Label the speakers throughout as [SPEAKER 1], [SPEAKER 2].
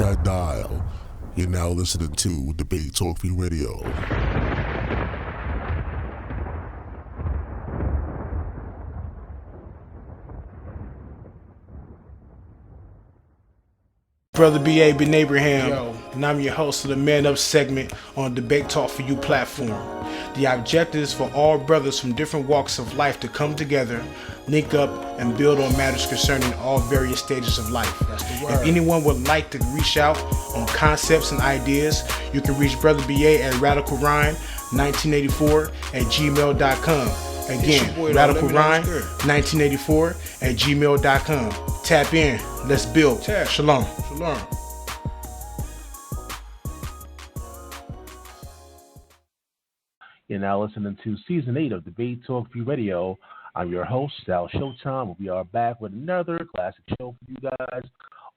[SPEAKER 1] that dial. You're now listening to Debate Talk Free Radio.
[SPEAKER 2] Brother B.A. Ben Abraham, and I'm your host of the Man Up segment on Debate Talk For You platform. The objective is for all brothers from different walks of life to come together, link up, and build on matters concerning all various stages of life. If anyone would like to reach out on concepts and ideas, you can reach Brother B.A. at radicalrhyme1984@gmail.com. Again, radicalrhyme1984@gmail.com. Tap in. Let's build. Shalom. Shalom.
[SPEAKER 3] You're now listening to Season 8 of Debate Talk Free Radio. I'm your host, Sal Showtime. We are back with another classic show for you guys.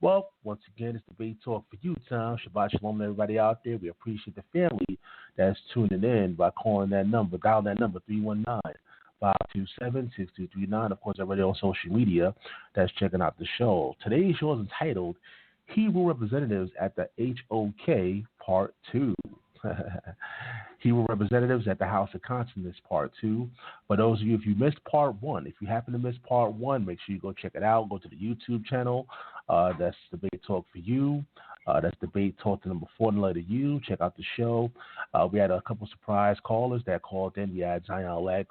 [SPEAKER 3] Well, once again, it's Debate Talk for You time. Shabbat Shalom to everybody out there. We appreciate the family that's tuning in by calling that number, dial that number, 319-527-6239. Of course, already on social media that's checking out the show. Today's show is entitled Hebrew Representatives at the HOK Part 2. Hebrew Representatives at the House of Consciousness Part 2. For those of you, if you missed Part 1, if you happen to miss Part 1, make sure you go check it out. Go to the YouTube channel. That's Debate Talk for You. That's Debate Talk to number 4 and letter U. Check out the show. We had a couple surprise callers that called in. We had Danyaahla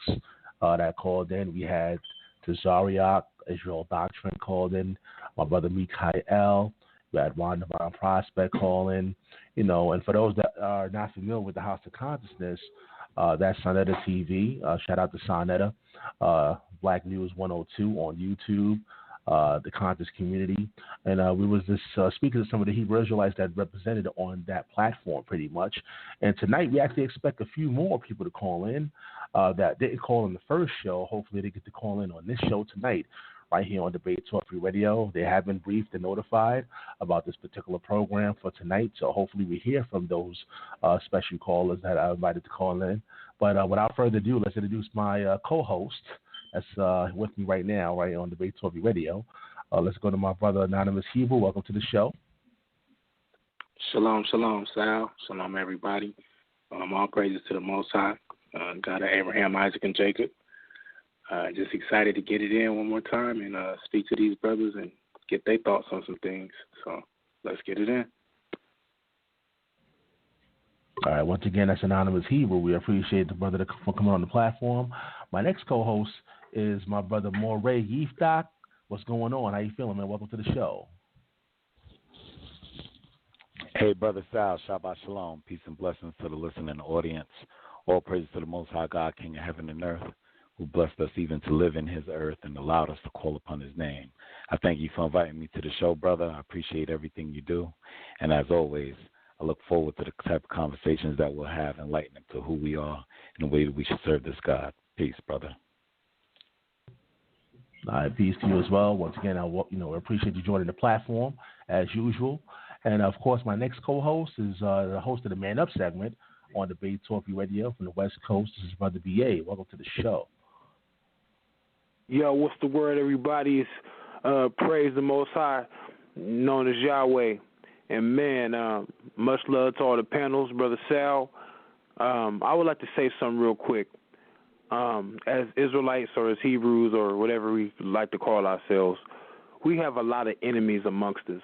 [SPEAKER 3] that called in. We had Tazariak, Israel Doctrine called in. My brother Mikha'el. We had Juan Divine Prospect call in. You know, and for those that are not familiar with the House of Consciousness, that's Sonetta TV. Shout out to Sonetta. Black News 102 on YouTube. The conscious community, and we was just speaking to some of the Hebrew Israelites that represented on that platform pretty much. And tonight we actually expect a few more people to call in that didn't call in the first show. Hopefully they get to call in on this show tonight, right here on Debate Talk Free Radio. They have been briefed and notified about this particular program for tonight, so hopefully we hear from those special callers that I invited to call in. But without further ado, let's introduce my co-host that's with me right now, right on Debate Talk Free Radio. Let's go to my brother, Anonymous Hebrew. Welcome to the show.
[SPEAKER 4] Shalom, shalom, Sal. Shalom, everybody. All praises to the Most High, God of Abraham, Isaac, and Jacob. Just excited to get it in one more time and speak to these brothers and get their thoughts on some things. So let's get it in.
[SPEAKER 3] All right, once again, that's Anonymous Hebrew. We appreciate the brother for coming on the platform. My next co-host is my brother Moreh Yeftahk. What's going on? How you feeling, man? Welcome to the show.
[SPEAKER 5] Hey, Brother Sal, Shabbat Shalom. Peace and blessings to the listening audience. All praise to the Most High God, King of heaven and earth, who blessed us even to live in his earth and allowed us to call upon his name. I thank you for inviting me to the show, brother. I appreciate everything you do. And as always, I look forward to the type of conversations that we'll have, enlightening to who we are and the way that we should serve this God. Peace, brother.
[SPEAKER 3] All right, peace to you as well. Once again, I appreciate you joining the platform as usual. And of course, my next co-host is the host of the Man Up segment on Debate Talk Radio from the West Coast. This is Brother B.A. Welcome to the show.
[SPEAKER 6] Yo, what's the word, everybody? It's praise the Most High, known as Yahweh. And man, much love to all the panels, Brother Sal. I would like to say something real quick. As Israelites or as Hebrews or whatever we like to call ourselves, we have a lot of enemies amongst us.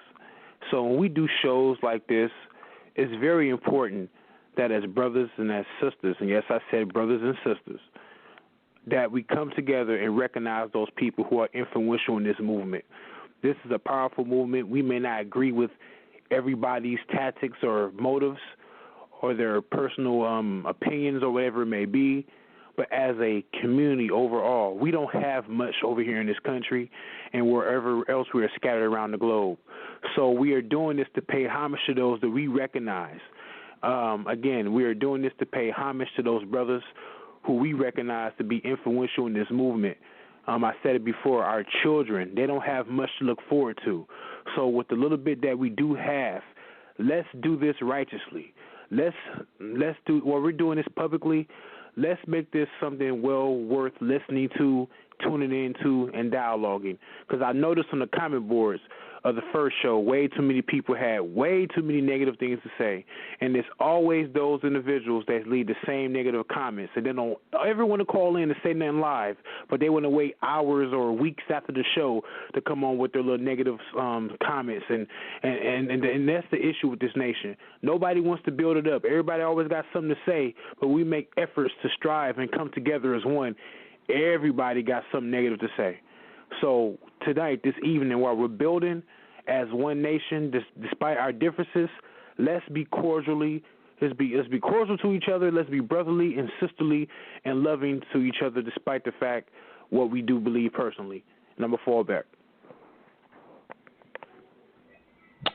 [SPEAKER 6] So when we do shows like this, it's very important that as brothers and as sisters, and yes, I said brothers and sisters, that we come together and recognize those people who are influential in this movement. This is a powerful movement. We may not agree with everybody's tactics or motives or their personal opinions or whatever it may be, but as a community overall, we don't have much over here in this country and wherever else we are scattered around the globe. So we are doing this to pay homage to those that we recognize. Again, we are doing this to pay homage to those brothers who we recognize to be influential in this movement. I said it before, our children, they don't have much to look forward to. So with the little bit that we do have, let's do this righteously. Let's do, while we're doing this publicly, let's make this something well worth listening to, tuning into and dialoguing. Because I noticed on the comment boards of the first show, way too many people had way too many negative things to say. And there's always those individuals that leave the same negative comments. And they don't ever want to call in and say nothing live, but they want to wait hours or weeks after the show to come on with their little negative comments. And that's the issue with this nation. Nobody wants to build it up. Everybody always got something to say, but we make efforts to strive and come together as one. Everybody got something negative to say. So tonight, this evening, while we're building as one nation, despite our differences, let's be cordial to each other. Let's be brotherly and sisterly and loving to each other, despite the fact what we do believe personally. Number 4 back.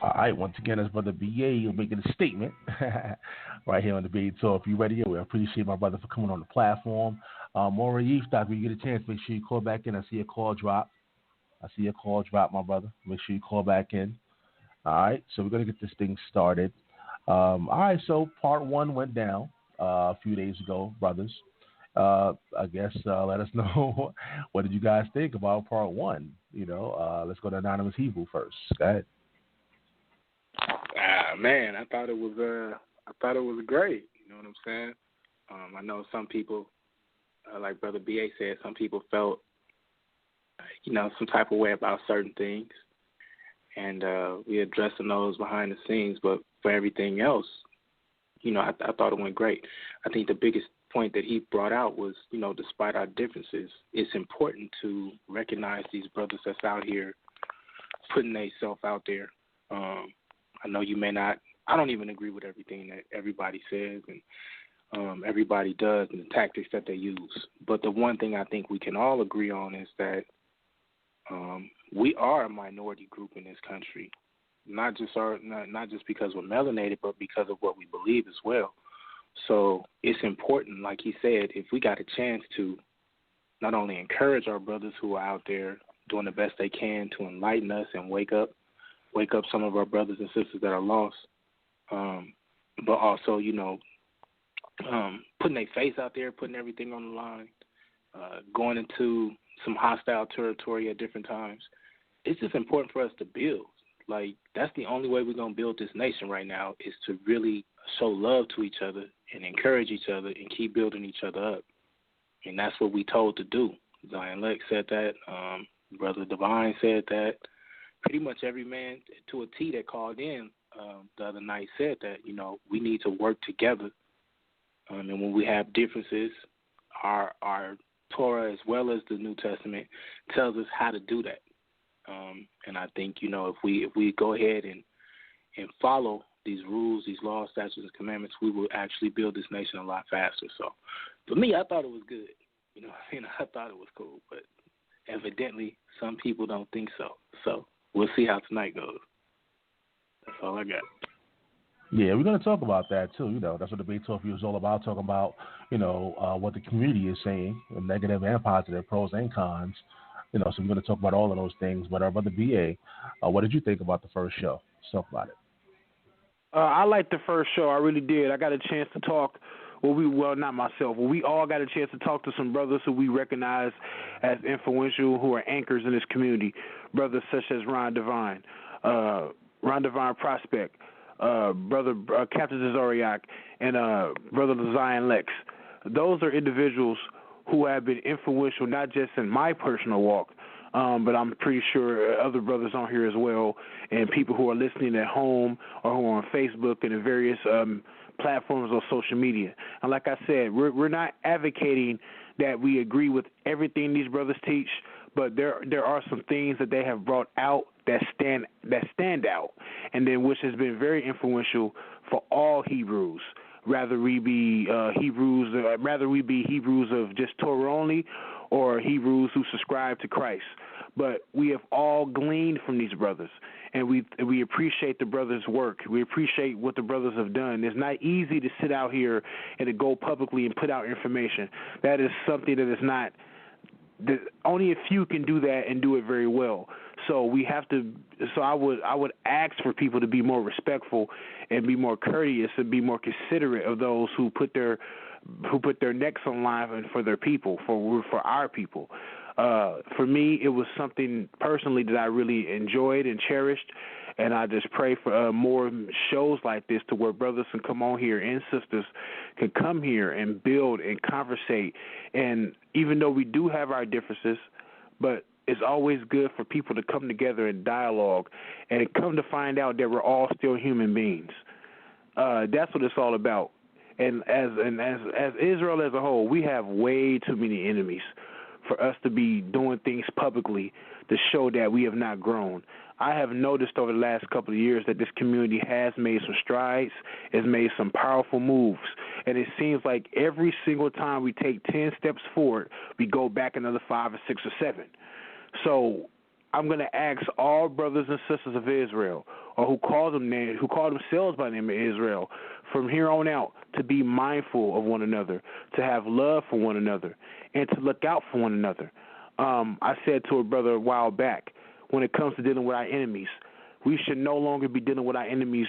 [SPEAKER 3] All right, once again, as Brother BA making a statement right here on the Debate Talk. If you're ready, we appreciate my brother for coming on the platform. Moreh Yeftahk, when you get a chance, make sure you call back in. I see a call drop. My brother. Make sure you call back in. All right, so we're going to get this thing started. All right, so part 1 went down a few days ago, brothers. I guess let us know what did you guys think about part 1. Let's go to Anonymous Hebrew first. Go ahead.
[SPEAKER 4] Man, I thought it was great. You know what I'm saying? I know some people, like Brother B.A. said, some people felt, some type of way about certain things, and we addressing those behind the scenes. But for everything else, I thought it went great. I think the biggest point that he brought out was, despite our differences, it's important to recognize these brothers that's out here putting themselves out there. I know you may not. I don't even agree with everything that everybody says and everybody does and the tactics that they use. But the one thing I think we can all agree on is that we are a minority group in this country, not just because we're melanated, but because of what we believe as well. So it's important, like he said, if we got a chance to not only encourage our brothers who are out there doing the best they can to enlighten us and wake up some of our brothers and sisters that are lost, but also, putting their face out there, putting everything on the line, going into some hostile territory at different times. It's just important for us to build. Like, that's the only way we're going to build this nation right now, is to really show love to each other and encourage each other and keep building each other up. And that's what we told to do. Danyaahla said that. Brother Divine said that. Pretty much every man to a T that called in the other night said that, we need to work together. And when we have differences, our Torah as well as the New Testament tells us how to do that. And I think, if we go ahead and follow these rules, these laws, statutes, and commandments, we will actually build this nation a lot faster. So for me, I thought it was good. I thought it was cool. But evidently, some people don't think so. So we'll see how tonight goes. That's all I got.
[SPEAKER 3] Yeah, we're going to talk about that too. That's what Debate Talk is all about, talking about, what the community is saying, negative and positive, pros and cons. So we're going to talk about all of those things. But our brother B.A., what did you think about the first show? Let's talk about it.
[SPEAKER 6] I liked the first show. I really did. I got a chance to talk. Not myself. We all got a chance to talk to some brothers who we recognize as influential, who are anchors in this community. Brothers such as Ron Divine Prospect, Brother Captain Zariak, and Brother Zion Lex. Those are individuals who have been influential, not just in my personal walk, but I'm pretty sure other brothers on here as well, and people who are listening at home or who are on Facebook and the various platforms on social media. And like I said, we're not advocating that we agree with everything these brothers teach, but there are some things that they have brought out that stand out, and then which has been very influential for all Hebrews. Rather we be Hebrews of just Torah only, or Hebrews who subscribe to Christ. But we have all gleaned from these brothers, and we appreciate the brothers' work. We appreciate what the brothers have done. It's not easy to sit out here and to go publicly and put out information. That is something that is not. Only a few can do that and do it very well. So we have to. So I would ask for people to be more respectful and be more courteous and be more considerate of those who put their necks on line for their people, for our people. For me, it was something personally that I really enjoyed and cherished, and I just pray for more shows like this to where brothers can come on here and sisters can come here and build and conversate. And even though we do have our differences, but it's always good for people to come together and dialogue and come to find out that we're all still human beings. That's what it's all about. And as Israel as a whole, we have way too many enemies for us to be doing things publicly to show that we have not grown. I have noticed over the last couple of years that this community has made some strides, has made some powerful moves, and it seems like every single time we take 10 steps forward, we go back another 5 or 6 or 7. So I'm going to ask all brothers and sisters of Israel, or who call themselves by the name of Israel, from here on out to be mindful of one another, to have love for one another, and to look out for one another. I said to a brother a while back, when it comes to dealing with our enemies, we should no longer be dealing with our enemies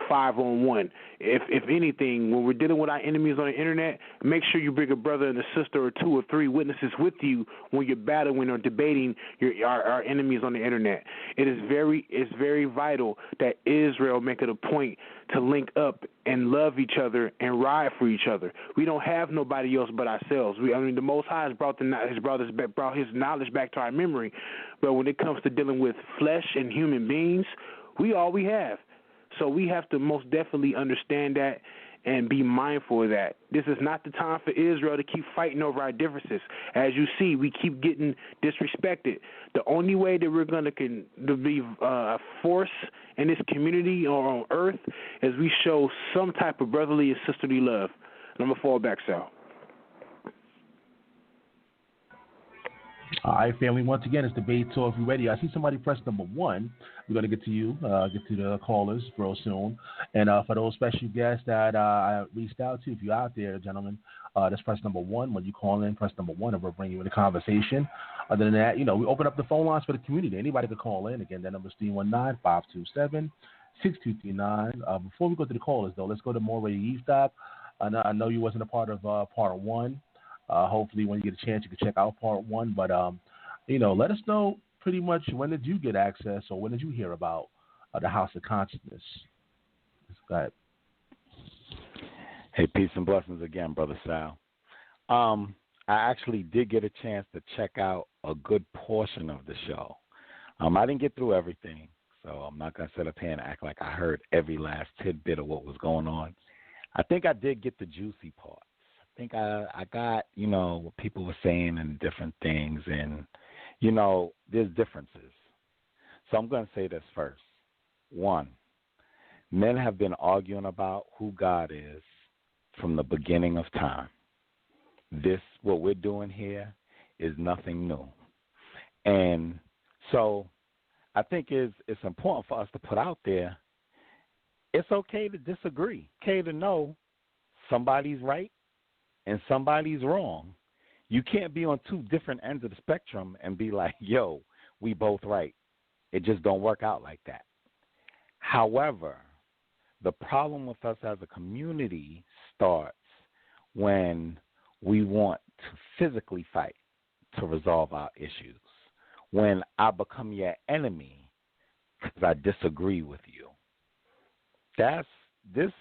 [SPEAKER 6] 5-on-1. If anything, when we're dealing with our enemies on the internet, make sure you bring a brother and a sister or 2 or 3 witnesses with you when you're battling or debating our enemies on the internet. It's very vital that Israel make it a point to link up and love each other and ride for each other. We don't have nobody else but ourselves. The Most High has brought his knowledge back to our memory, but when it comes to dealing with flesh and human beings, we all we have. So we have to most definitely understand that and be mindful of that. This is not the time for Israel to keep fighting over our differences. As you see, we keep getting disrespected. The only way that we're going to be a force in this community or on earth is we show some type of brotherly and sisterly love. And I'm going to fall back, Sal.
[SPEAKER 3] All right, family. Once again, it's Debate Talk. If you're ready, I see somebody press number 1. We're going to get to you, get to the callers real soon. And for those special guests that I reached out to, if you're out there, gentlemen, just press number 1. When you call in, press number 1, and we'll bring you in the conversation. Other than that, we open up the phone lines for the community. Anybody can call in. Again, that number is 319-527-6239. Before we go to the callers, though, let's go to Moreh Yeftahk. I know you wasn't a part of part 1. Hopefully, when you get a chance, you can check out part 1. But, let us know pretty much when did you get access or when did you hear about the House of Consciousness? Go ahead.
[SPEAKER 5] Hey, peace and blessings again, Brother Sal. I actually did get a chance to check out a good portion of the show. I didn't get through everything, so I'm not going to sit up here and act like I heard every last tidbit of what was going on. I think I did get the juicy part. I think I got, what people were saying and different things, and, there's differences. So I'm going to say this first. 1, men have been arguing about who God is from the beginning of time. What we're doing here is nothing new. And so I think it's important for us to put out there, it's okay to disagree, okay to know somebody's right and somebody's wrong. You can't be on 2 different ends of the spectrum and be like, yo, we both right. It just don't work out like that. However, the problem with us as a community starts when we want to physically fight to resolve our issues. When I become your enemy because I disagree with you. That's this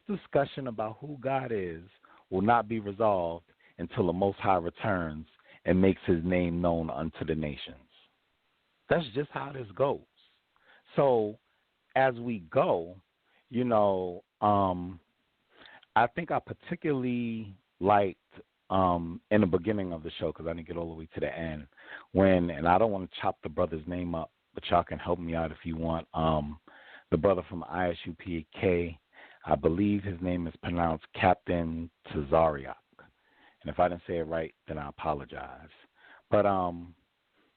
[SPEAKER 5] discussion about who God is will not be resolved until the Most High returns and makes his name known unto the nations. That's just how this goes. So as we go, I think I particularly liked in the beginning of the show, because I didn't get all the way to the end, and I don't want to chop the brother's name up, but y'all can help me out if you want. The brother from ISUPK, I believe his name is pronounced Captain Tazariak. And if I didn't say it right, then I apologize. But,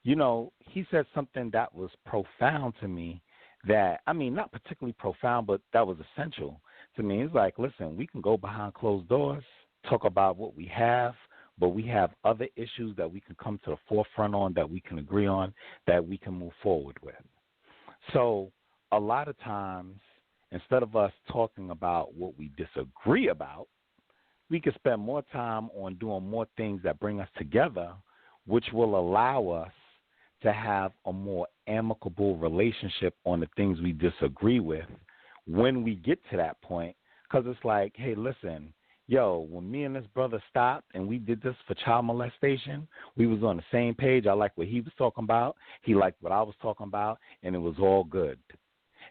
[SPEAKER 5] he said something that was profound to me that, not particularly profound, but that was essential to me. It's like, listen, we can go behind closed doors, talk about what we have, but we have other issues that we can come to the forefront on, that we can agree on, that we can move forward with. So a lot of times, instead of us talking about what we disagree about, we could spend more time on doing more things that bring us together, which will allow us to have a more amicable relationship on the things we disagree with when we get to that point. Because it's like, hey, listen, yo, when me and this brother stopped and we did this for child molestation, we was on the same page. I liked what he was talking about. He liked what I was talking about, and it was all good.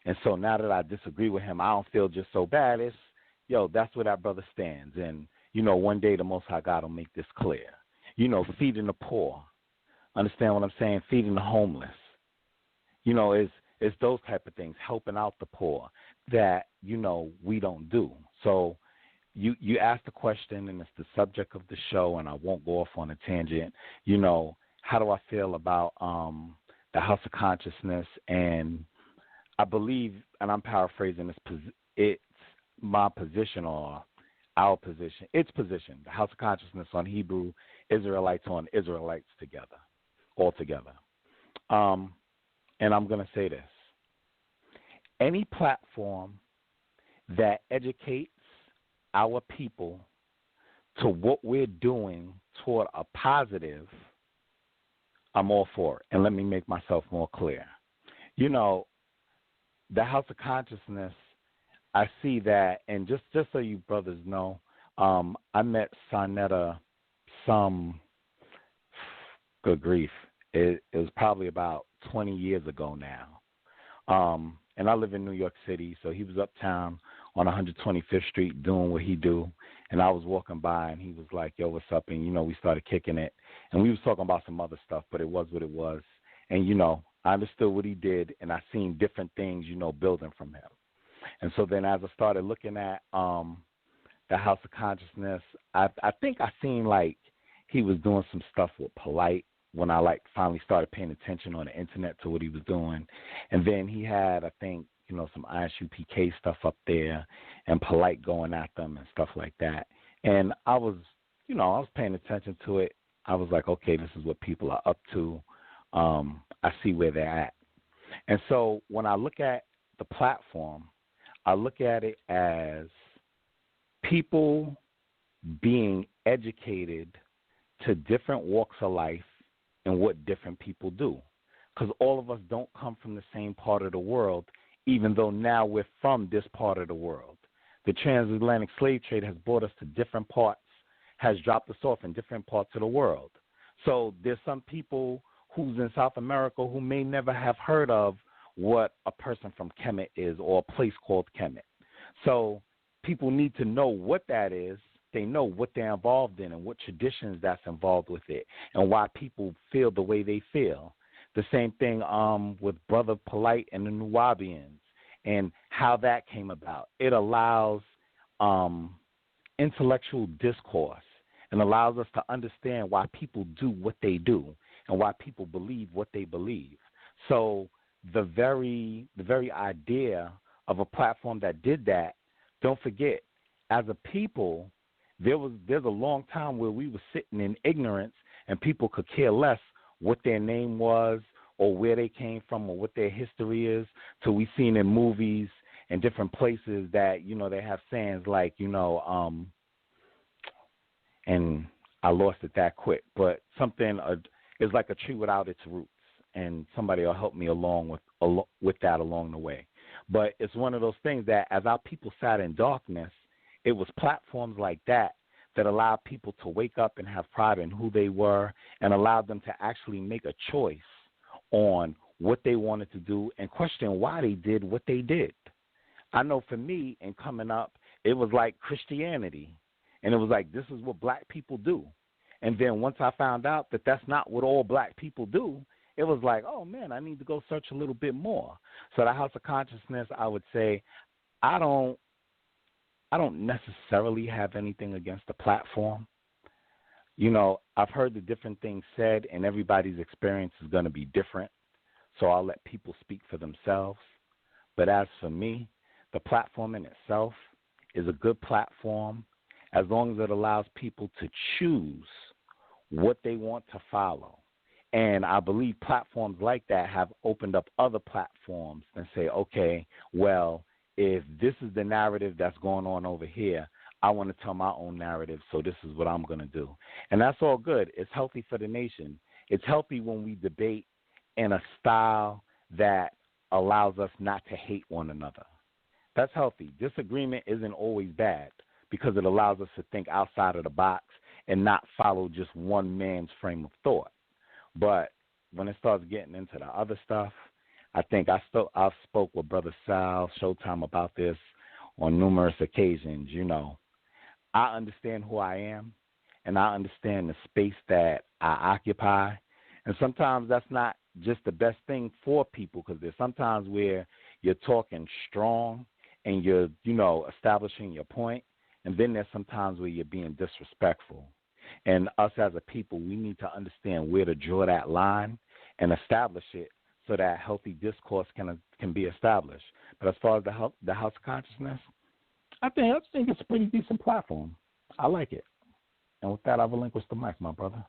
[SPEAKER 5] And so now that I disagree with him, I don't feel just so bad. It's, yo, that's where that brother stands. And, one day the Most High God will make this clear. Feeding the poor. Understand what I'm saying? Feeding the homeless. It's those type of things, helping out the poor that, we don't do. So you asked the question, and it's the subject of the show, and I won't go off on a tangent. How do I feel about the House of Consciousness? And I believe, and I'm paraphrasing this, it's my position or our position, its position, the House of Consciousness on Hebrew, Israelites on Israelites together, all together. And I'm going to say this. Any platform that educates our people to what we're doing toward a positive, I'm all for it. And let me make myself more clear. The House of Consciousness, I see that, and just so you brothers know, I met Sonetta good grief, it was probably about 20 years ago now. And I live in New York City, so he was uptown on 125th Street doing what he do, and I was walking by, and he was like, yo, what's up? And, we started kicking it, and we was talking about some other stuff, but it was what it was. And, I understood what he did, and I seen different things, building from him. And so then as I started looking at the House of Consciousness, I think I seen, like, he was doing some stuff with Polite when I, finally started paying attention on the internet to what he was doing. And then he had, I think, some ISUPK stuff up there and Polite going at them and stuff like that. And I was, I was paying attention to it. I was like, okay, this is what people are up to. I see where they're at. And so when I look at the platform, I look at it as people being educated to different walks of life and what different people do. Because all of us don't come from the same part of the world, even though now we're from this part of the world. The transatlantic slave trade has brought us to different parts, has dropped us off in different parts of the world. So there's some people who's in South America who may never have heard of what a person from Kemet is or a place called Kemet. So people need to know what that is. They know what they're involved in and what traditions that's involved with it and why people feel the way they feel. The same thing with Brother Polite and the Nuwabians and how that came about. It allows intellectual discourse and allows us to understand why people do what they do and why people believe what they believe. So the very idea of a platform that did that, don't forget, as a people, there's a long time where we were sitting in ignorance and people could care less what their name was or where they came from or what their history is. So we've seen in movies and different places that, they have sayings like, and I lost it that quick, but something is like a tree without its roots, and somebody will help me along with that along the way. But it's one of those things that as our people sat in darkness, it was platforms like that allowed people to wake up and have pride in who they were and allowed them to actually make a choice on what they wanted to do and question why they did what they did. I know for me, in coming up, it was like Christianity, and it was like, this is what black people do. And then once I found out that that's not what all black people do, it was like, oh, man, I need to go search a little bit more. So the House of Consciousness, I would say, I don't necessarily have anything against the platform. I've heard the different things said, and everybody's experience is going to be different, so I'll let people speak for themselves. But as for me, the platform in itself is a good platform as long as it allows people to choose what they want to follow. And I believe platforms like that have opened up other platforms and say, okay, well, if this is the narrative that's going on over here, I want to tell my own narrative, so this is what I'm going to do. And that's all good. It's healthy for the nation. It's healthy when we debate in a style that allows us not to hate one another. That's healthy. Disagreement isn't always bad because it allows us to think outside of the box and not follow just one man's frame of thought. But when it starts getting into the other stuff, I think I've spoke with Brother Sal, Showtime, about this on numerous occasions. You know, I understand who I am, and I understand the space that I occupy. And sometimes that's not just the best thing for people, because there's sometimes where you're talking strong and you're, you know, establishing your point, and then there's sometimes where you're being disrespectful. And us as a people, we need to understand where to draw that line and establish it so that healthy discourse can be established. But as far as the House of Consciousness, I think it's a pretty decent platform. I like it. And with that, I'll relinquish the mic, my brother.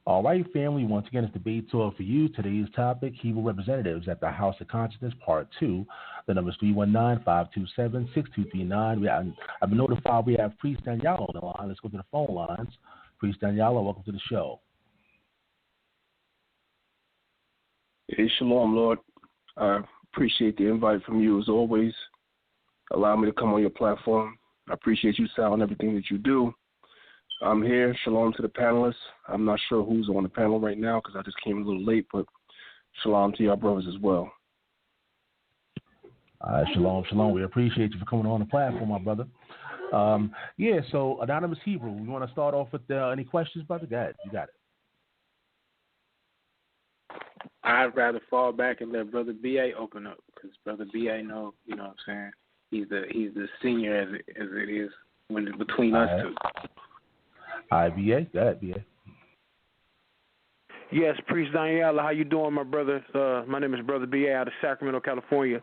[SPEAKER 3] All right, family. Once again, it's Debate Talk for you. Today's topic, Hebrew representatives at the House of Consciousness, Part 2. The number is 319-527-6239. I've been notified we have Priest Danyaahla on the line. Let's go to the phone lines. Priest Danyaahla, welcome to the show.
[SPEAKER 7] Hey, shalom, Lord. I appreciate the invite from you as always. Allow me to come on your platform. I appreciate you, Sal, and everything that you do. I'm here. Shalom to the panelists. I'm not sure who's on the panel right now because I just came a little late, but shalom to your brothers as well.
[SPEAKER 3] Shalom, shalom. We appreciate you for coming on the platform, my brother. So Anonymous Hebrew, we want to start off with any questions, brother? Go ahead. You got it.
[SPEAKER 4] I'd rather fall back and let Brother B.A. open up, because Brother B.A. know what I'm saying? He's the senior as it is between us two.
[SPEAKER 3] All right, B.A. Go ahead, B.A.
[SPEAKER 6] Yes, Priest Danyaahla, how you doing, my brother? My name is Brother B.A. out of Sacramento, California.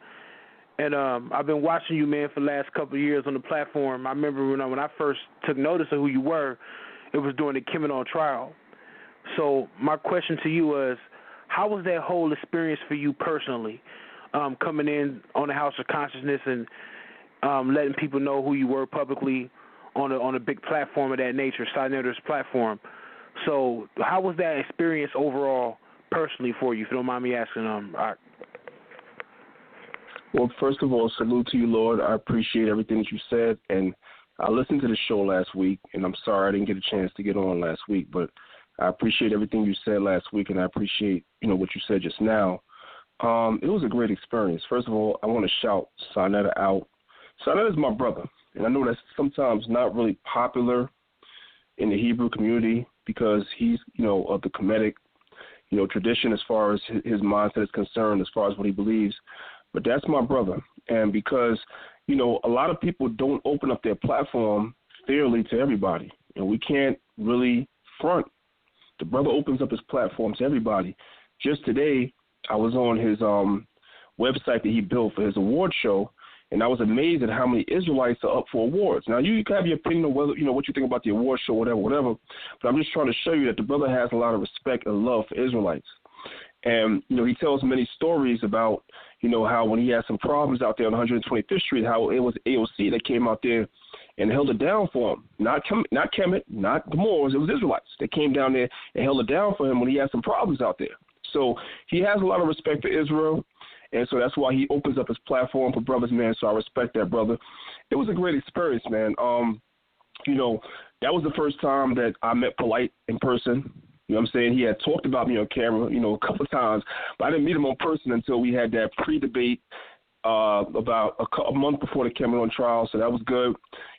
[SPEAKER 6] And I've been watching you, man, for the last couple of years on the platform. I remember when I first took notice of who you were, it was during the Mikha'el trial. So my question to you was, how was that whole experience for you personally, coming in on the House of Consciousness and letting people know who you were publicly on a big platform of that nature, Sinaider's platform? So how was that experience overall personally for you, if you don't mind me asking?
[SPEAKER 7] Well, first of all, salute to you, Lord. I appreciate everything that you said, and I listened to the show last week, and I'm sorry I didn't get a chance to get on last week, but I appreciate everything you said last week, and I appreciate, what you said just now. It was a great experience. First of all, I want to shout Sinaider out. Sinaider is my brother, and I know that's sometimes not really popular in the Hebrew community because he's, of the Kemetic, tradition as far as his mindset is concerned, as far as what he believes. But that's my brother, and because, a lot of people don't open up their platform fairly to everybody, and we can't really front. The brother opens up his platform to everybody. Just today, I was on his website that he built for his award show, and I was amazed at how many Israelites are up for awards. Now, you can have your opinion on whether, what you think about the award show, whatever, but I'm just trying to show you that the brother has a lot of respect and love for Israelites. And, he tells many stories about, how when he had some problems out there on 125th Street, how it was AOC that came out there and held it down for him. Not Kemet, not the Moors, it was Israelites that came down there and held it down for him when he had some problems out there. So he has a lot of respect for Israel, and so that's why he opens up his platform for brothers, man, so I respect that, brother. It was a great experience, man. That was the first time that I met Polite in person. You know what I'm saying? He had talked about me on camera, a couple of times, but I didn't meet him in person until we had that pre-debate about a month before the Cameron trial, so that was good.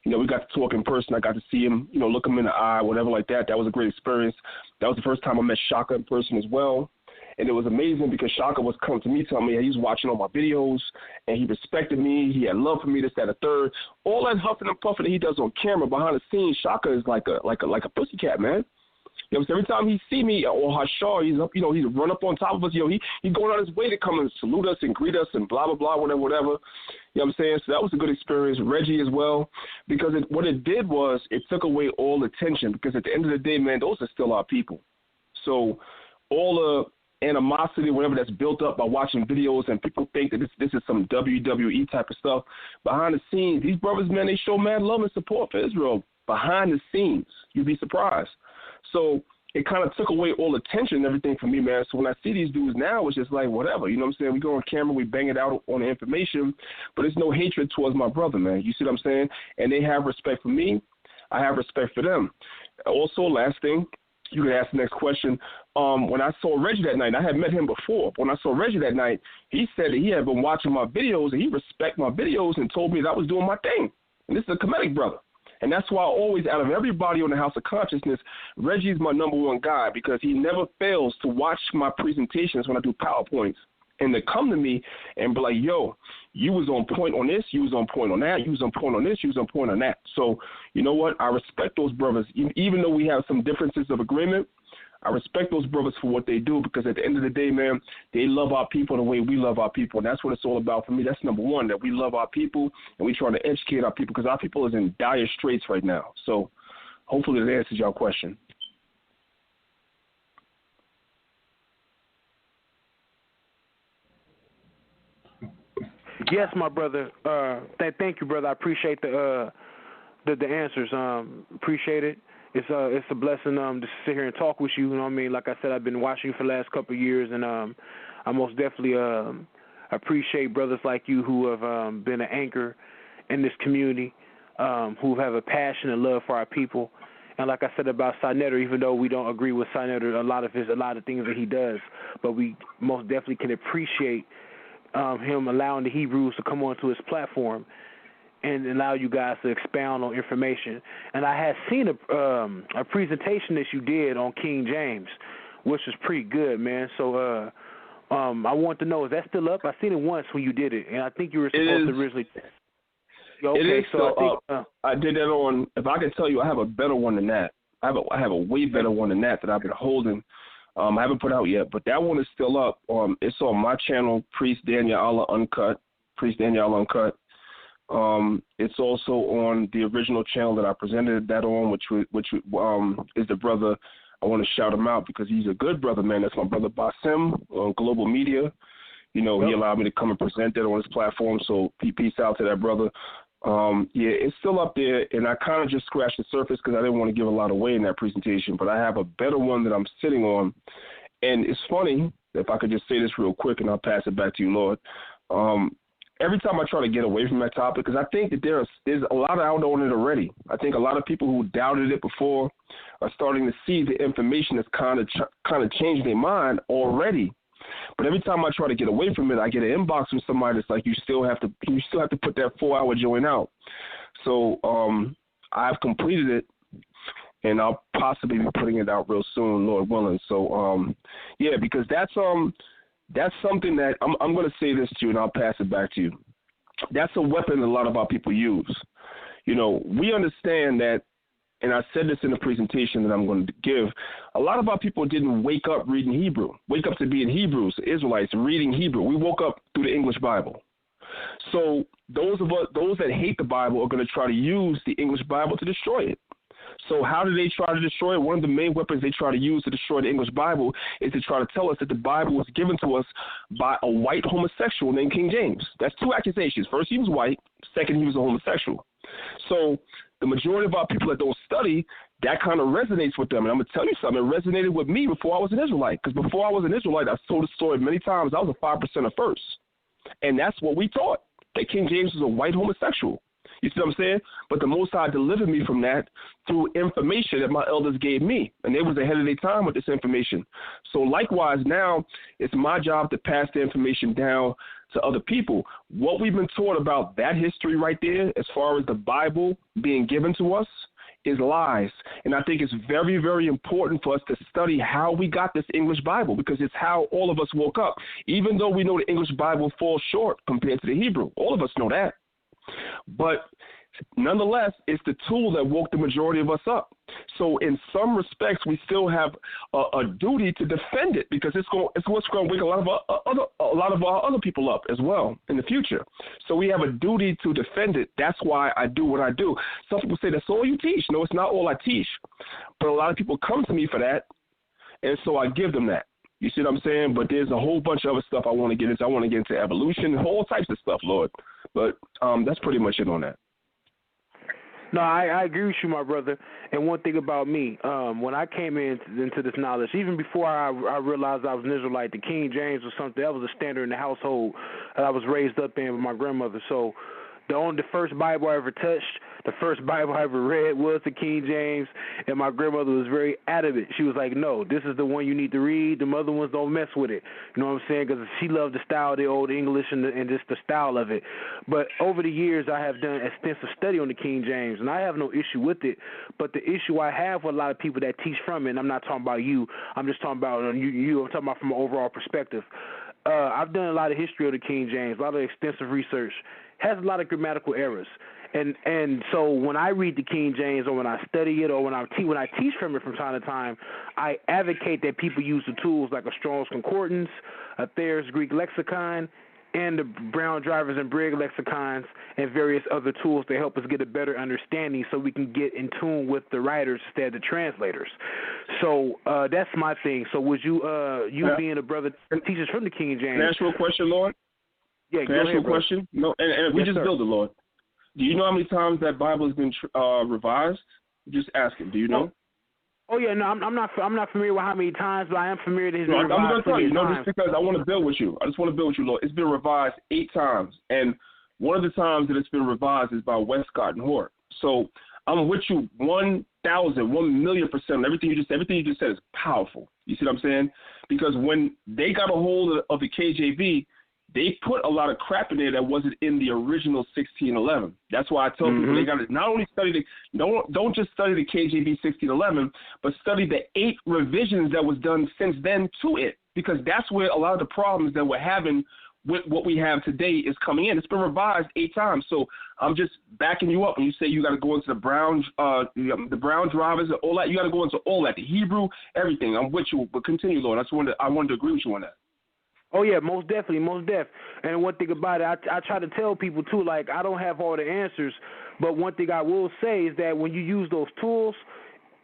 [SPEAKER 7] We got to talk in person. I got to see him, look him in the eye, whatever like that. That was a great experience. That was the first time I met Shaka in person as well. And it was amazing because Shaka was coming to me telling me he was watching all my videos and he respected me. He had love for me, this, that, a third. All that huffing and puffing that he does on camera behind the scenes, Shaka is like a pussycat, man. You know, so every time he see me or Hashar, he's up, he's run up on top of us. He's going on his way to come and salute us and greet us and blah, blah, blah, whatever. You know what I'm saying? So that was a good experience. Reggie as well, because what it did was it took away all the tension, because at the end of the day, man, those are still our people. So all animosity, whatever that's built up by watching videos, and people think that this is some WWE type of stuff. Behind the scenes, these brothers, man, they show mad love and support for Israel. Behind the scenes, you'd be surprised. So it kind of took away all the tension and everything from me, man. So when I see these dudes now, it's just like, whatever. You know what I'm saying? We go on camera, we bang it out on the information, but there's no hatred towards my brother, man. You see what I'm saying? And they have respect for me. I have respect for them. Also, last thing, you can ask the next question. When I saw Reggie that night, I had met him before. When I saw Reggie that night, he said that he had been watching my videos, and he respected my videos and told me that I was doing my thing. And this is a Kemetic brother. And that's why I always, out of everybody on the House of Consciousness, Reggie's my number one guy, because he never fails to watch my presentations when I do PowerPoints and to come to me and be like, yo, you was on point on this, you was on point on that, you was on point on this, you was on point on that. So, you know what? I respect those brothers. Even though we have some differences of agreement, I respect those brothers for what they do, because at the end of the day, man, they love our people the way we love our people. And that's what it's all about for me. That's number one, that we love our people and we try to educate our people, because our people is in dire straits right now. So hopefully that answers your question.
[SPEAKER 6] Yes, my brother. Thank you, brother. I appreciate the answers. Appreciate it. It's a blessing to sit here and talk with you. You know what I mean? Like I said, I've been watching you for the last couple of years, and I most definitely appreciate brothers like you who have been an anchor in this community, who have a passion and love for our people. And like I said about Sinetter, even though we don't agree with Sinetter, a lot of things that he does, but we most definitely can appreciate him allowing the Hebrews to come onto his platform and allow you guys to expound on information. And I had seen a presentation that you did on King James, which was pretty good, man. So I want to know, is that still up? I seen it once when you did it, and I think you were supposed to originally. Okay,
[SPEAKER 7] it is
[SPEAKER 6] so
[SPEAKER 7] still up. I did that on. If I could tell you, I have a better one than that. I have a way better one than that I've been holding. I haven't put out yet, but that one is still up. It's on my channel, Priest Danyaahla Uncut. Priest Danyaahla Uncut. It's also on the original channel that I presented that on, which is the brother. I want to shout him out because he's a good brother, man. That's my brother Basim on Global Media. You know, He allowed me to come and present that on his platform. So peace out to that brother. Yeah, it's still up there, and I kind of just scratched the surface because I didn't want to give a lot away in that presentation. But I have a better one that I'm sitting on, and it's funny. If I could just say this real quick, and I'll pass it back to you, Lord. Every time I try to get away from that topic, because I think that there's a lot out on it already. I think a lot of people who doubted it before are starting to see the information that's kind of changed their mind already. But every time I try to get away from it, I get an inbox from somebody that's like, you still have to put that 4-hour joint out. So I've completed it, and I'll possibly be putting it out real soon, Lord willing. So yeah, because that's something that I'm going to say this to you, and I'll pass it back to you. That's a weapon a lot of our people use. You know, we understand that, and I said this in the presentation that I'm going to give, a lot of our people didn't wake up reading Hebrew, wake up to being Hebrews, Israelites, reading Hebrew. We woke up through the English Bible. So those that hate the Bible are going to try to use the English Bible to destroy it. So how do they try to destroy it? One of the main weapons they try to use to destroy the English Bible is to try to tell us that the Bible was given to us by a white homosexual named King James. That's two accusations. First, he was white. Second, he was a homosexual. So the majority of our people that don't study, that kind of resonates with them. And I'm going to tell you something. It resonated with me before I was an Israelite. Because before I was an Israelite, I've told the story many times. I was a 5%er first. And that's what we taught, that King James was a white homosexual. You see what I'm saying? But the Most High delivered me from that through information that my elders gave me. And they was ahead of their time with this information. So likewise, now it's my job to pass the information down to other people. What we've been taught about that history right there, as far as the Bible being given to us, is lies. And I think it's very, very important for us to study how we got this English Bible, because it's how all of us woke up. Even though we know the English Bible falls short compared to the Hebrew. All of us know that. But nonetheless, it's the tool that woke the majority of us up. So in some respects, we still have a duty to defend it, because it's what's going to wake a lot of our other people up as well in the future. So we have a duty to defend it. That's why I do what I do. Some people say that's all you teach. No, it's not all I teach. But a lot of people come to me for that, and so I give them that. You see what I'm saying? But there's a whole bunch of other stuff I want to get into. I want to get into evolution, all types of stuff, Lord. But that's pretty much it on that.
[SPEAKER 6] No, I agree with you, my brother. And one thing about me, when I came into this knowledge, even before I realized I was an Israelite, the King James was something that was a standard in the household that I was raised up in with my grandmother. So the first Bible I ever touched, the first Bible I ever read was the King James, and my grandmother was very adamant. She was like, no, this is the one you need to read. The other ones, don't mess with it. You know what I'm saying? Because she loved the style of the Old English and just the style of it. But over the years, I have done extensive study on the King James, and I have no issue with it. But the issue I have with a lot of people that teach from it, and I'm not talking about you, I'm just talking about you. I'm talking about from an overall perspective. I've done a lot of history of the King James, a lot of extensive research. Has a lot of grammatical errors. And so when I read the King James or when I study it or when I teach from it from time to time, I advocate that people use the tools like a Strong's Concordance, a Thayer's Greek Lexicon, and the Brown Drivers and Briggs lexicons and various other tools to help us get a better understanding so we can get in tune with the writers instead of the translators. So that's my thing. So would you being a brother that teaches from the King James.
[SPEAKER 7] Can I ask you a question, Lord?
[SPEAKER 6] Yeah,
[SPEAKER 7] Can I ask you a question? No, and we
[SPEAKER 6] yes,
[SPEAKER 7] just
[SPEAKER 6] sir.
[SPEAKER 7] build it, Lord. Do you know how many times that Bible has been revised? Just asking. Do you know?
[SPEAKER 6] Oh yeah, no, I'm not familiar with how many times, but I am familiar that it's been
[SPEAKER 7] I'm
[SPEAKER 6] revised
[SPEAKER 7] going to tell you. No,
[SPEAKER 6] times.
[SPEAKER 7] just because I want to build with you. I just want to build with you, Lord. It's been revised 8 times, and one of the times that it's been revised is by Westcott and Hort. So I'm with you 1,000, 1,000,000%. Everything you just said is powerful. You see what I'm saying? Because when they got a hold of the KJV, they put a lot of crap in there that wasn't in the original 1611. That's why I tell people they got to not only study don't just study the KJV 1611, but study the 8 revisions that was done since then to it, because that's where a lot of the problems that we're having with what we have today is coming in. It's been revised 8 times. So I'm just backing you up when you say you got to go into the Brown drivers, all that. You got to go into all that, the Hebrew, everything. I'm with you, but continue, Lord. I wanted to agree with you on that.
[SPEAKER 6] Oh, yeah, most definitely, most def. And one thing about it, I try to tell people, too, like, I don't have all the answers, but one thing I will say is that when you use those tools,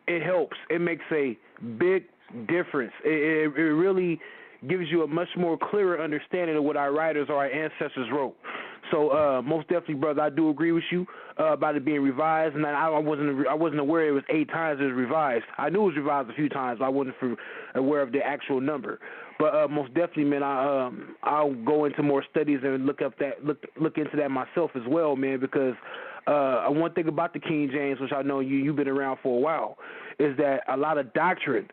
[SPEAKER 6] it helps. It makes a big difference. It really gives you a much more clearer understanding of what our writers or our ancestors wrote. So most definitely, brother, I do agree with you about it being revised, and I wasn't aware it was 8 times it was revised. I knew it was revised a few times, but I wasn't aware of the actual number. But most definitely, man, I'll go into more studies and look into that myself as well, man, because one thing about the King James, which I know you've been around for a while, is that a lot of doctrine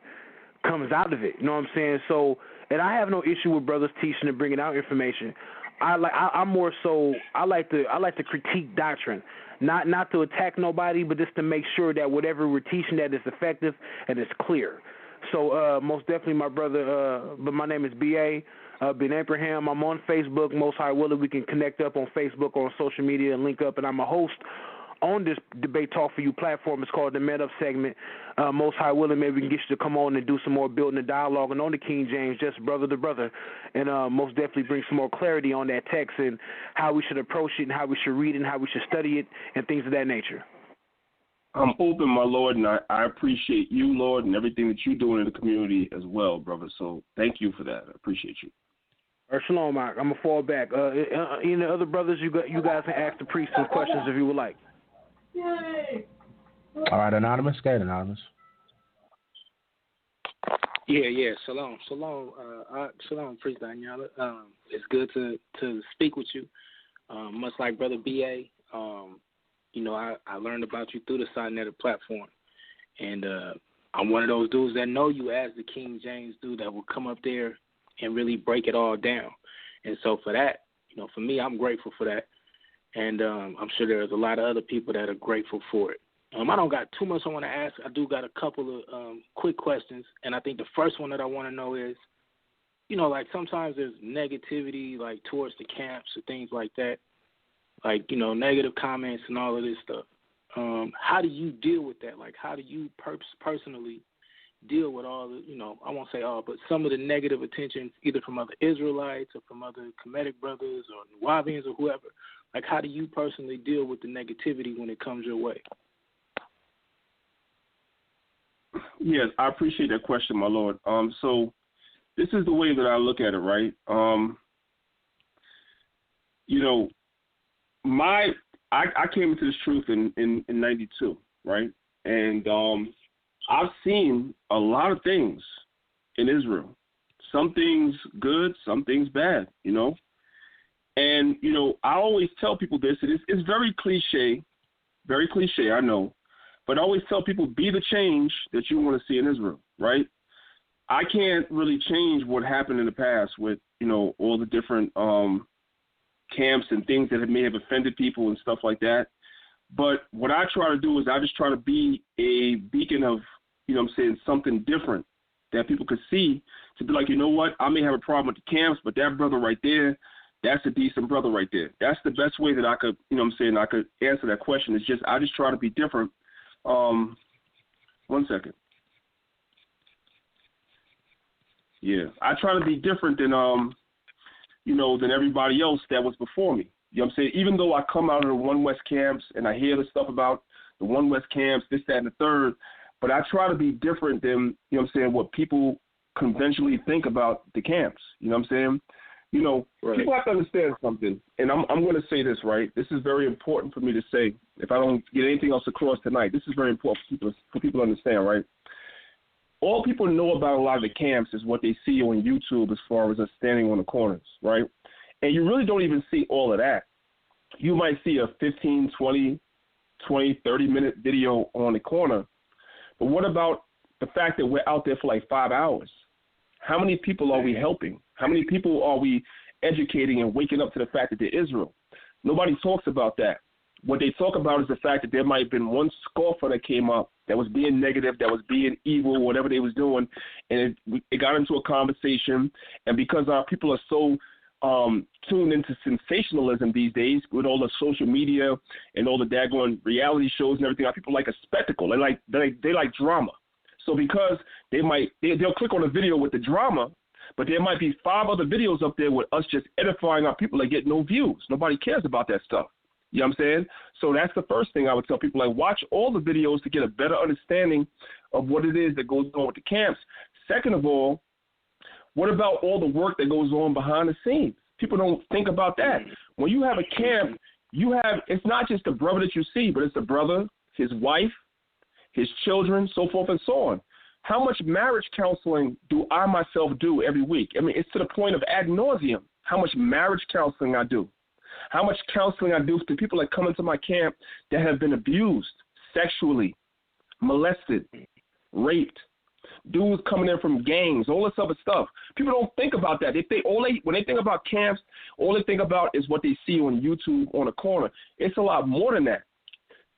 [SPEAKER 6] comes out of it. You know what I'm saying? So, and I have no issue with brothers teaching and bringing out information. I like to critique doctrine, not to attack nobody, but just to make sure that whatever we're teaching that is effective and is clear. So most definitely, my brother. But my name is B.A. Ben Abraham. I'm on Facebook. Most High Willing, we can connect up on Facebook or on social media and link up. And I'm a host on this Debate Talk for You platform. It's called the Man Up segment. Most High Willing, maybe we can get you to come on and do some more building the dialogue and on the King James, just brother to brother, and most definitely bring some more clarity on that text and how we should approach it and how we should read it and how we should study it and things of that nature.
[SPEAKER 7] I'm open, my Lord, and I appreciate you, Lord, and everything that you're doing in the community as well, brother. So thank you for that. I appreciate you.
[SPEAKER 6] Shalom, Mark. I'm going to fall back. Any other brothers, you guys can ask the priest some questions if you would like.
[SPEAKER 3] Yay. All right, Anonymous. Go ahead, Anonymous.
[SPEAKER 4] Yeah. Shalom, priest Danyaahla. It's good to speak with you. Much like Brother B.A., I learned about you through the Sinetta platform, and I'm one of those dudes that know you as the King James dude that will come up there and really break it all down. And so for that, for me, I'm grateful for that, and I'm sure there's a lot of other people that are grateful for it. I don't got too much I want to ask. I do got a couple of quick questions, and I think the first one that I want to know is, like sometimes there's negativity, like towards the camps or things like that. Like, negative comments and all of this stuff. How do you deal with that? Like, how do you personally deal with all the, I won't say all, but some of the negative attention, either from other Israelites or from other Kemetic brothers or Nuwabians or whoever? Like, how do you personally deal with the negativity when it comes your way?
[SPEAKER 7] Yes, I appreciate that question, my Lord. So this is the way that I look at it, right? I came into this truth in 92, right? And I've seen a lot of things in Israel. Some things good, some things bad, And, I always tell people this, and it's very cliche, I know, but I always tell people, be the change that you want to see in Israel, right? I can't really change what happened in the past with, all the different camps and things that may have offended people and stuff like that. But what I try to do is I just try to be a beacon of, something different that people could see, to be like, you know what, I may have a problem with the camps, but that brother right there, that's a decent brother right there. That's the best way that I could, I could answer that question. It's just, I just try to be different. 1 second. Yeah, I try to be different than, than everybody else that was before me. You know what I'm saying? Even though I come out of the One West camps and I hear the stuff about the One West camps, this, that, and the third, but I try to be different than, what people conventionally think about the camps. You know what I'm saying? Right. People have to understand something, and I'm going to say this, right? This is very important for me to say. If I don't get anything else across tonight, this is very important for people to understand, right? All people know about a lot of the camps is what they see on YouTube as far as us standing on the corners, right? And you really don't even see all of that. You might see a 15, 20, 30-minute video on the corner, but what about the fact that we're out there for like 5 hours? How many people are we helping? How many people are we educating and waking up to the fact that they're Israel? Nobody talks about that. What they talk about is the fact that there might have been one scoffer that came up that was being negative, that was being evil, whatever they was doing, and it got into a conversation. And because our people are so tuned into sensationalism these days with all the social media and all the daggone reality shows and everything, our people like a spectacle. They like drama. So because they'll click on a video with the drama, but there might be 5 other videos up there with us just edifying our people that get no views. Nobody cares about that stuff. You know what I'm saying? So that's the first thing I would tell people, like, watch all the videos to get a better understanding of what it is that goes on with the camps. Second of all, what about all the work that goes on behind the scenes? People don't think about that. When you have a camp, it's not just the brother that you see, but it's the brother, his wife, his children, so forth and so on. How much marriage counseling do I myself do every week? I mean, it's to the point of ad nauseum how much marriage counseling I do. How much counseling I do to people that come into my camp that have been abused sexually, molested, raped, dudes coming in from gangs, all this other stuff. People don't think about that. When they think about camps, all they think about is what they see on YouTube on the corner. It's a lot more than that.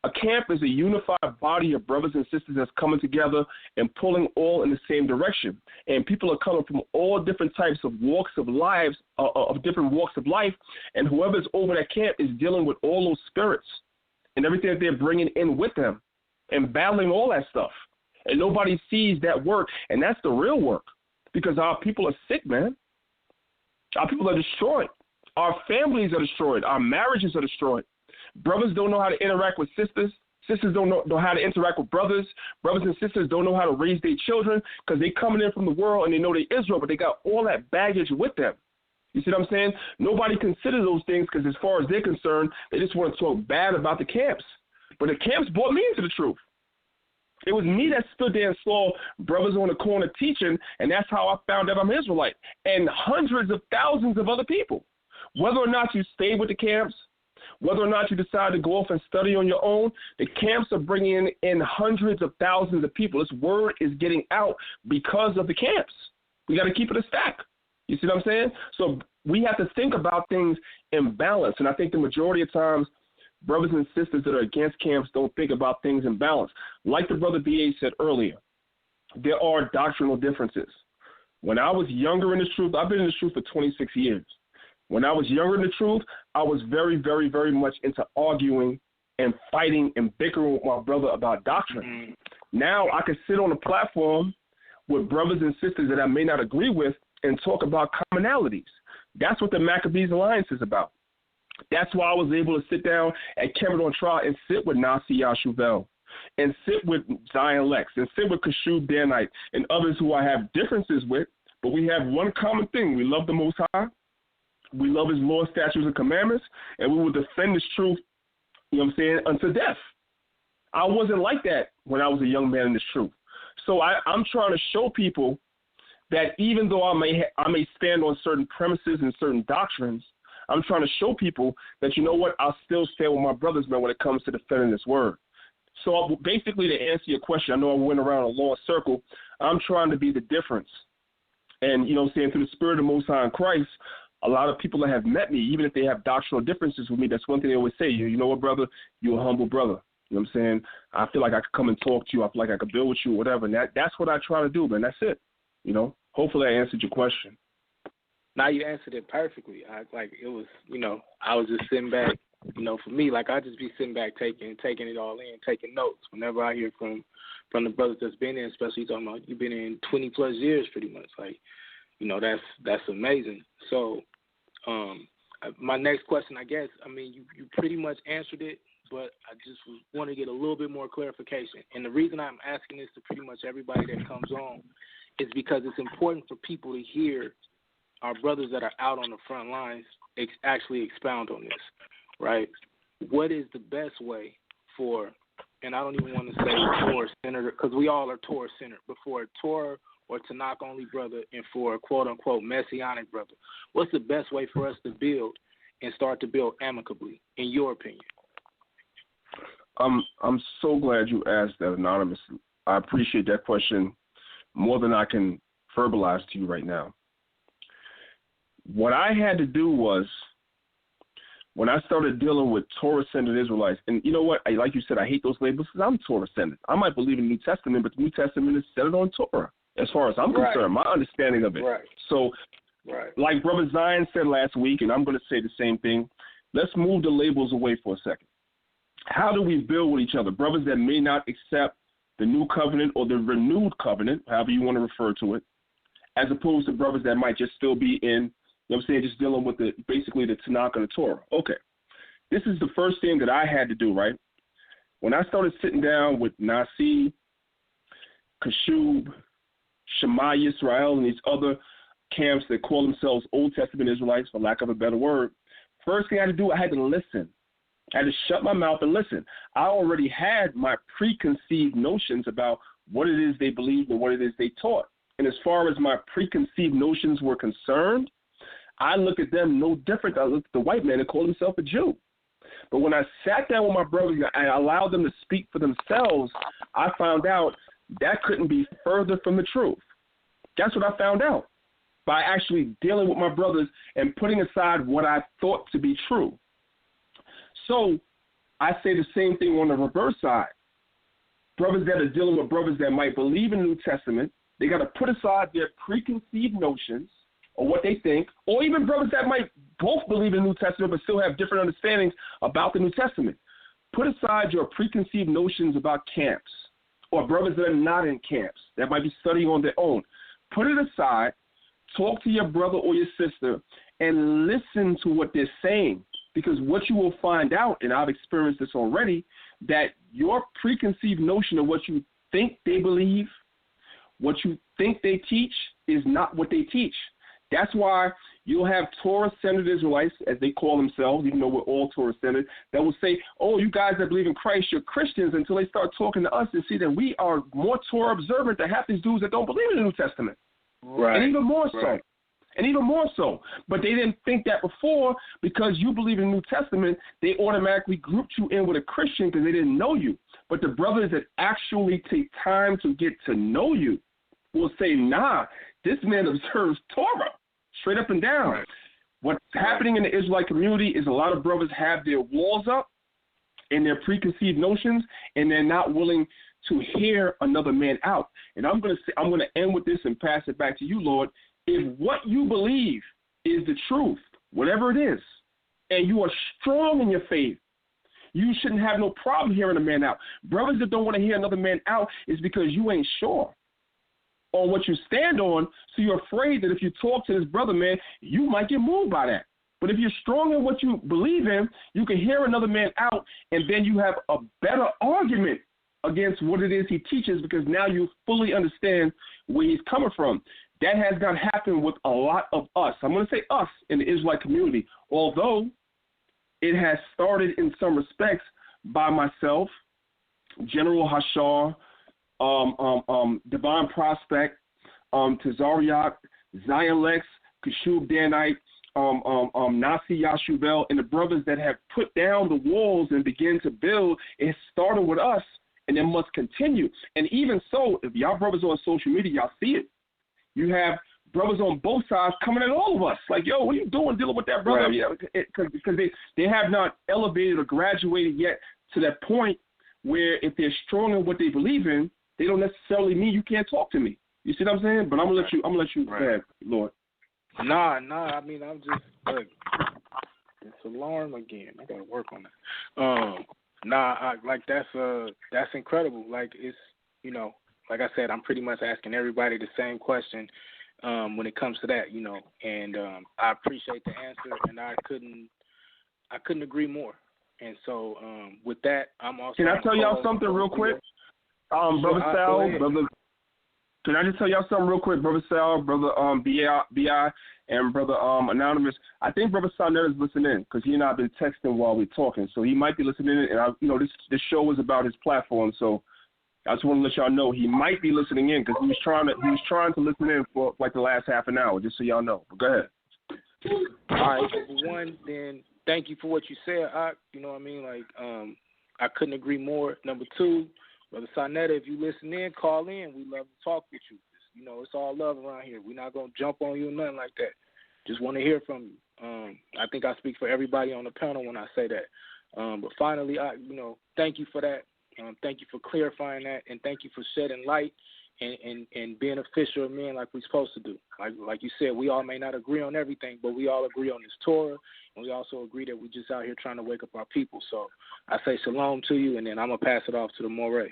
[SPEAKER 7] A camp is a unified body of brothers and sisters that's coming together and pulling all in the same direction. And people are coming from all different types of walks of lives, of different walks of life. And whoever's over that camp is dealing with all those spirits and everything that they're bringing in with them and battling all that stuff. And nobody sees that work. And that's the real work, because our people are sick, man. Our people are destroyed. Our families are destroyed. Our marriages are destroyed. Brothers don't know how to interact with sisters. Sisters don't know how to interact with brothers. Brothers and sisters don't know how to raise their children because they coming in from the world and they know they're Israel, but they got all that baggage with them. You see what I'm saying? Nobody considers those things because as far as they're concerned, they just want to talk bad about the camps. But the camps brought me into the truth. It was me that stood there and saw brothers on the corner teaching, and that's how I found out I'm Israelite, and hundreds of thousands of other people. Whether or not you stay with the camps, whether or not you decide to go off and study on your own, the camps are bringing in hundreds of thousands of people. This word is getting out because of the camps. We got to keep it a stack. You see what I'm saying? So we have to think about things in balance, and I think the majority of times brothers and sisters that are against camps don't think about things in balance. Like the brother B.A. said earlier, there are doctrinal differences. When I was younger in the truth, I've been in the truth for 26 years. When I was younger in the truth, I was very, very, very much into arguing and fighting and bickering with my brother about doctrine. Now I can sit on a platform with brothers and sisters that I may not agree with and talk about commonalities. That's what the Maccabees Alliance is about. That's why I was able to sit down at Kemet on Trial and sit with Nasi Yashuvel and sit with Zion Lex and sit with Kashub Danite and others who I have differences with, but we have one common thing. We love the Most High. We love his law, statutes, and commandments, and we will defend this truth, you know what I'm saying, unto death. I wasn't like that when I was a young man in this truth. So I'm trying to show people that even though I may stand on certain premises and certain doctrines, I'm trying to show people that, you know what, I'll still stand with my brothers, man, when it comes to defending this word. So basically, to answer your question, I know I went around a long circle. I'm trying to be the difference. And, you know what I'm saying, through the spirit of Most High in Christ, a lot of people that have met me, even if they have doctrinal differences with me, that's one thing they always say, you know what, brother, you're a humble brother. You know what I'm saying? I feel like I could come and talk to you. I feel like I could build with you or whatever. And that's what I try to do, man. That's it. You know, hopefully I answered your question.
[SPEAKER 4] Now you answered it perfectly. It was, you know, I was just sitting back, you know, for me, like I just be sitting back taking it all in, taking notes. Whenever I hear from the brothers that's been in, especially talking about you've been in 20 plus years pretty much, like, you know, that's amazing. So my next question, I guess, I mean, you pretty much answered it, but I just want to get a little bit more clarification. And the reason I'm asking this to pretty much everybody that comes on is because it's important for people to hear our brothers that are out on the front lines actually expound on this, right? What is the best way for, and I don't even want to say Torah-centered, because we all are Torah-centered, but for a Torah or Tanakh-only brother and for a quote-unquote Messianic brother, what's the best way for us to build and start to build amicably, in your opinion?
[SPEAKER 7] I'm so glad you asked that, Anonymous. I appreciate that question more than I can verbalize to you right now. What I had to do was, when I started dealing with Torah-centered Israelites, and you know what, like you said, I hate those labels because I'm Torah-centered. I might believe in the New Testament, but the New Testament is centered on Torah, as far as I'm concerned, my understanding of it.
[SPEAKER 4] Right.
[SPEAKER 7] So, like Brother Zion said last week, and I'm going to say the same thing, let's move the labels away for a second. How do we build with each other? Brothers that may not accept the new covenant or the renewed covenant, however you want to refer to it, as opposed to brothers that might just still be in, you know what I'm saying, just dealing with basically the Tanakh and the Torah. Okay. This is the first thing that I had to do, right? When I started sitting down with Nasi, Kashub, Shema Yisrael, and these other camps that call themselves Old Testament Israelites, for lack of a better word, first thing I had to do, I had to listen. I had to shut my mouth and listen. I already had my preconceived notions about what it is they believed and what it is they taught. And as far as my preconceived notions were concerned, I look at them no different. I look at the white man and call himself a Jew. But when I sat down with my brothers and I allowed them to speak for themselves, I found out that couldn't be further from the truth. That's what I found out by actually dealing with my brothers and putting aside what I thought to be true. So I say the same thing on the reverse side. Brothers that are dealing with brothers that might believe in the New Testament, they got to put aside their preconceived notions or what they think, or even brothers that might both believe in the New Testament but still have different understandings about the New Testament. Put aside your preconceived notions about camps or brothers that are not in camps that might be studying on their own. Put it aside, talk to your brother or your sister, and listen to what they're saying. Because what you will find out, and I've experienced this already, that your preconceived notion of what you think they believe, what you think they teach, is not what they teach. That's why you'll have Torah-centered Israelites, as they call themselves, even though we're all Torah-centered, that will say, oh, you guys that believe in Christ, you're Christians, until they start talking to us and see that we are more Torah observant than half these dudes that don't believe in the New Testament.
[SPEAKER 4] Right.
[SPEAKER 7] And even more so. And even more so. But they didn't think that before because you believe in the New Testament, they automatically grouped you in with a Christian because they didn't know you. But the brothers that actually take time to get to know you will say, nah, this man observes Torah straight up and down. Right. What's happening in the Israelite community is a lot of brothers have their walls up and their preconceived notions, and they're not willing to hear another man out. And I'm going to end with this and pass it back to you, Lord. If what you believe is the truth, whatever it is, and you are strong in your faith, you shouldn't have no problem hearing a man out. Brothers that don't want to hear another man out is because you ain't sure on what you stand on, so you're afraid that if you talk to this brother, man, you might get moved by that. But if you're strong in what you believe in, you can hear another man out, and then you have a better argument against what it is he teaches because now you fully understand where he's coming from. That has not happened with a lot of us. I'm going to say us in the Israelite community, although it has started in some respects by myself, General Hashar, Divine Prospect, Tazariak, Zion Lex, Kashub Danite, Nasi Yashuvel, and the brothers that have put down the walls and begin to build. It started with us, and it must continue. And even so, if y'all brothers on social media, y'all see it. You have brothers on both sides coming at all of us. Like, yo, what are you doing dealing with that brother? Because they have not elevated or graduated yet to that point where if they're strong in what they believe in, they don't necessarily mean you can't talk to me. You see what I'm saying? But I'm gonna let you say it, Lord.
[SPEAKER 4] Nah. I mean, I'm just look. It's alarm again. I gotta work on that. That's incredible. Like it's like I said, I'm pretty much asking everybody the same question when it comes to that, and I appreciate the answer, and I couldn't agree more. And so with that, I'm also. Can
[SPEAKER 7] I tell y'all something real quick, Brother Sal, brother? Can I just tell y'all something real quick, Brother Sal, Brother B.I., and Brother Anonymous? I think Brother Sarnet is listening because he and I have been texting while we're talking, so he might be listening. And this show is about his platform, so I just want to let y'all know he might be listening in because he was trying to listen in for like the last half an hour, just so y'all know. But go ahead.
[SPEAKER 4] All right, one, then thank you for what you said. You know what I mean? Like, I couldn't agree more. Number two, Brother Sarnetta, if you listen in, call in. We love to talk with you. It's all love around here. We're not going to jump on you or nothing like that. Just want to hear from you. I think I speak for everybody on the panel when I say that. But finally, thank you for that. Thank you for clarifying that, and thank you for shedding light and being a fisher of men like we're supposed to do. Like you said, we all may not agree on everything, but we all agree on this Torah, and we also agree that we're just out here trying to wake up our people. So I say shalom to you, and then I'm going to pass it off to the Moreh.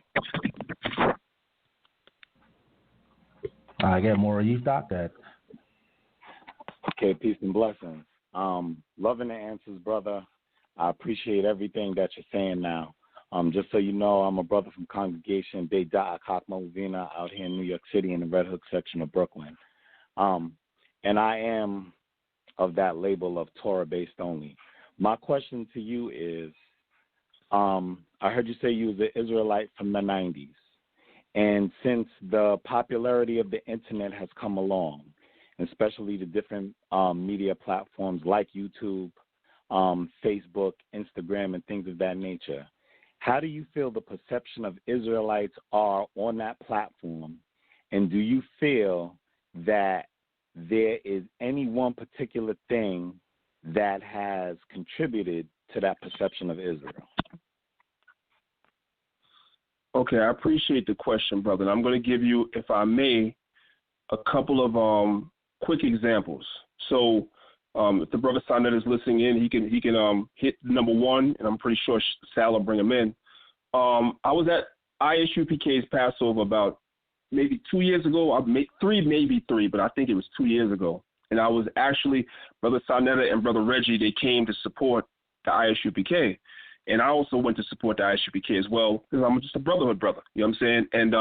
[SPEAKER 3] Again, Moreh Yeftahk. That.
[SPEAKER 5] Okay, peace and blessings. Loving the answers, brother. I appreciate everything that you're saying now. Just so you know, I'm a brother from Congregation Danyaahla out here in New York City in the Red Hook section of Brooklyn. And I am of that label of Torah-based only. My question to you is, I heard you say you was an Israelite from the 90s. And since the popularity of the Internet has come along, especially the different media platforms like YouTube, Facebook, Instagram, and things of that nature, how do you feel the perception of Israelites are on that platform? And do you feel that there is any one particular thing that has contributed to that perception of Israel?
[SPEAKER 7] Okay, I appreciate the question, brother. And I'm going to give you, if I may, a couple of quick examples. So if the brother Sanet is listening in, he can hit number one, and I'm pretty sure Sal will bring him in. I was at ISUPK's Passover about maybe 2 years ago, maybe three, but I think it was 2 years ago. And I was actually, Brother Sarnetta and Brother Reggie, they came to support the ISUPK. And I also went to support the ISUPK as well because I'm just a brotherhood brother. You know what I'm saying? And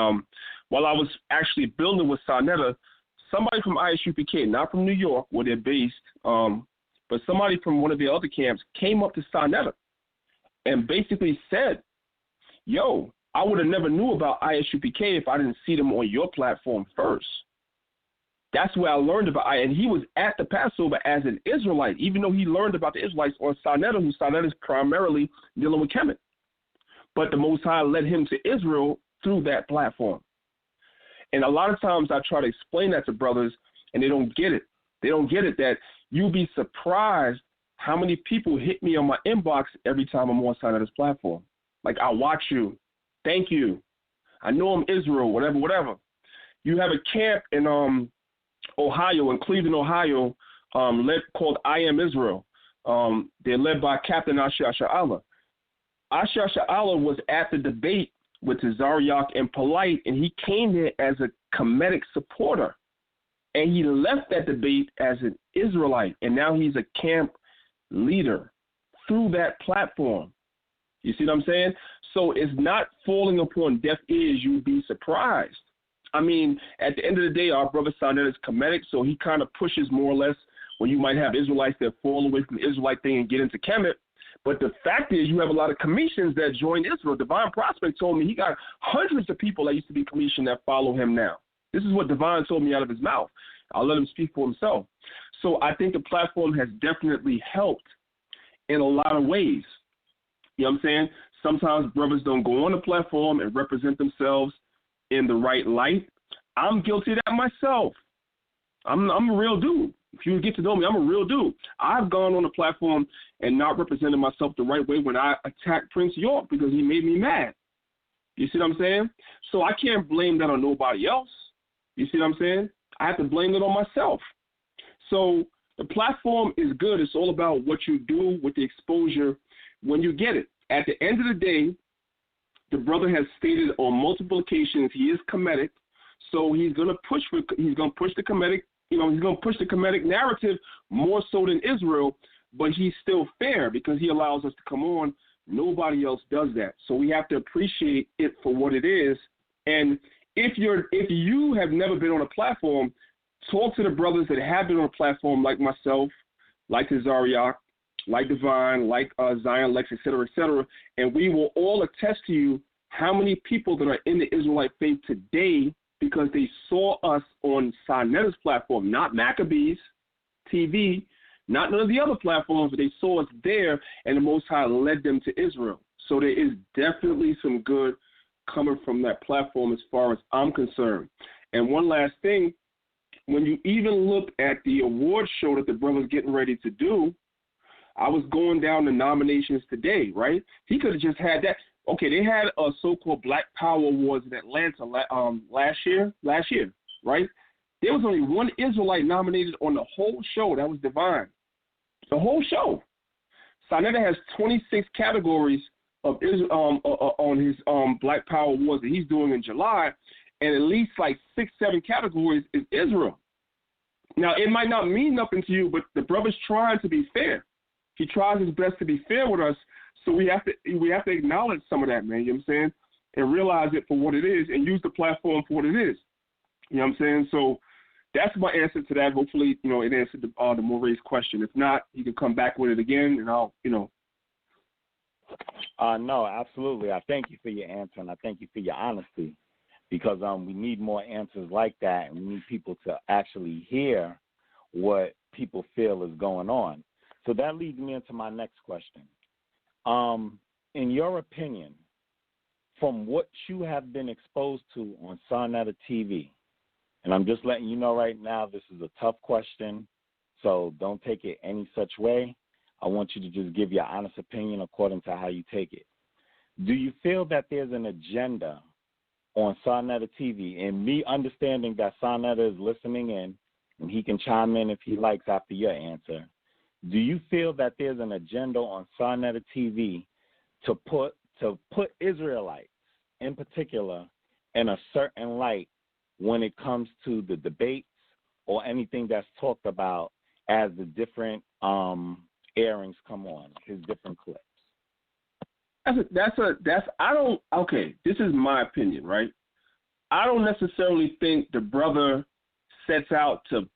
[SPEAKER 7] while I was actually building with Sarnetta, somebody from ISUPK, not from New York where they're based, but somebody from one of the other camps came up to Sarnetta and basically said, yo, I would have never knew about ISUPK if I didn't see them on your platform first. That's where I learned about it. And he was at the Passover as an Israelite, even though he learned about the Israelites on Sarnetta, who Sarnetta is primarily dealing with Kemet. But the Most High led him to Israel through that platform. And a lot of times I try to explain that to brothers, and they don't get it. They don't get it that you'll be surprised how many people hit me on my inbox every time I'm on Sarnetta's platform. Like, I watch you. Thank you. I know I'm Israel, whatever. You have a camp in Ohio, in Cleveland, Ohio, called I Am Israel. They're led by Captain Asher Allah. Asher Allah was at the debate with Tazariak and Polite, and he came there as a Kemetic supporter. And he left that debate as an Israelite, and now he's a camp leader through that platform. You see what I'm saying? So it's not falling upon deaf ears. You'd be surprised I mean, at the end of the day, our brother Sanet is Kemetic, so he kind of pushes more or less when you might have Israelites that fall away from the Israelite thing and get into Kemet. But the fact is, you have a lot of Cometians that join Israel. Divine Prospect told me he got hundreds of people that used to be Cometian that follow him now. This is what Divine told me out of his mouth. I'll let him speak for himself. So I think the platform has definitely helped in a lot of ways. You know what I'm saying? Sometimes brothers don't go on the platform and represent themselves in the right light. I'm guilty of that myself. I'm a real dude. If you get to know me, I'm a real dude. I've gone on the platform and not represented myself the right way when I attacked Prince York because he made me mad. You see what I'm saying? So I can't blame that on nobody else. You see what I'm saying? I have to blame it on myself. So the platform is good. It's all about what you do with the exposure when you get it. At the end of the day, the brother has stated on multiple occasions he is Kemetic, so he's going to push the Kemetic. He's going to push the Kemetic narrative more so than Israel, but he's still fair because he allows us to come on. Nobody else does that. So we have to appreciate it for what it is. And if you have never been on a platform, talk to the brothers that have been on a platform like myself, like Tazariak, like Divine, like Zion Lex, et cetera, and we will all attest to you how many people that are in the Israelite faith today because they saw us on Sinai's platform, not Maccabee TV, not none of the other platforms, but they saw us there, and the Most High led them to Israel. So there is definitely some good coming from that platform as far as I'm concerned. And one last thing, when you even look at the award show that the brother's getting ready to do, I was going down the nominations today, right? He could have just had that. Okay, they had a so-called Black Power Awards in Atlanta last year, right? There was only one Israelite nominated on the whole show. That was Divine. The whole show. Sinai has 26 categories of on his Black Power Awards that he's doing in July, and at least like 6-7 categories is Israel. Now, it might not mean nothing to you, but the brother's trying to be fair. He tries his best to be fair with us, so we have to acknowledge some of that, man, you know what I'm saying, and realize it for what it is and use the platform for what it is. You know what I'm saying? So that's my answer to that. Hopefully, it answered the Moreh's question. If not, he can come back with it again, and I'll.
[SPEAKER 5] No, absolutely. I thank you for your answer, and I thank you for your honesty, because we need more answers like that, and we need people to actually hear what people feel is going on. So that leads me into my next question. In your opinion, from what you have been exposed to on Danyaahla TV, and I'm just letting you know right now this is a tough question, so don't take it any such way. I want you to just give your honest opinion according to how you take it. Do you feel that there's an agenda on Danyaahla TV, and me understanding that Danyaahla is listening in, and he can chime in if he likes after your answer, do you feel that there's an agenda on Danyaahla TV to put Israelites in particular in a certain light when it comes to the debates or anything that's talked about as the different airings come on, his different clips? This is my opinion, right? I don't necessarily think the brother sets out to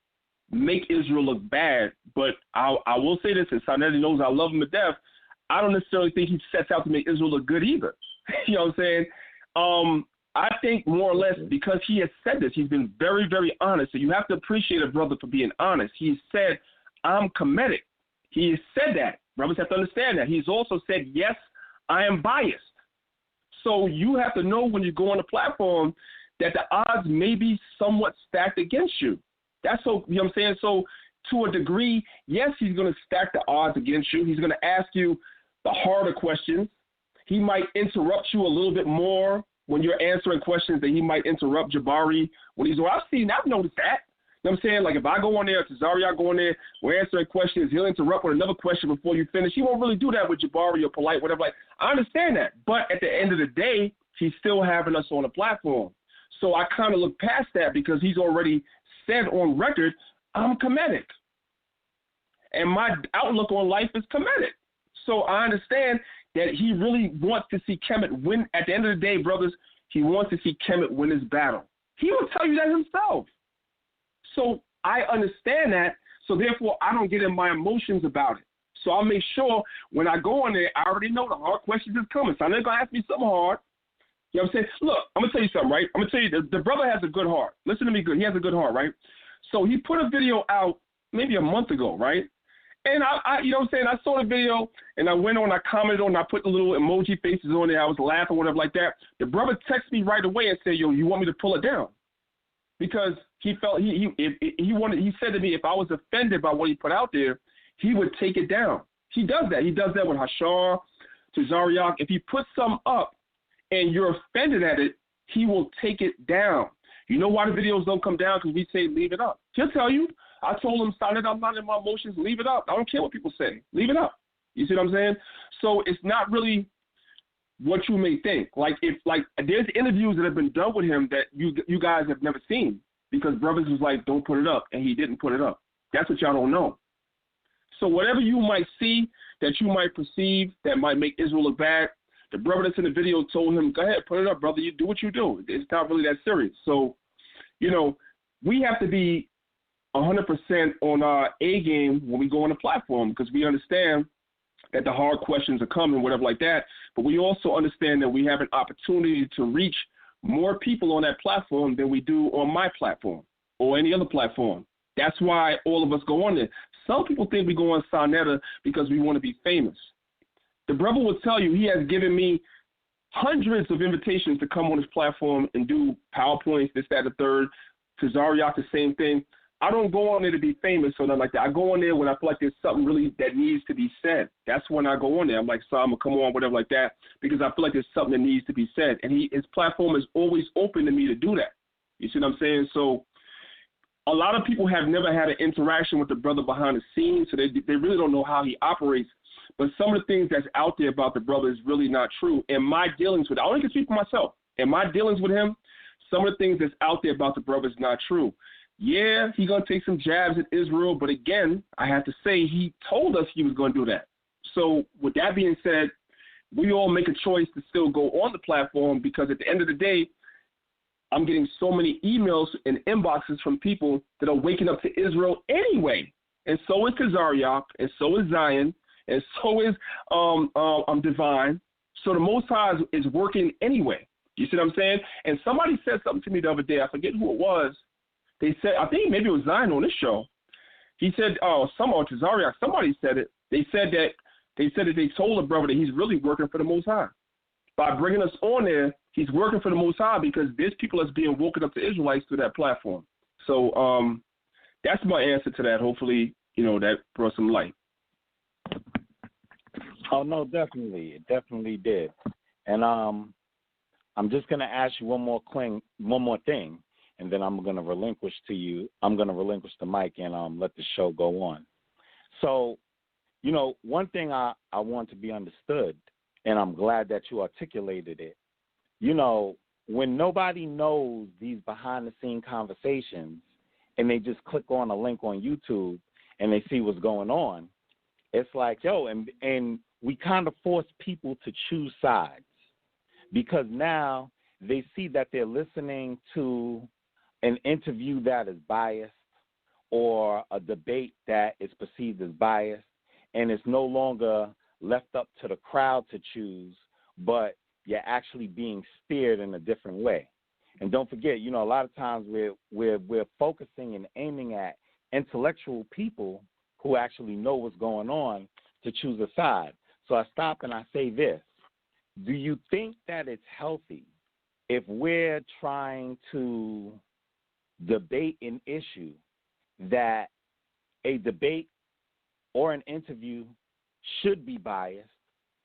[SPEAKER 5] make Israel look bad, but I will say this, and Sanetti knows I love him to death, I don't necessarily think he sets out to make Israel look good either. You know what I'm saying? I think more or less because he has said this, he's been very, very honest. So you have to appreciate a brother for being honest. He said, I'm Kemetic. He has said that. Brothers have to understand that. He's also said, yes, I am biased. So you have to know when you go on the platform that the odds may be somewhat stacked against you. That's so, you know what I'm saying? So to a degree, yes, he's going to stack the odds against you. He's going to ask you the harder questions. He might interrupt you a little bit more when you're answering questions that he might interrupt Jabari when he's on. I've noticed that. You know what I'm saying? Like if I go on there, Tazariak go on there, we're answering questions, he'll interrupt with another question before you finish. He won't really do that with Jabari or Polite, whatever. Like, I understand that. But at the end of the day, he's still having us on the platform. So I kind of look past that because he's already said on record, I'm Kemetic. And my outlook on life is Kemetic. So I understand that he really wants to see Kemet win. At the end of the day, brothers, he wants to see Kemet win his battle.
[SPEAKER 7] He will tell you that himself. So I understand that. So therefore, I don't get in my emotions about it. So I'll make sure when I go on there, I already know the hard questions is coming. So I'm not going to ask me something hard. You know what I'm saying? Look, I'm going to tell you something, right? I'm going to tell you, the brother has a good heart. Listen to me good. He has a good heart, right? So he put a video out maybe a month ago, right? And I you know what I'm saying? I saw the video, and I went on, I commented on, I put the little emoji faces on there. I was laughing, whatever like that. The brother texted me right away and said, yo, you want me to pull it down? Because he felt, he said to me, if I was offended by what he put out there, he would take it down. He does that. He does that with Hashar, to Zariak. If he puts something up and you're offended at it, he will take it down. You know why the videos don't come down? Because we say leave it up. He'll tell you. I told him, Silent, I'm not in my emotions. Leave it up. I don't care what people say. Leave it up. You see what I'm saying? So it's not really what you may think. There's interviews that have been done with him that you guys have never seen because brothers was like, don't put it up, and he didn't put it up. That's what y'all don't know. So whatever you might see that you might perceive that might make Israel look bad, the brother that's in the video told him, go ahead, put it up, brother. You do what you do. It's not really that serious. So, we have to be 100% on our A game when we go on the platform because we understand that the hard questions are coming, whatever like that. But we also understand that we have an opportunity to reach more people on that platform than we do on my platform or any other platform. That's why all of us go on there. Some people think we go on Sonetta because we want to be famous. The brother will tell you he has given me hundreds of invitations to come on his platform and do PowerPoints, this, that, the third. To Zariak, the same thing. I don't go on there to be famous or nothing like that. I go on there when I feel like there's something really that needs to be said. That's when I go on there. I'm like, so I'm going to come on, whatever like that, because I feel like there's something that needs to be said. And his platform is always open to me to do that. You see what I'm saying? So a lot of people have never had an interaction with the brother behind the scenes, so they really don't know how he operates. But some of the things that's out there about the brother is really not true. And my dealings with, I only can speak for myself, and my dealings with him, some of the things that's out there about the brother is not true. Yeah, he's going to take some jabs at Israel, but again, I have to say he told us he was going to do that. So with that being said, we all make a choice to still go on the platform because at the end of the day, I'm getting so many emails and inboxes from people that are waking up to Israel anyway. And so is Kazariak, and so is Zion, and so is Divine. So the Most High is working anyway. You see what I'm saying? And somebody said something to me the other day. I forget who it was. They said, I think maybe it was Zion on this show. He said, Tazariak, somebody said it. They said that they told the brother that he's really working for the Most High. By bringing us on there, he's working for the Most High because there's people that's being woken up to Israelites through that platform. So that's my answer to that. Hopefully, that brought some light.
[SPEAKER 5] Oh, no, definitely. It definitely did. And I'm just going to ask you one more thing, and then I'm going to relinquish to you. I'm going to relinquish the mic and let the show go on. So, one thing I want to be understood, and I'm glad that you articulated it. When nobody knows these behind-the-scene conversations and they just click on a link on YouTube and they see what's going on, it's like, and we kind of force people to choose sides because now they see that they're listening to an interview that is biased or a debate that is perceived as biased, and it's no longer left up to the crowd to choose, but you're actually being steered in a different way. And don't forget, a lot of times we're focusing and aiming at intellectual people who actually know what's going on to choose a side. So I stop and I say this. Do you think that it's healthy if we're trying to debate an issue that a debate or an interview should be biased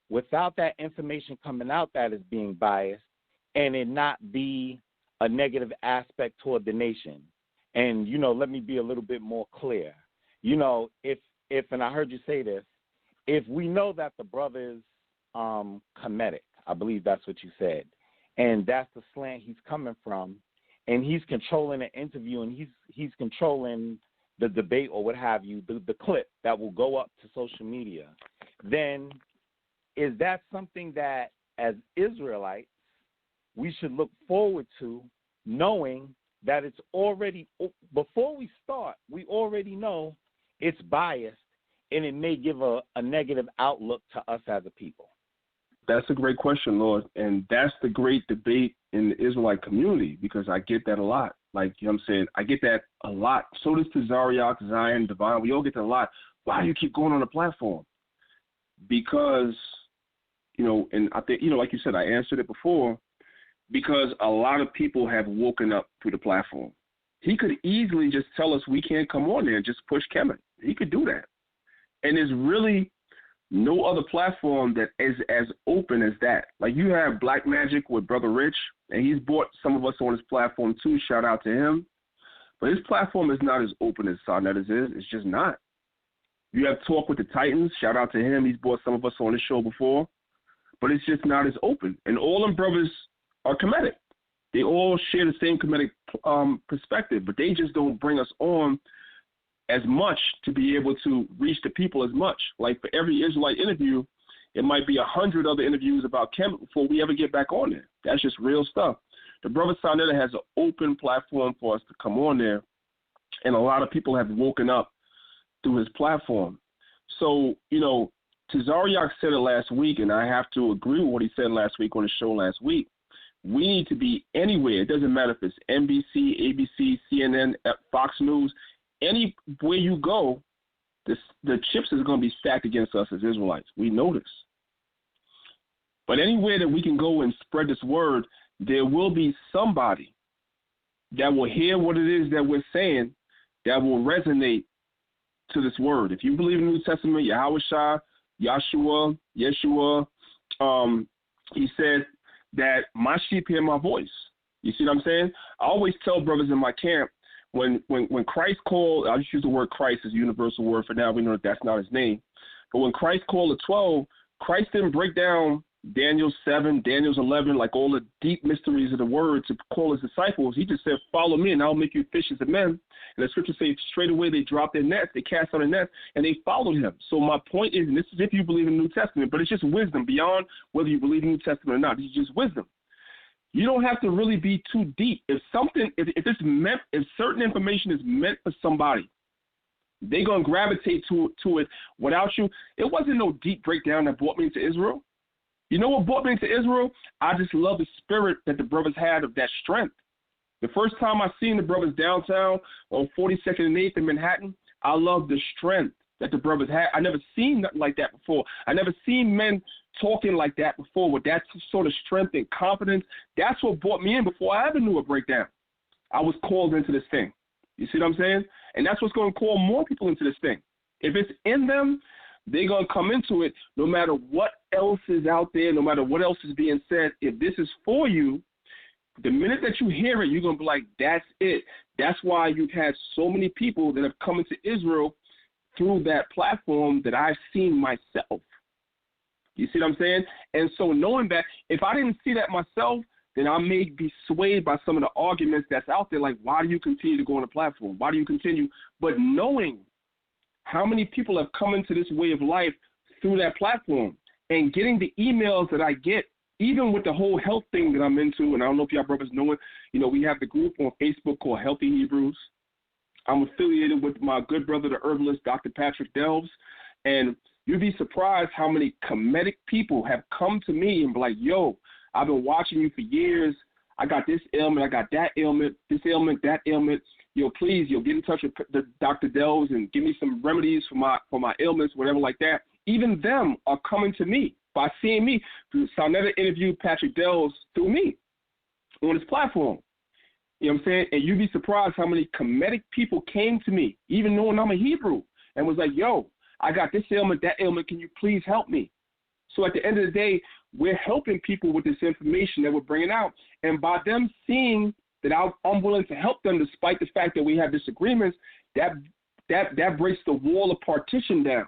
[SPEAKER 5] without that information coming out that is being biased and it not be a negative aspect toward the nation? And, let me be a little bit more clear. If and I heard you say this, if we know that the brother's Kemetic, I believe that's what you said, and that's the slant he's coming from, and he's controlling the interview and he's controlling the debate or what have you, the clip that will go up to social media, then is that something that as Israelites we should look forward to, knowing that it's already, before we start, we already know it's biased and it may give a negative outlook to us as a people?
[SPEAKER 7] That's a great question, Lord. And that's the great debate in the Israelite community, because I get that a lot. Like, you know what I'm saying? I get that a lot. So does Tazariak, Zion, Divine. We all get that a lot. Why do you keep going on the platform? Because, you know, and I think, you know, like you said, I answered it before, because a lot of people have woken up through the platform. He could easily just tell us we can't come on there and just push Kemet. He could do that. And there's really no other platform that is as open as that. Like, you have Black Magic with Brother Rich, and he's brought some of us on his platform too. Shout out to him. But his platform is not as open as Sarnetta's is. It's just not. You have Talk with the Titans. Shout out to him. He's brought some of us on his show before. But it's just not as open. And all them brothers are Kemetic. They all share the same Kemetic perspective, but they just don't bring us on as much to be able to reach the people as much. Like, for every Israelite interview, it might be 100 other interviews about Kemet before we ever get back on there. That's just real stuff. The brother Sarnetta has an open platform for us to come on there, and a lot of people have woken up through his platform. So, you know, Tazariak said it last week, and I have to agree with what he said last week on the show last week. We need to be anywhere. It doesn't matter if it's NBC, ABC, CNN, Fox News. Anywhere you go, the chips is going to be stacked against us as Israelites. We know this. But anywhere that we can go and spread this word, there will be somebody that will hear what it is that we're saying that will resonate to this word. If you believe in the New Testament, Yahweh, Yeshua, he said that my sheep hear my voice. You see what I'm saying? I always tell brothers in my camp, when Christ called, I'll just use the word Christ as a universal word for now. We know that that's not his name. But when Christ called the 12, Christ didn't break down Daniel 7, Daniel 11, like all the deep mysteries of the word to call his disciples. He just said, follow me and I'll make you fishers of men. And the scripture says straight away they dropped their nets, they cast on their nets, and they followed him. So my point is, and this is if you believe in the New Testament, but it's just wisdom beyond whether you believe in the New Testament or not. It's just wisdom. You don't have to really be too deep. If certain information is meant for somebody, they're going to gravitate to it without you. It wasn't no deep breakdown that brought me into Israel. You know what brought me into Israel? I just love the spirit that the brothers had of that strength. The first time I seen the brothers downtown on 42nd and 8th in Manhattan, I loved the strength that the brothers had. I never seen nothing like that before. I never seen men talking like that before with that sort of strength and confidence. That's what brought me in before I ever knew a breakdown. I was called into this thing. You see what I'm saying? And that's what's going to call more people into this thing. If it's in them, they're going to come into it no matter what else is out there, no matter what else is being said. If this is for you, the minute that you hear it, you're going to be like, that's it. That's why you've had so many people that have come into Israel through that platform that I've seen myself. You see what I'm saying? And so knowing that, if I didn't see that myself, then I may be swayed by some of the arguments that's out there, like, why do you continue to go on the platform? Why do you continue? But knowing how many people have come into this way of life through that platform and getting the emails that I get, even with the whole health thing that I'm into, and I don't know if y'all brothers know it, you know, we have the group on Facebook called Healthy Hebrews. I'm affiliated with my good brother, the herbalist, Dr. Patrick Delves, and you'd be surprised how many Kemetic people have come to me and be like, yo, I've been watching you for years. I got this ailment, I got that ailment, this ailment, that ailment. Yo, please, get in touch with the Dr. Delves and give me some remedies for my ailments, whatever like that. Even them are coming to me by seeing me. Sarnetta interviewed Patrick Delves through me on his platform. You know what I'm saying? And you'd be surprised how many Kemetic people came to me, even knowing I'm a Hebrew, and was like, yo, I got this ailment, that ailment, can you please help me? So at the end of the day, we're helping people with this information that we're bringing out. And by them seeing that I'm willing to help them despite the fact that we have disagreements, that breaks the wall of partition down.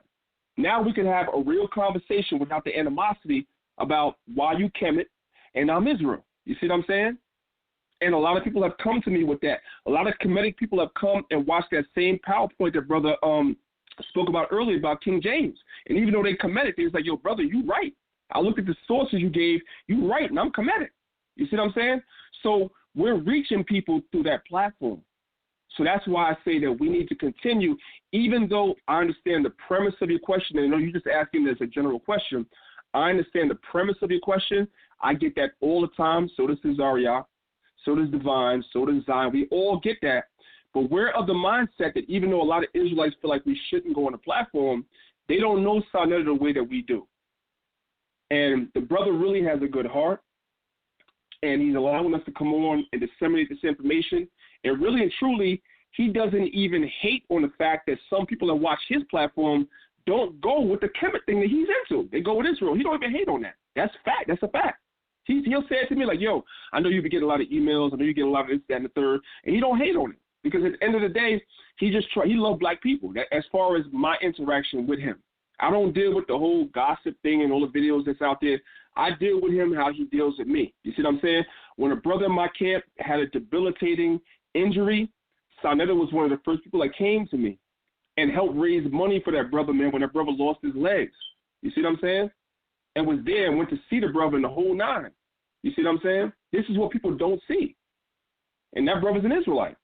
[SPEAKER 7] Now we can have a real conversation without the animosity about why you Kemet and I'm Israel. You see what I'm saying? And a lot of people have come to me with that. A lot of Kemetic people have come and watched that same PowerPoint that brother spoke about earlier about King James. And even though they Kemetic, they was like, yo, brother, you right. I looked at the sources you gave, you right, and I'm Kemetic. You see what I'm saying? So we're reaching people through that platform. So that's why I say that we need to continue, even though I understand the premise of your question. And I know you're just asking this a general question. I understand the premise of your question. I get that all the time. So does Cesaria. So does Divine. So does Zion. We all get that. But we're of the mindset that even though a lot of Israelites feel like we shouldn't go on the platform, they don't know Sarnetta the way that we do. And the brother really has a good heart. And he's allowing us to come on and disseminate this information. And really and truly, he doesn't even hate on the fact that some people that watch his platform don't go with the Kemet thing that he's into. They go with Israel. He don't even hate on that. That's fact. That's a fact. He'll say it to me like, yo, I know you be getting a lot of emails. I know you get a lot of this, that, and the third. And he don't hate on it. Because at the end of the day, he loves black people, as far as my interaction with him. I don't deal with the whole gossip thing and all the videos that's out there. I deal with him how he deals with me. You see what I'm saying? When a brother in my camp had a debilitating injury, Sarnetta was one of the first people that came to me and helped raise money for that brother, man, when that brother lost his legs. You see what I'm saying? And was there and went to see the brother in the whole nine. You see what I'm saying? This is what people don't see. And that brother's an Israelite.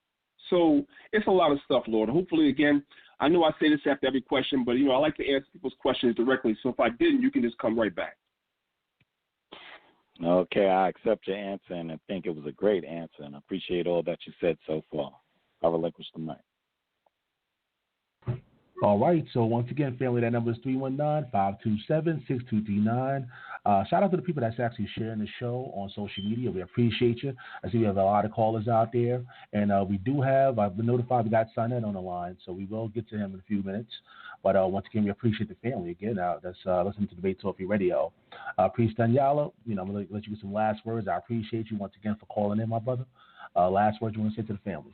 [SPEAKER 7] So it's a lot of stuff, Lord. Hopefully, again, I know I say this after every question, but, I like to answer people's questions directly. So if I didn't, you can just come right back.
[SPEAKER 5] Okay, I accept your answer, and I think it was a great answer, and I appreciate all that you said so far. I relinquish the mic.
[SPEAKER 3] All right, so once again, family, that number is 319-527-6239. Shout out to the people that's actually sharing the show on social media. We appreciate you. I see we have a lot of callers out there, and we do have, I've been notified we got Sonnet on the line, so we will get to him in a few minutes. But once again, we appreciate the family. Again, that's listening to Debate Talk Radio. Priest Danyaahla, I'm going to let you get some last words. I appreciate you once again for calling in, my brother. Last words you want to say to the family?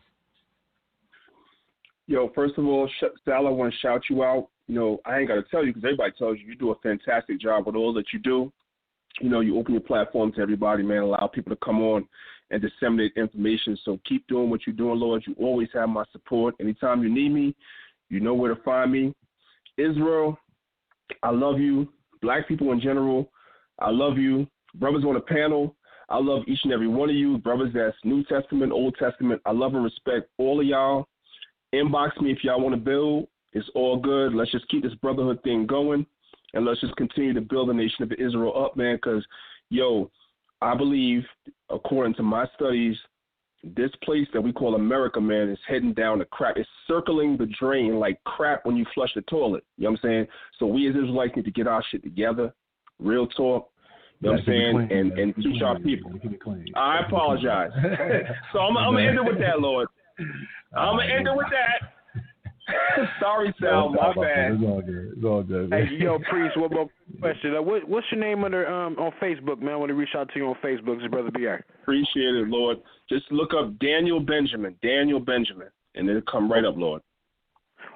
[SPEAKER 7] Yo, first of all, Sal, I want to shout you out. I ain't got to tell you because everybody tells you do a fantastic job with all that you do. You open your platform to everybody, man, allow people to come on and disseminate information. So keep doing what you're doing, Lord. You always have my support. Anytime you need me, you know where to find me. Israel, I love you. Black people in general, I love you. Brothers on the panel, I love each and every one of you. Brothers that's New Testament, Old Testament, I love and respect all of y'all. Inbox me if y'all want to build. It's all good. Let's just keep this brotherhood thing going, and let's just continue to build the nation of Israel up, man, because, I believe, according to my studies, this place that we call America, man, is heading down the crap. It's circling the drain like crap when you flush the toilet. You know what I'm saying? So we as Israelites need to get our shit together. Real talk. You know what I'm saying? And teach our people. I apologize. So I'm going to end it with that, Lord. I'm going to end it with that. Sorry, Sal. My bad.
[SPEAKER 3] It's all good.
[SPEAKER 6] Hey, Priest, one more question. What's your name on Facebook, man? I want to reach out to you on Facebook. This is Brother B.I.
[SPEAKER 7] Appreciate it, Lord. Just look up Daniel Benjamin, and it'll come right up, Lord.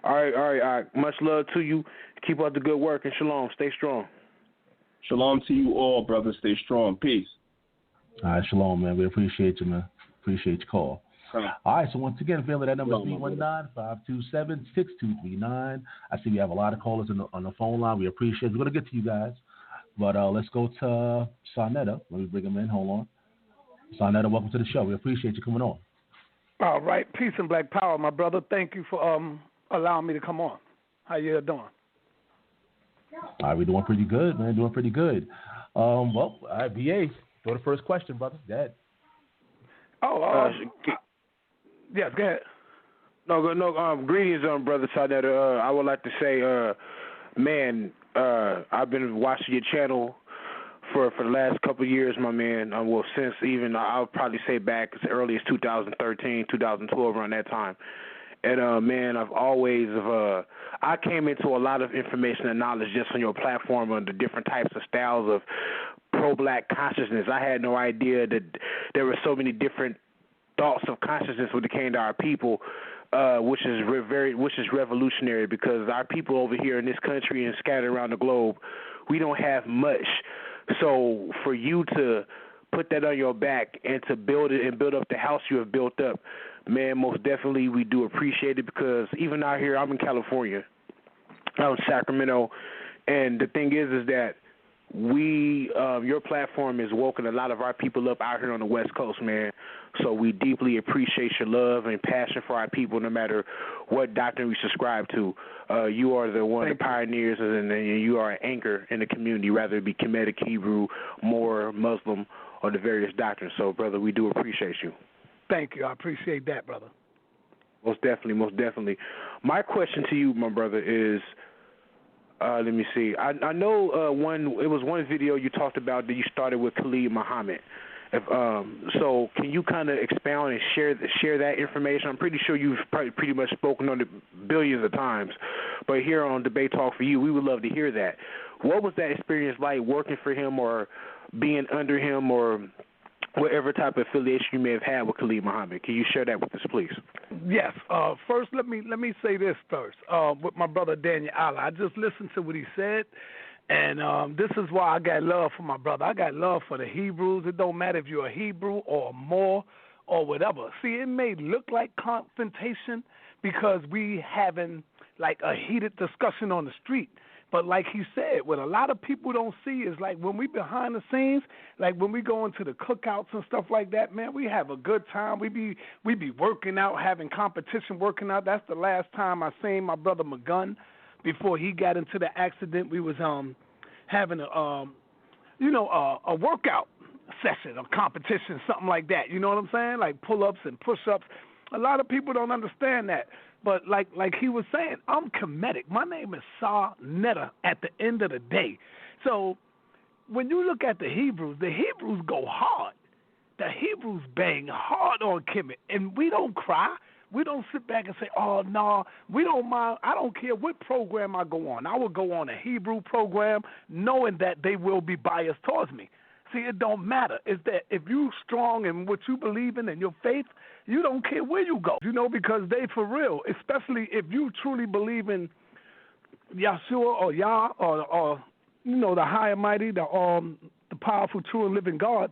[SPEAKER 6] All right. Much love to you. Keep up the good work, and shalom. Stay strong.
[SPEAKER 7] Shalom to you all, brothers. Stay strong. Peace.
[SPEAKER 3] All right, shalom, man. We appreciate you, man. Appreciate your call. All right, so once again, family, that number is 319-527-6239. I see we have a lot of callers on the phone line. We appreciate it. We're going to get to you guys. But let's go to Sarnetta. Let me bring him in. Hold on. Sarnetta, welcome to the show. We appreciate you coming on.
[SPEAKER 8] All right. Peace and black power, my brother. Thank you for allowing me to come on. How you doing?
[SPEAKER 3] All right, we're doing pretty good, man. Doing pretty good. All right, BA, go to the first question, brother. Dad.
[SPEAKER 8] Yes, go ahead.
[SPEAKER 6] No. Greetings, Brother Sarnetta. I would like to say, man, I've been watching your channel for the last couple of years, my man. Since even I'll probably say back as early as 2013, 2012, around that time. And man, I've always I came into a lot of information and knowledge just on your platform on the different types of styles of pro-black consciousness. I had no idea that there were so many different thoughts of consciousness when it came to our people, which is revolutionary, because our people over here in this country and scattered around the globe, we don't have much. So for you to put that on your back and to build it and build up the house you have built up, man, most definitely we do appreciate it, because even out here, I'm in California, out in Sacramento, and the thing is that your platform has woken a lot of our people up out here on the West Coast, man. So we deeply appreciate your love and passion for our people, no matter what doctrine we subscribe to. You are the pioneers, and you are an anchor in the community, whether it be Kemetic, Hebrew, Moor, Muslim, or the various doctrines. So, brother, we do appreciate you.
[SPEAKER 8] Thank you. I appreciate that, brother.
[SPEAKER 6] Most definitely, most definitely. My question to you, my brother, is, let me see. I know it was one video you talked about that you started with Khalid Muhammad. So can you kind of expound and share that information? I'm pretty sure you've pretty much spoken on it billions of times, but here on Debate Talk for You, we would love to hear that. What was that experience like working for him or being under him or whatever type of affiliation you may have had with Khalid Muhammad? Can you share that with us, please?
[SPEAKER 8] Yes. First, let me say this first. With my brother Danyaahla, I just listened to what he said. And this is why I got love for my brother. I got love for the Hebrews. It don't matter if you're a Hebrew or a Moor or whatever. See, it may look like confrontation because we having like a heated discussion on the street. But like he said, what a lot of people don't see is like when we behind the scenes, like when we go into the cookouts and stuff like that, man, we have a good time. We be working out, having competition, working out. That's the last time I seen my brother Magun. Before he got into the accident, we was having a workout session, a competition, something like that. You know what I'm saying? Like pull-ups and push-ups. A lot of people don't understand that. But like he was saying, I'm Kemetic. My name is Sa Netta at the end of the day. So when you look at the Hebrews go hard. The Hebrews bang hard on Kemet, and we don't cry. We don't sit back and say, oh, no, we don't mind. I don't care what program I go on. I will go on a Hebrew program knowing that they will be biased towards me. See, it don't matter. It's that if you strong in what you believe in and your faith, you don't care where you go, because they for real, especially if you truly believe in Yahshua or Yah or the high and mighty, the powerful, true, and living God.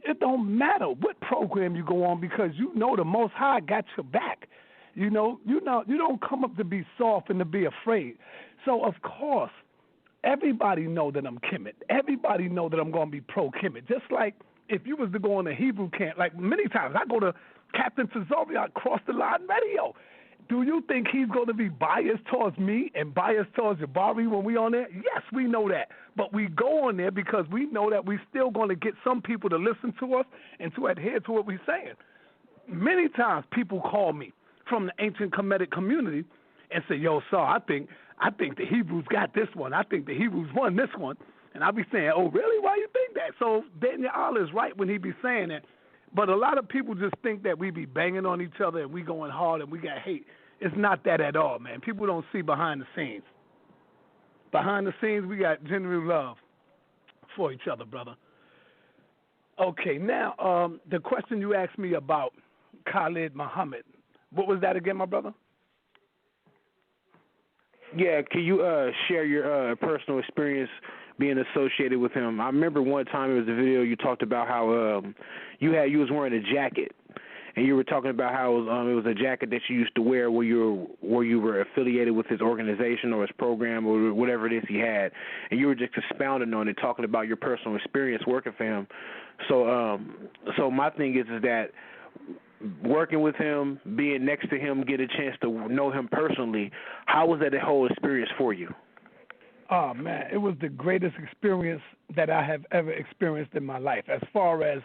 [SPEAKER 8] It don't matter what program you go on because the Most High got your back. You don't come up to be soft and to be afraid. So, of course, everybody know that I'm Kemet. Everybody know that I'm going to be pro-Kemet. Just like if you was to go on a Hebrew camp, like many times I go to Captain Fazori, I cross the line radio. Do you think he's going to be biased towards me and biased towards Jabari when we on there? Yes, we know that. But we go on there because we know that we're still going to get some people to listen to us and to adhere to what we're saying. Many times people call me from the ancient Kemetic community and say, yo, sir, I think the Hebrews got this one. I think the Hebrews won this one. And I'll be saying, oh, really? Why you think that? So Danyaahla is right when he be saying that. But a lot of people just think that we be banging on each other and we going hard and we got hate. It's not that at all, man. People don't see behind the scenes. Behind the scenes, we got genuine love for each other, brother. Okay, now the question you asked me about Khalid Muhammad, what was that again, my brother?
[SPEAKER 6] Yeah, can you share your personal experience being associated with him? I remember one time it was a video you talked about how you was wearing a jacket, and you were talking about how it was a jacket that you used to wear where you were affiliated with his organization or his program or whatever it is he had, and you were just expounding on it, talking about your personal experience working for him. So my thing is that working with him, being next to him, get a chance to know him personally, how was that whole experience for you?
[SPEAKER 8] Oh, man, it was the greatest experience that I have ever experienced in my life as far as,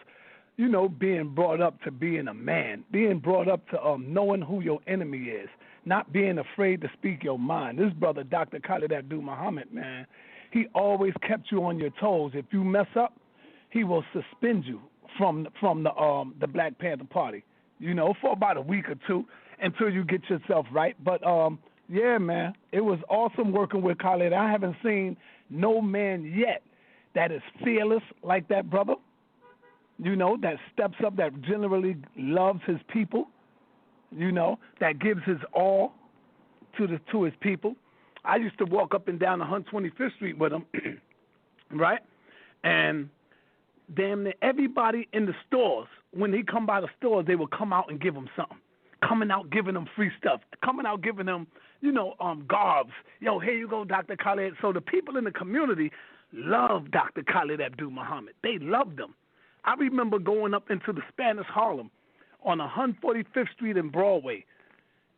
[SPEAKER 8] being brought up to being a man, being brought up to knowing who your enemy is, not being afraid to speak your mind. This brother, Dr. Khalid Muhammad, man, he always kept you on your toes. If you mess up, he will suspend you from the Black Panther Party, for about a week or two until you get yourself right. But, yeah, man, it was awesome working with Khalid. I haven't seen no man yet that is fearless like that brother, that steps up, that generally loves his people, that gives his all to his people. I used to walk up and down 125th Street with him, right? And damn near everybody in the stores, when he come by the stores, they would come out and give him something. Coming out giving them free stuff. Coming out giving them, garbs. Yo, here you go, Dr. Khalid. So the people in the community love Dr. Khalid Muhammad. They loved him. I remember going up into the Spanish Harlem on 145th Street and Broadway.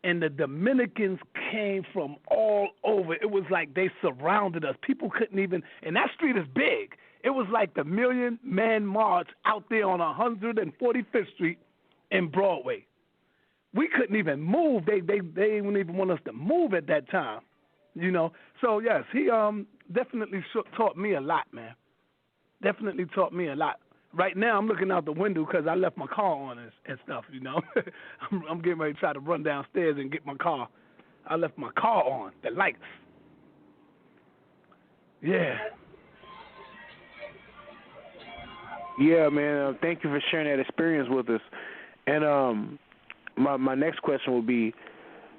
[SPEAKER 8] And the Dominicans came from all over. It was like they surrounded us. People couldn't even, and that street is big. It was like the Million Man March out there on 145th Street and Broadway. We couldn't even move. They didn't even want us to move at that time, you know. So, yes, he definitely taught me a lot, man. Definitely taught me a lot. Right now, I'm looking out the window because I left my car on and stuff, you know. I'm getting ready to try to run downstairs and get my car. I left my car on, the lights. Yeah.
[SPEAKER 6] Yeah, man. Thank you for sharing that experience with us. And my next question will be,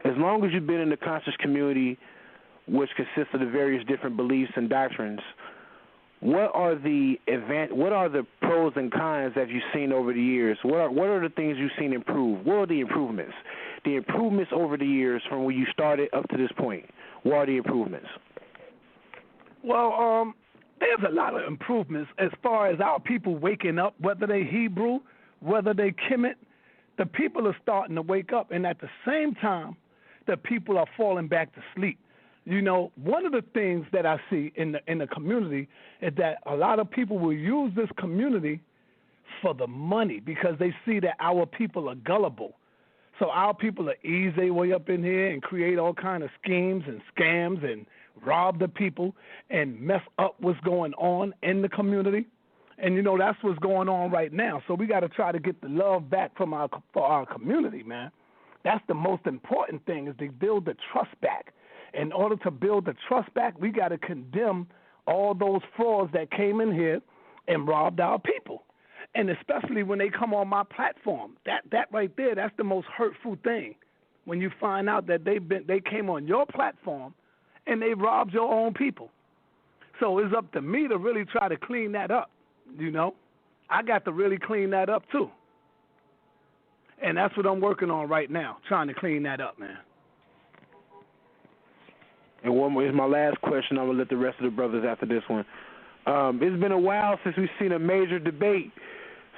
[SPEAKER 6] as long as you've been in the conscious community, which consists of the various different beliefs and doctrines, what are the pros and cons that you've seen over the years? What are the things you've seen improve? What are the improvements? The improvements over the years from when you started up to this point. What are the improvements?
[SPEAKER 8] Well, there's a lot of improvements as far as our people waking up, whether they Hebrew, whether they Kemet. The people are starting to wake up, and at the same time, the people are falling back to sleep. You know, one of the things that I see in the community is that a lot of people will use this community for the money because they see that our people are gullible. So our people will ease their way up in here and create all kind of schemes and scams and rob the people and mess up what's going on in the community. And, you know, that's what's going on right now. So we got to try to get the love back for our community, man. That's the most important thing, is to build the trust back. In order to build the trust back, we got to condemn all those frauds that came in here and robbed our people. And especially when they come on my platform. That right there, that's the most hurtful thing. When you find out that they came on your platform and they robbed your own people. So it's up to me to really try to clean that up, you know. I got to really clean that up too. And that's what I'm working on right now, trying to clean that up, man.
[SPEAKER 6] And one more is my last question. I'm going to let the rest of the brothers after this one. It's been a while since we've seen a major debate.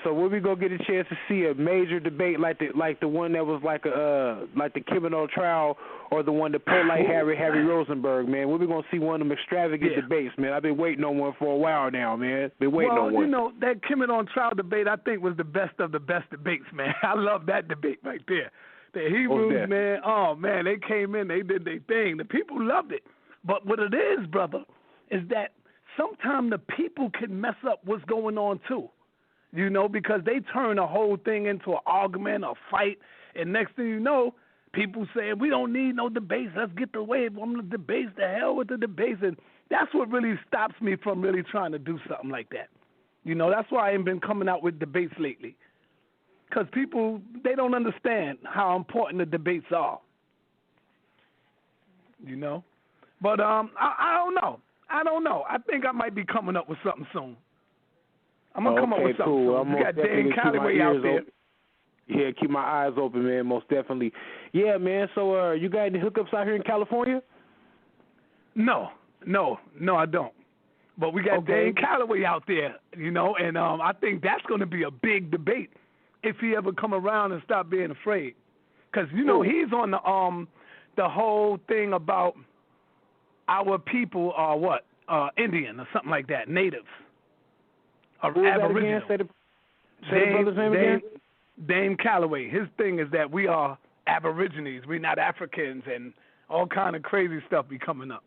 [SPEAKER 6] So when we go get a chance to see a major debate like the one that was like the Kavanaugh trial, or the one that pro-life Harry Rosenberg, man, when we going to see one of them extravagant debates, man? I've been waiting on one for a while now, man. Been waiting on one.
[SPEAKER 8] Well, you know, that Kavanaugh trial debate I think was the best of the best debates, man. I love that debate right there. The Hebrews, man, oh, man, they came in, they did their thing. The people loved it. But what it is, brother, is that sometimes the people can mess up what's going on too, you know, because they turn the whole thing into an argument, a fight, and next thing you know, people saying, we don't need no debates, let's get away from the debates, the hell with the debates. And that's what really stops me from really trying to do something like that. You know, that's why I ain't been coming out with debates lately. Because people, they don't understand how important the debates are, you know. But I don't know. I think I might be coming up with something soon. I'm going to come up with something soon. You got Dan Calloway out there.
[SPEAKER 6] Yeah, keep my eyes open, man, most definitely. Yeah, man, so you got any hookups out here in California?
[SPEAKER 8] No, I don't. But we got Dan Calloway out there, you know, and I think that's going to be a big debate if he ever come around and stop being afraid. Because, you know, he's on the whole thing about our people are what? Indian or something like that, natives. Or Aboriginal.
[SPEAKER 6] Say the brother's name again?
[SPEAKER 8] Dame Calloway. His thing is that we are Aborigines. We're not Africans, and all kind of crazy stuff be coming up.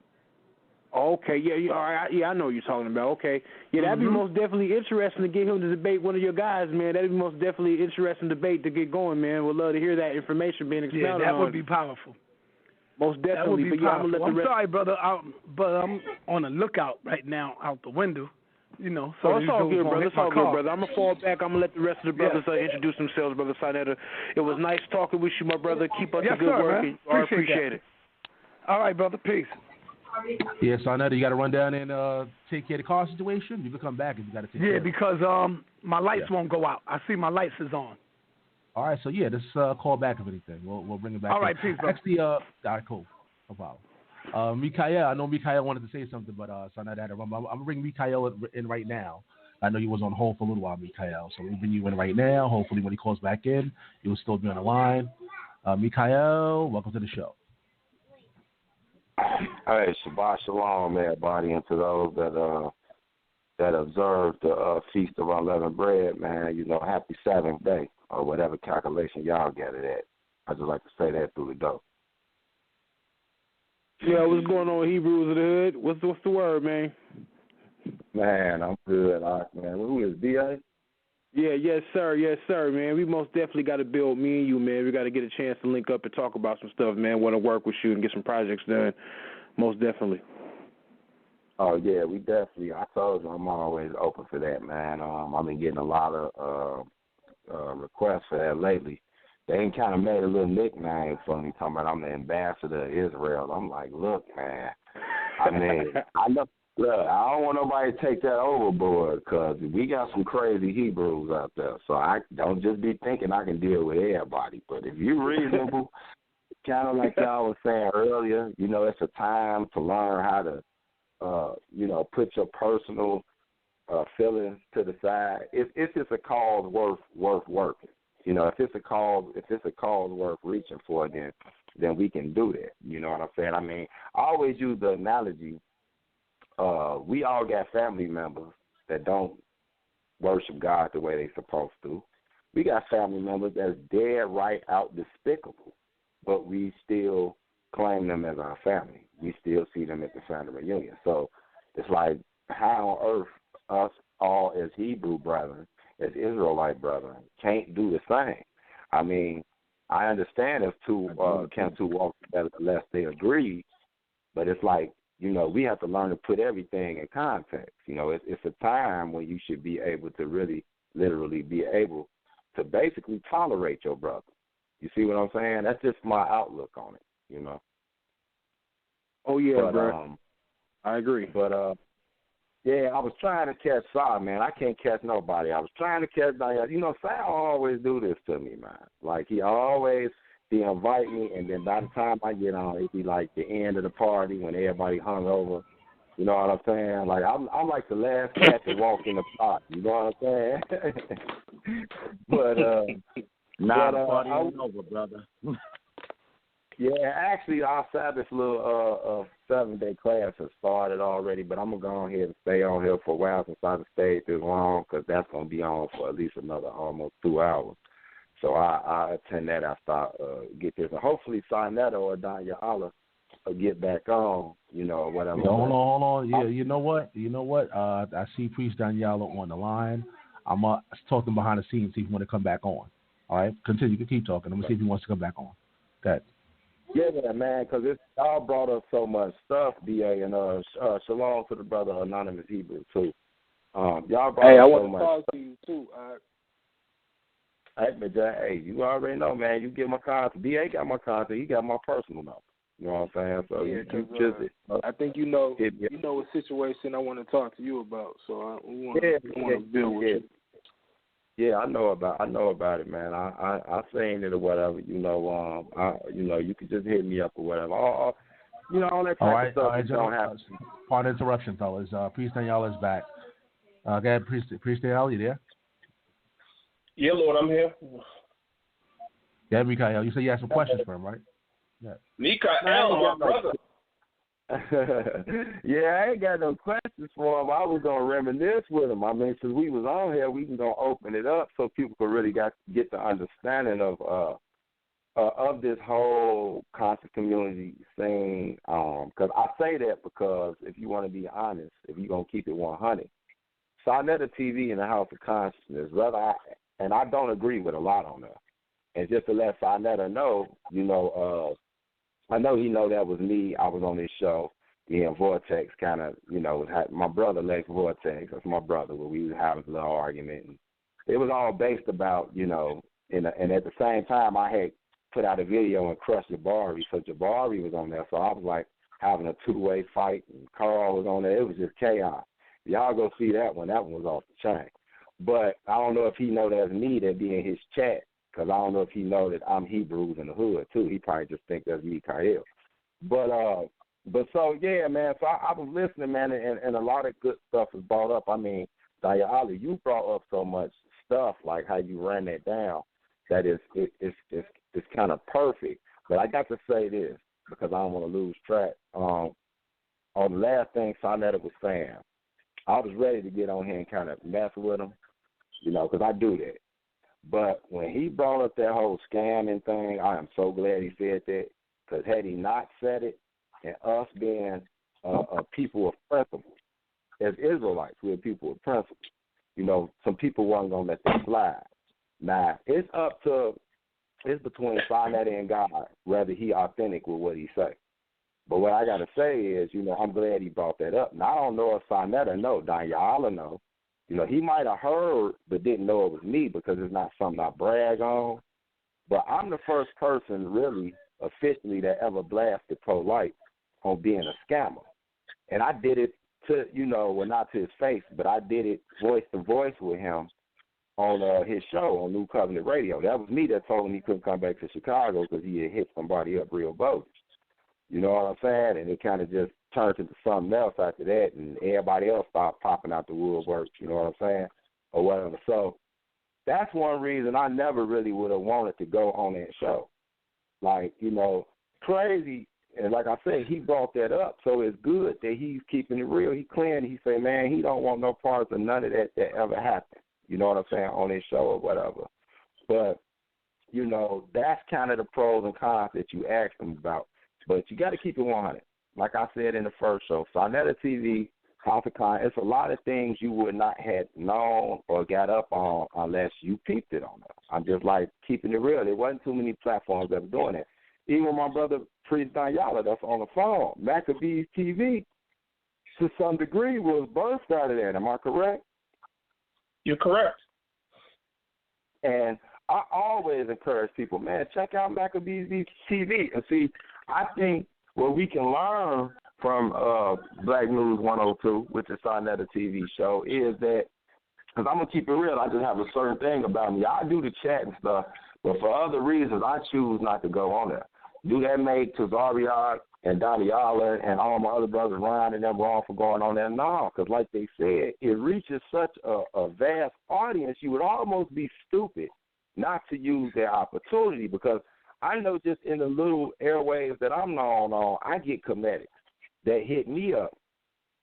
[SPEAKER 6] Okay, I know what you're talking about. Okay, yeah, that'd be most definitely interesting to get him to debate one of your guys, man. That'd be most definitely an interesting debate to get going, man. We'd love to hear that information being expounded on.
[SPEAKER 8] Yeah, that would be powerful.
[SPEAKER 6] Most definitely.
[SPEAKER 8] That would be powerful.
[SPEAKER 6] I'm
[SPEAKER 8] sorry, brother, but I'm on the lookout right now out the window. You know, so
[SPEAKER 6] it's all good, brother. It's all good, brother. I'm gonna fall back. I'm gonna let the rest of the brothers introduce themselves, brother Sinetta. It was nice talking with you, my brother. Keep up the good work. I appreciate it.
[SPEAKER 8] All right, brother. Peace.
[SPEAKER 3] Yeah, Sinetta, you got to run down and take care of the car situation. You can come back if you got to take care.
[SPEAKER 8] Yeah, because my lights won't go out. I see my lights is on.
[SPEAKER 3] All right, so yeah, just call back if anything. We'll bring it back.
[SPEAKER 8] All right, peace, brother.
[SPEAKER 3] Actually, all right, cool. No problem. Mikha'el, I know Mikha'el wanted to say something, but Sinetta had to run. I'm going to bring Mikha'el in right now. I know you was on hold for a little while, Mikha'el. So we'll bring you in right now. Hopefully when he calls back in, you'll still be on the line. Mikha'el, welcome to the show.
[SPEAKER 9] Hey, Shabbat Shalom, everybody, and to those that observe the Feast of Unleavened Bread, man, happy 7th day, or whatever calculation y'all get it at. I just like to say that through the door.
[SPEAKER 6] Yeah, what's going on, Hebrews of the Hood? What's the word, man?
[SPEAKER 9] Man, I'm good, man. Who is D.A.?
[SPEAKER 6] Yeah, yes, sir, man. We most definitely got to build, me and you, man. We got to get a chance to link up and talk about some stuff, man. Want to work with you and get some projects done, most definitely.
[SPEAKER 9] Oh, yeah, we definitely, I told you, I'm always open for that, man. I've been getting a lot of requests for that lately. They ain't kind of made a little nickname for me, talking about I'm the ambassador of Israel. I'm like, look, man, I mean, Look, I don't want nobody to take that overboard because we got some crazy Hebrews out there. So I don't just be thinking I can deal with everybody. But if you're reasonable, kind of like y'all was saying earlier, it's a time to learn how to, put your personal feelings to the side. It's just a cause worth working. If it's a cause worth reaching for, then we can do that. You know what I'm saying? I mean, I always use the analogy. We all got family members that don't worship God the way they're supposed to. We got family members that's dead right out despicable, but we still claim them as our family. We still see them at the family reunion. So it's like, how on earth us all as Hebrew brethren, as Israelite brethren, can't do the same? I mean, I understand if two walk together unless they agree, but it's like, we have to learn to put everything in context. It's a time when you should be able to really, literally be able to basically tolerate your brother. You see what I'm saying? That's just my outlook on it,
[SPEAKER 6] Oh, yeah, bro. I agree.
[SPEAKER 9] But, yeah, I was trying to catch Sal, man. I can't catch nobody. I was trying to catch Danyaahla. Sal always do this to me, man. Like, he invite me, and then by the time I get on, it'd be like the end of the party when everybody hung over. You know what I'm saying? Like, I'm like the last cat to walk in the pot. You know what I'm saying? But
[SPEAKER 5] the party ain't over, brother.
[SPEAKER 9] Yeah, actually, our Sabbath little 7-day class has started already, but I'm going to go ahead and stay on here for a while since I stayed this long, because that's going to be on for at least another almost 2 hours. So I attend that after I get this. And hopefully Sinetta or Danyaahla will get back on, whatever.
[SPEAKER 3] Hold on. Yeah, you know what? I see Priest Danyaahla on the line. I'm talking behind the scenes, see if he want to come back on. All right? Continue. You can keep talking. I'm going to see if he wants to come back on. Good.
[SPEAKER 9] Yeah, man, because y'all brought up so much stuff, D.A., and shalom to the brother Anonymous Hebrew, too. Y'all brought up so much.
[SPEAKER 10] Hey, I want to talk to you, too.
[SPEAKER 9] Hey, you already know, man. You get my contact. D.A. got my contact. He got my personal number. You know what I'm saying? So
[SPEAKER 10] yeah, I think you know what situation I want to talk to you about. So I want to build with you.
[SPEAKER 9] Yeah, I know about it, man. I seen it or whatever. You could just hit me up or whatever. All that type of stuff. All right, don't have.
[SPEAKER 3] Part of interruption, fellas. Priest Danyaahla is back. Go ahead, Priest Danyaahla, you there?
[SPEAKER 11] Yeah, Lord, I'm here.
[SPEAKER 3] Yeah, Mikha'el. You said you had some questions for him, right? Yeah.
[SPEAKER 11] Mikha'el, my brother.
[SPEAKER 9] Yeah, I ain't got no questions for him. I was going to reminisce with him. I mean, since we was on here, we can go open it up so people can really get the understanding of this whole conscious community thing. Because I say that because if you want to be honest, if you're going to keep it 100, Sinetta TV in the House of Consciousness, and I don't agree with a lot on that. And just to let Sinetta know, I know he know that was me. I was on this show. Yeah, Vortex kind of, my brother Lex Vortex. That's my brother. Where we was having a little argument. And it was all based about, and at the same time I had put out a video and crushed Jabari. So Jabari was on there. So I was like having a two-way fight. And Carl was on there. It was just chaos. Y'all go see that one. That one was off the chain. But I don't know if he know that's me that be in his chat, because I don't know if he know that I'm Hebrews in the hood, too. He probably just think that's Mikha'el. But so, yeah, man, so I was listening, man, and a lot of good stuff was brought up. I mean, Danyaahla, you brought up so much stuff, like how you ran that down, that it's kind of perfect. But I got to say this, because I don't want to lose track. On the last thing Sonetta was saying, I was ready to get on here and kind of mess with him, because I do that. But when he brought up that whole scamming thing, I am so glad he said that, because had he not said it, and us being a people of principle, as Israelites, we're people of principle, some people weren't going to let that slide. Now, it's between Sonetta and God, whether he authentic with what he say. But what I got to say is, I'm glad he brought that up. Now, I don't know if Sonetta know. Danyaahla know. He might have heard but didn't know it was me because it's not something I brag on. But I'm the first person really officially that ever blasted pro-life on being a scammer. And I did it to, well, not to his face, but I did it voice to voice with him on his show on New Covenant Radio. That was me that told him he couldn't come back to Chicago because he had hit somebody up real bogus. You know what I'm saying? And it kind of just turned into something else after that, and everybody else started popping out the woodwork, you know what I'm saying, or whatever. So that's one reason I never really would have wanted to go on that show. Like, crazy. And like I said, he brought that up, so it's good that he's keeping it real. He clean. He say, man, he don't want no parts of none of that ever happened. You know what I'm saying, on his show or whatever. But, that's kind of the pros and cons that you asked him about. But you got to keep it 100. Like I said in the first show, Sonetta TV, House of Con, it's a lot of things you would not have known or got up on unless you peeped it on them. I'm just like keeping it real. There wasn't too many platforms that were doing that. Even my brother, Priest Danyaahla, that's on the phone, Maccabee TV, to some degree, was birthed out of that. Am I correct?
[SPEAKER 11] You're correct.
[SPEAKER 9] And I always encourage people, man, check out Maccabee TV. And see, I think what we can learn from Black News 102, which is Sonetta TV show, is that, because I'm going to keep it real, I just have a certain thing about me. I do the chat and stuff, but for other reasons, I choose not to go on there. Do that make Tazariot and Danyaahla and all my other brothers, Ryan and them, wrong for going on there? No, because like they said, it reaches such a vast audience, you would almost be stupid not to use their opportunity, because I know just in the little airwaves that I'm known on, I get comedics that hit me up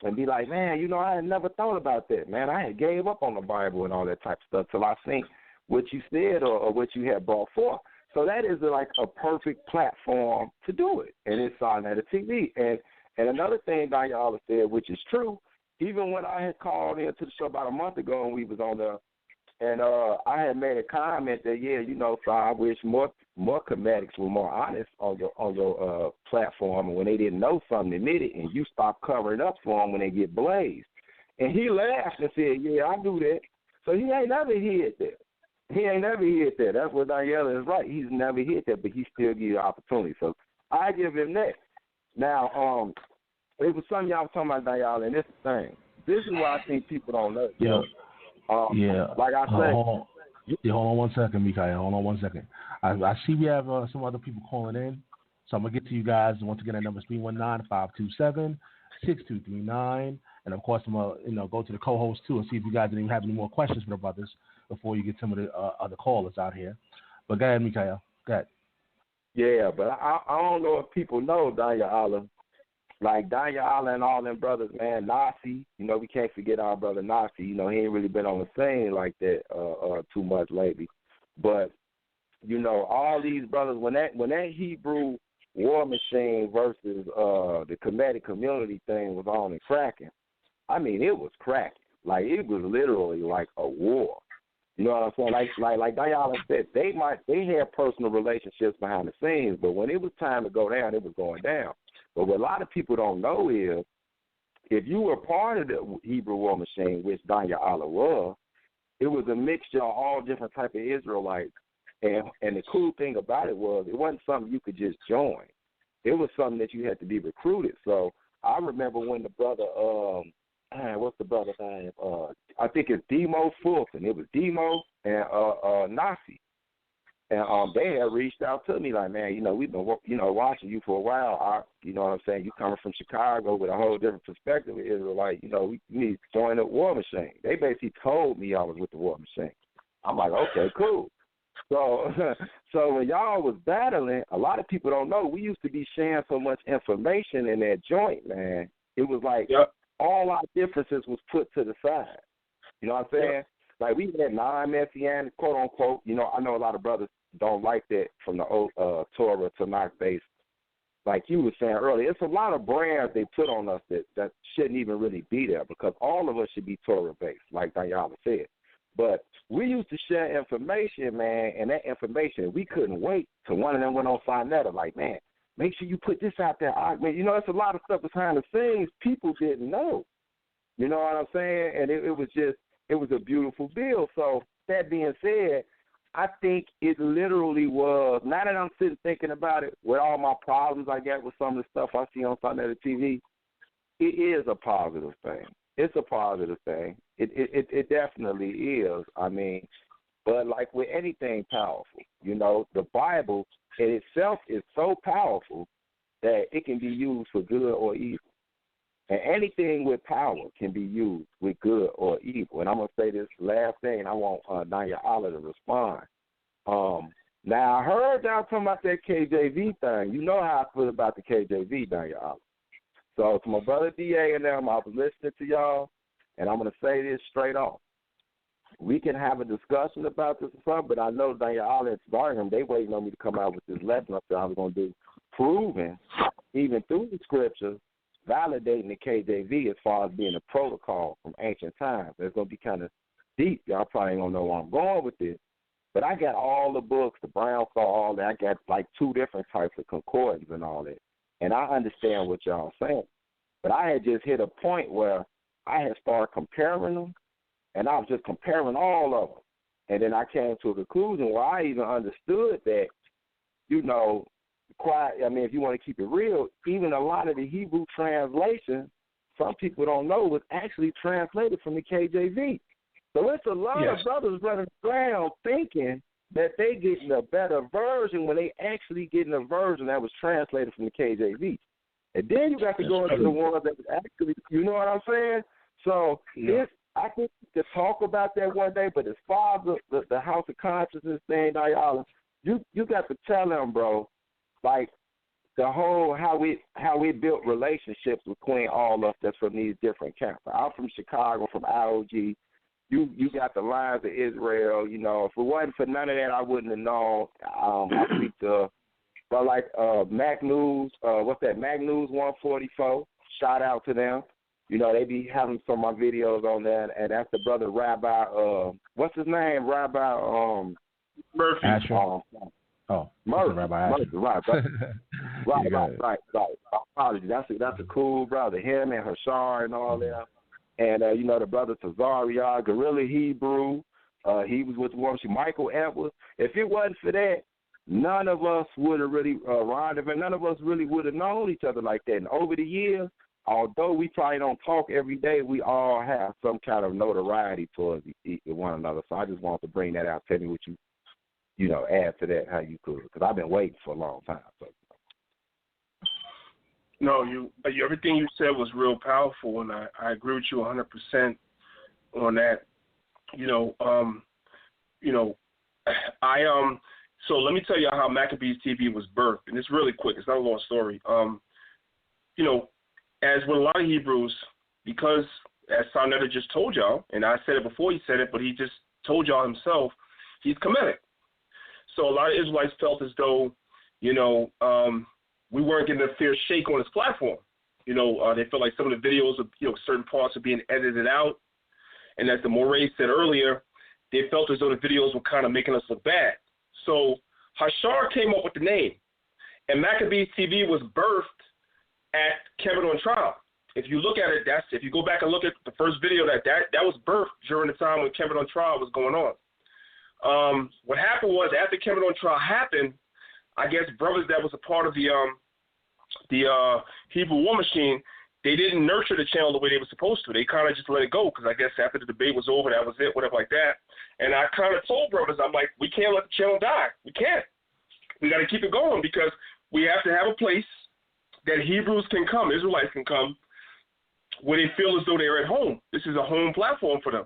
[SPEAKER 9] and be like, man, I had never thought about that, man. I had gave up on the Bible and all that type of stuff till I seen what you said or what you had brought forth. So that is like a perfect platform to do it, and it's on at a TV. And another thing Danyaahla said, which is true, even when I had called into the show about a month ago and we was on the, and I had made a comment that, so I wish more comedics were more honest on your platform, and when they didn't know something, admit it, and you stop covering up for them when they get blazed. And he laughed and said, yeah, I do that. So he ain't never hid that. He ain't never hit that. That's what Danyaahla is right. He's never hit that, but he still give you the opportunity. So I give him that. Now, it was something y'all was talking about, Danyaahla, and this is the thing. This is what I think people don't know. Like I said.
[SPEAKER 3] Hold on 1 second, Mikha'el. Hold on 1 second. I see we have some other people calling in, so I'm going to get to you guys. Once again, that number is 319-527-6239. And, of course, I'm going to go to the co-host, too, and see if you guys didn't have any more questions for the brothers before you get some of the other callers out here. But go ahead, Mikha'el. Go ahead.
[SPEAKER 9] Yeah, but I don't know if people know Danyaahla. Like Danyaahla and all them brothers, man, Nasi, we can't forget our brother Nasi. He ain't really been on the scene like that too much lately. But, all these brothers, when that Hebrew war machine versus the comedic community thing was on and cracking, I mean, it was cracking. Like, it was literally like a war. You know what I'm saying? Like Danyaahla said, they had personal relationships behind the scenes, but when it was time to go down, it was going down. But what a lot of people don't know is, if you were part of the Hebrew war machine, which Danyaahla was, it was a mixture of all different type of Israelites. And the cool thing about it was, it wasn't something you could just join. It was something that you had to be recruited. So I remember when the brother, what's the brother's name? I think it's Demo Fulton. It was Demo and Nasi. And they had reached out to me like, man, we've been, watching you for a while. You know what I'm saying? You coming from Chicago with a whole different perspective of Israelite. We need to join the War Machine. They basically told me I was with the War Machine. I'm like, okay, cool. So when y'all was battling, a lot of people don't know, we used to be sharing so much information in that joint, man. It was like all our differences was put to the side. You know what I'm saying? Yep. Like, we had non-Messianic, quote-unquote. I know a lot of brothers don't like that from the old Torah Tanakh base. Like you were saying earlier, it's a lot of brands they put on us that shouldn't even really be there, because all of us should be Torah-based, like Danyaahla said. But we used to share information, man, and that information, we couldn't wait till one of them went on Sinetta, like, man, make sure you put this out there. It's a lot of stuff behind the scenes people didn't know. You know what I'm saying? And it was a beautiful bill. So that being said, I think it literally was, now that I'm sitting thinking about it, with all my problems I got with some of the stuff I see on Danyaahla TV, it is a positive thing. It's a positive thing. It definitely is. But like with anything powerful, the Bible in itself is so powerful that it can be used for good or evil. And anything with power can be used with good or evil. And I'm going to say this last thing, and I want Danyaahla to respond. Now, I heard y'all talking about that KJV thing. You know how I feel about the KJV, Danyaahla. So to my brother DA and them, I was listening to y'all, and I'm going to say this straight off. We can have a discussion about this or something, but I know Danyaahla and Barham, they waiting on me to come out with this lesson up there I was going to do, proving, even through the scriptures, validating the KJV as far as being a protocol from ancient times. It's going to be kind of deep. Y'all probably don't know where I'm going with this. But I got all the books, the Brown Saw, all that. I got like 2 different types of concordance and all that. And I understand what y'all saying. But I had just hit a point where I had started comparing them, and I was just comparing all of them. And then I came to a conclusion where I even understood that, if you want to keep it real, even a lot of the Hebrew translation, some people don't know, was actually translated from the KJV. So it's a lot of brothers running around thinking that they getting a better version when they actually getting a version that was translated from the KJV. And then you got to go into the ones that actually, you know what I'm saying? So I think we could talk about that one day, but as far as the House of Consciousness thing, Danyaahla, you got to tell them, bro, like the whole how we built relationships between all of us that's from these different camps. I'm from Chicago, from IOG. You got the lines of Israel. If it wasn't for none of that, I wouldn't have known. I speak to, but like Mac News, Mac News 144. Shout out to them. They be having some of my videos on there, and that's the brother Rabbi. What's his name? Rabbi
[SPEAKER 3] Murphy.
[SPEAKER 9] Murphy.
[SPEAKER 3] Rabbi
[SPEAKER 9] Right. Apologies. That's a cool brother. Him and Hashar and all that. And, the brother Tazaria, Gorilla Hebrew, he was with the War Machine, Michael Edwards. If it wasn't for that, none of us would have really, none of us really would have known each other like that. And over the years, although we probably don't talk every day, we all have some kind of notoriety towards one another. So I just wanted to bring that out. Tell me what you add to that, how you could, because I've been waiting for a long time. So.
[SPEAKER 11] No, everything you said was real powerful, and I agree with you 100% on that. So let me tell you how Maccabee TV was birthed, and it's really quick. It's not a long story. As with a lot of Hebrews, because as Sarnetta just told y'all, and I said it before he said it, but he just told y'all himself, he's Kemetic. So a lot of Israelites felt as though, we weren't getting a fair shake on his platform. They felt like some of the videos of, certain parts are being edited out. And as the Moreh said earlier, they felt as though the videos were kind of making us look bad. So Hashar came up with the name. And Maccabee TV was birthed at Kevin on Trial. If you look at it, if you go back and look at the first video, that was birthed during the time when Kevin on Trial was going on. What happened was, after Kevin on Trial happened, I guess brothers that was a part of the Hebrew War Machine, they didn't nurture the channel the way they were supposed to. They kind of just let it go because I guess after the debate was over, that was it, whatever like that. And I kind of told brothers, I'm like, we can't let the channel die. We can't. We got to keep it going because we have to have a place that Hebrews can come, Israelites can come, where they feel as though they're at home. This is a home platform for them.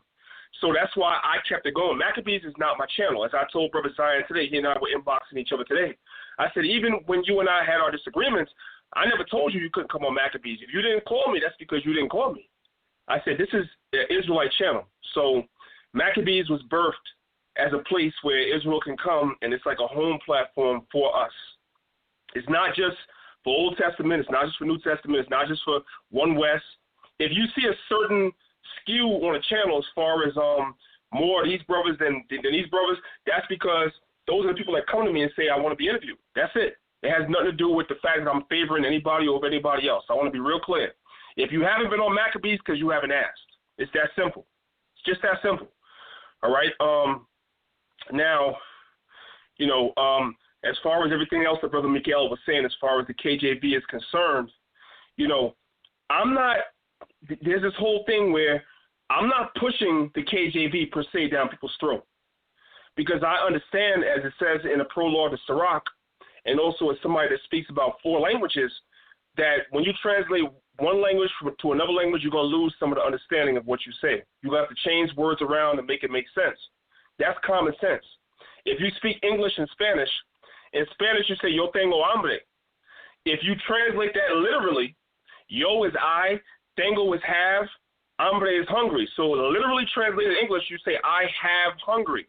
[SPEAKER 11] So that's why I kept it going. Maccabees is not my channel. As I told Brother Zion today, he and I were inboxing each other today. I said, even when you and I had our disagreements, I never told you couldn't come on Maccabees. If you didn't call me, that's because you didn't call me. I said, this is an Israelite channel. So Maccabees was birthed as a place where Israel can come, and it's like a home platform for us. It's not just for Old Testament. It's not just for New Testament. It's not just for One West. If you see a certain skew on a channel as far as more of these brothers than these brothers, that's because those are the people that come to me and say, I want to be interviewed. That's it. It has nothing to do with the fact that I'm favoring anybody over anybody else. I want to be real clear. If you haven't been on Maccabees, because you haven't asked. It's that simple. It's just that simple. All right? Now, as far as everything else that Brother Mikha'el was saying, as far as the KJV is concerned, I'm not – there's this whole thing where I'm not pushing the KJV per se down people's throat because I understand, as it says in the prologue to Sirach, and also as somebody that speaks about 4 languages, that when you translate one language to another language, you're going to lose some of the understanding of what you say. You're going to have to change words around and make it make sense. That's common sense. If you speak English and Spanish, in Spanish you say, yo tengo hambre. If you translate that literally, yo is I, tengo is have, hambre is hungry. So literally translated in English, you say, I have hungry.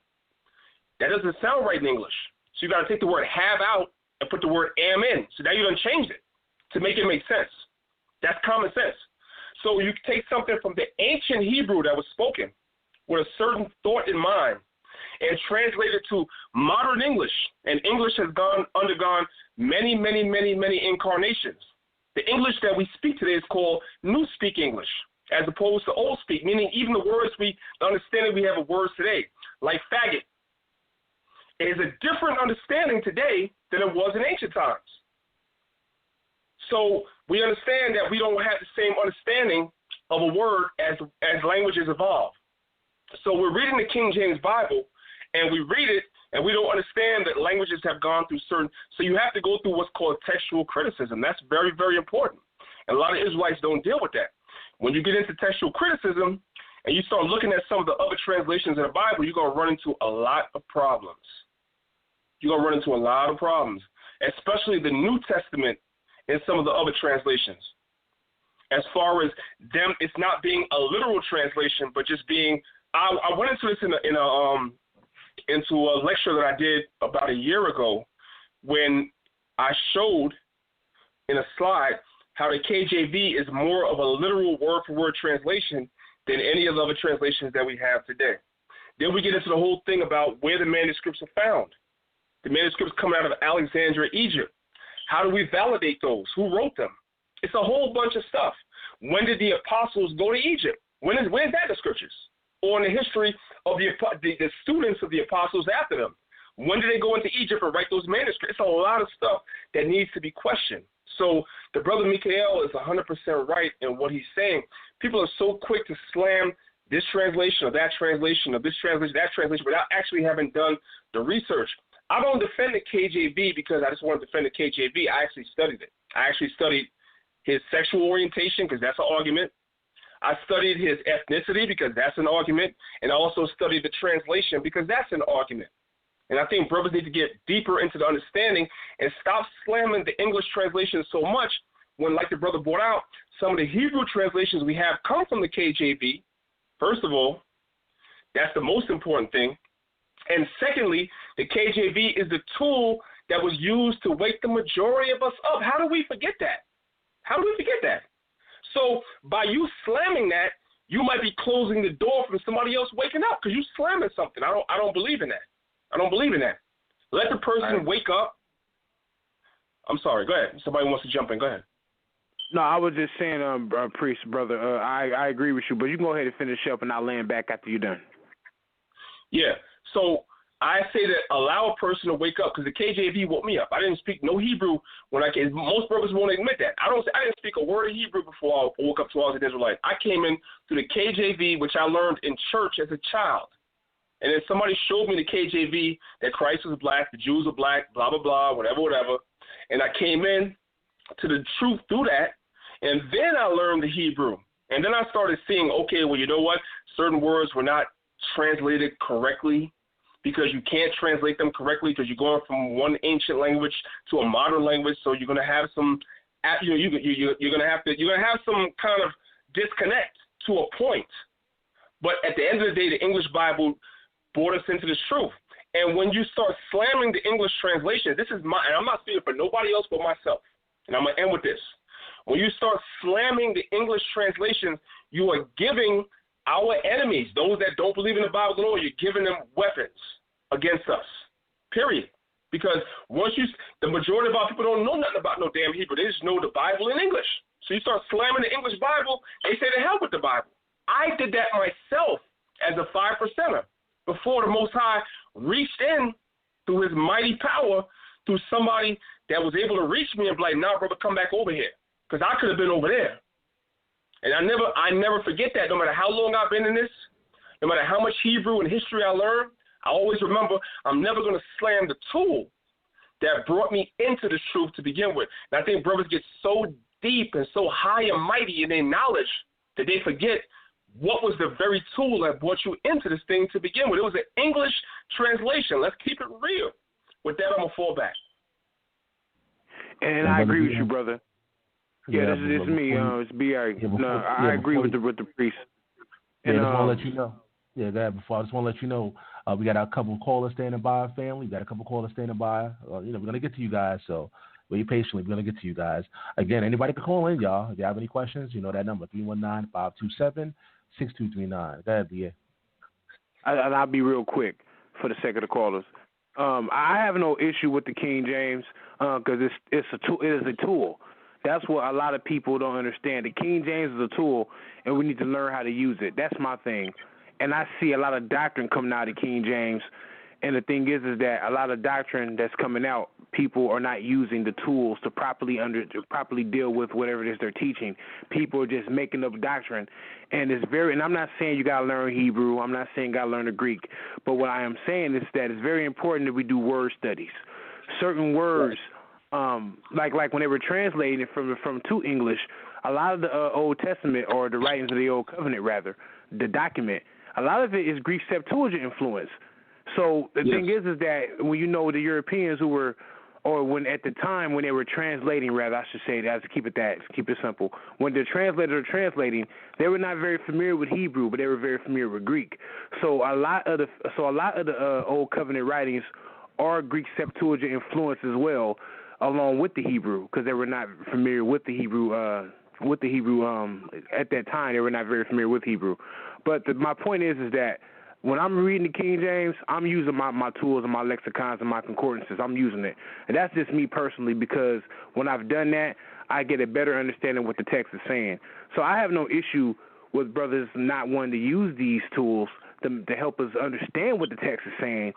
[SPEAKER 11] That doesn't sound right in English. So you got to take the word have out and put the word am in. So now you done changed it to make it make sense. That's common sense. So you take something from the ancient Hebrew that was spoken with a certain thought in mind and translate it to modern English. And English has undergone many, many, many, many incarnations. The English that we speak today is called New Speak English, as opposed to Old Speak, meaning even the words the understanding we have of words today, like faggot, is a different understanding today than it was in ancient times. So we understand that we don't have the same understanding of a word as languages evolve. So we're reading the King James Bible, and we read it, and we don't understand that languages have gone through certain – so you have to go through what's called textual criticism. That's very, very important. And a lot of Israelites don't deal with that. When you get into textual criticism and you start looking at some of the other translations in the Bible, you're going to run into a lot of problems. You're going to run into a lot of problems, especially the New Testament in some of the other translations. As far as them, it's not being a literal translation, but just being – I went into this into a lecture that I did about a year ago when I showed in a slide how the KJV is more of a literal word-for-word translation than any of the other translations that we have today. Then we get into the whole thing about where the manuscripts are found. The manuscripts come out of Alexandria, Egypt. How do we validate those? Who wrote them? It's a whole bunch of stuff. When did the apostles go to Egypt? Where's that in the scriptures? Or in the history of the students of the apostles after them? When did they go into Egypt and write those manuscripts? It's a lot of stuff that needs to be questioned. So the brother Mikha'el is 100% right in what he's saying. People are so quick to slam this translation or that translation or this translation, that translation, without actually having done the research. I don't defend the KJV because I just want to defend the KJV. I actually studied it. I actually studied his sexual orientation because that's an argument. I studied his ethnicity because that's an argument. And I also studied the translation because that's an argument. And I think brothers need to get deeper into the understanding and stop slamming the English translation so much when, like the brother brought out, some of the Hebrew translations we have come from the KJV. First of all, that's the most important thing. And secondly, the KJV is the tool that was used to wake the majority of us up. How do we forget that? How do we forget that? So by you slamming that, you might be closing the door from somebody else waking up because you're slamming something. I don't believe in that. I don't believe in that. Let the person wake up. I'm sorry. Go ahead. Somebody wants to jump in. Go ahead.
[SPEAKER 6] No, I was just saying, priest, brother, I agree with you, but you can go ahead and finish up, and I'll land back after you're done.
[SPEAKER 11] Yeah. So I say that allow a person to wake up, because the KJV woke me up. I didn't speak no Hebrew when I came. Most brothers won't admit that. I didn't speak a word of Hebrew before I woke up to I was an Israelite. I came in through the KJV, which I learned in church as a child. And then somebody showed me the KJV that Christ was black, the Jews were black, blah, blah, blah, whatever. And I came in to the truth through that. And then I learned the Hebrew. And then I started seeing, okay, well, you know what? Certain words were not translated correctly, because you can't translate them correctly because you're going from one ancient language to a modern language. So you're going to have some, you're going to have some kind of disconnect to a point. But at the end of the day, the English Bible brought us into this truth. And when you start slamming the English translation, and I'm not speaking for nobody else but myself, and I'm going to end with this. When you start slamming the English translation, you are giving our enemies, those that don't believe in the Bible at all, you're giving them weapons against us, period. Because the majority of our people don't know nothing about no damn Hebrew. They just know the Bible in English. So you start slamming the English Bible, they say to hell with the Bible. I did that myself as a 5%er before the Most High reached in through his mighty power through somebody that was able to reach me and be like, nah, brother, come back over here. Because I could have been over there. And I never forget that, no matter how long I've been in this, no matter how much Hebrew and history I learned, I always remember I'm never going to slam the tool that brought me into the truth to begin with. And I think brothers get so deep and so high and mighty in their knowledge that they forget what was the very tool that brought you into this thing to begin with. It was an English translation. Let's keep it real. With that, I'm going to fall back.
[SPEAKER 6] And I agree with you, brother. Yeah, this is me. It's B.I. I agree with the priest. And,
[SPEAKER 3] I just want to let you know. Yeah, go ahead. Before I just want to let you know, we got a couple of callers standing by, family. We got a couple of callers standing by. We're going to get to you guys, so wait patiently. We're going to get to you guys. Again, anybody can call in, y'all. If you have any questions, you know that number, 319-527-6239. Go ahead, B.A.
[SPEAKER 6] And I'll be real quick for the sake of the callers. I have no issue with the King James because it is a tool. That's what a lot of people don't understand. The King James is a tool, and we need to learn how to use it. That's my thing. And I see a lot of doctrine coming out of King James. And the thing is that a lot of doctrine that's coming out, people are not using the tools to properly deal with whatever it is they're teaching. People are just making up doctrine. And and I'm not saying you got to learn Hebrew. I'm not saying you got to learn the Greek. But what I am saying is that it's very important that we do word studies. Certain words, like when they were translating it from to English, a lot of the Old Testament, or the writings of the Old Covenant rather, the document, a lot of it is Greek Septuagint influence. So the thing is that when you know the Europeans who were, or when at the time when they were translating, rather I should say that, to keep it simple, when the translators were translating, they were not very familiar with Hebrew, but they were very familiar with Greek. So a lot of the Old Covenant writings are Greek Septuagint influence as well, along with the Hebrew, because they were not familiar with the Hebrew. At that time, they were not very familiar with Hebrew. But my point is that when I'm reading the King James, I'm using my tools and my lexicons and my concordances. I'm using it. And that's just me personally, because when I've done that, I get a better understanding of what the text is saying. So I have no issue with brothers not wanting to use these tools to help us understand what the text is saying.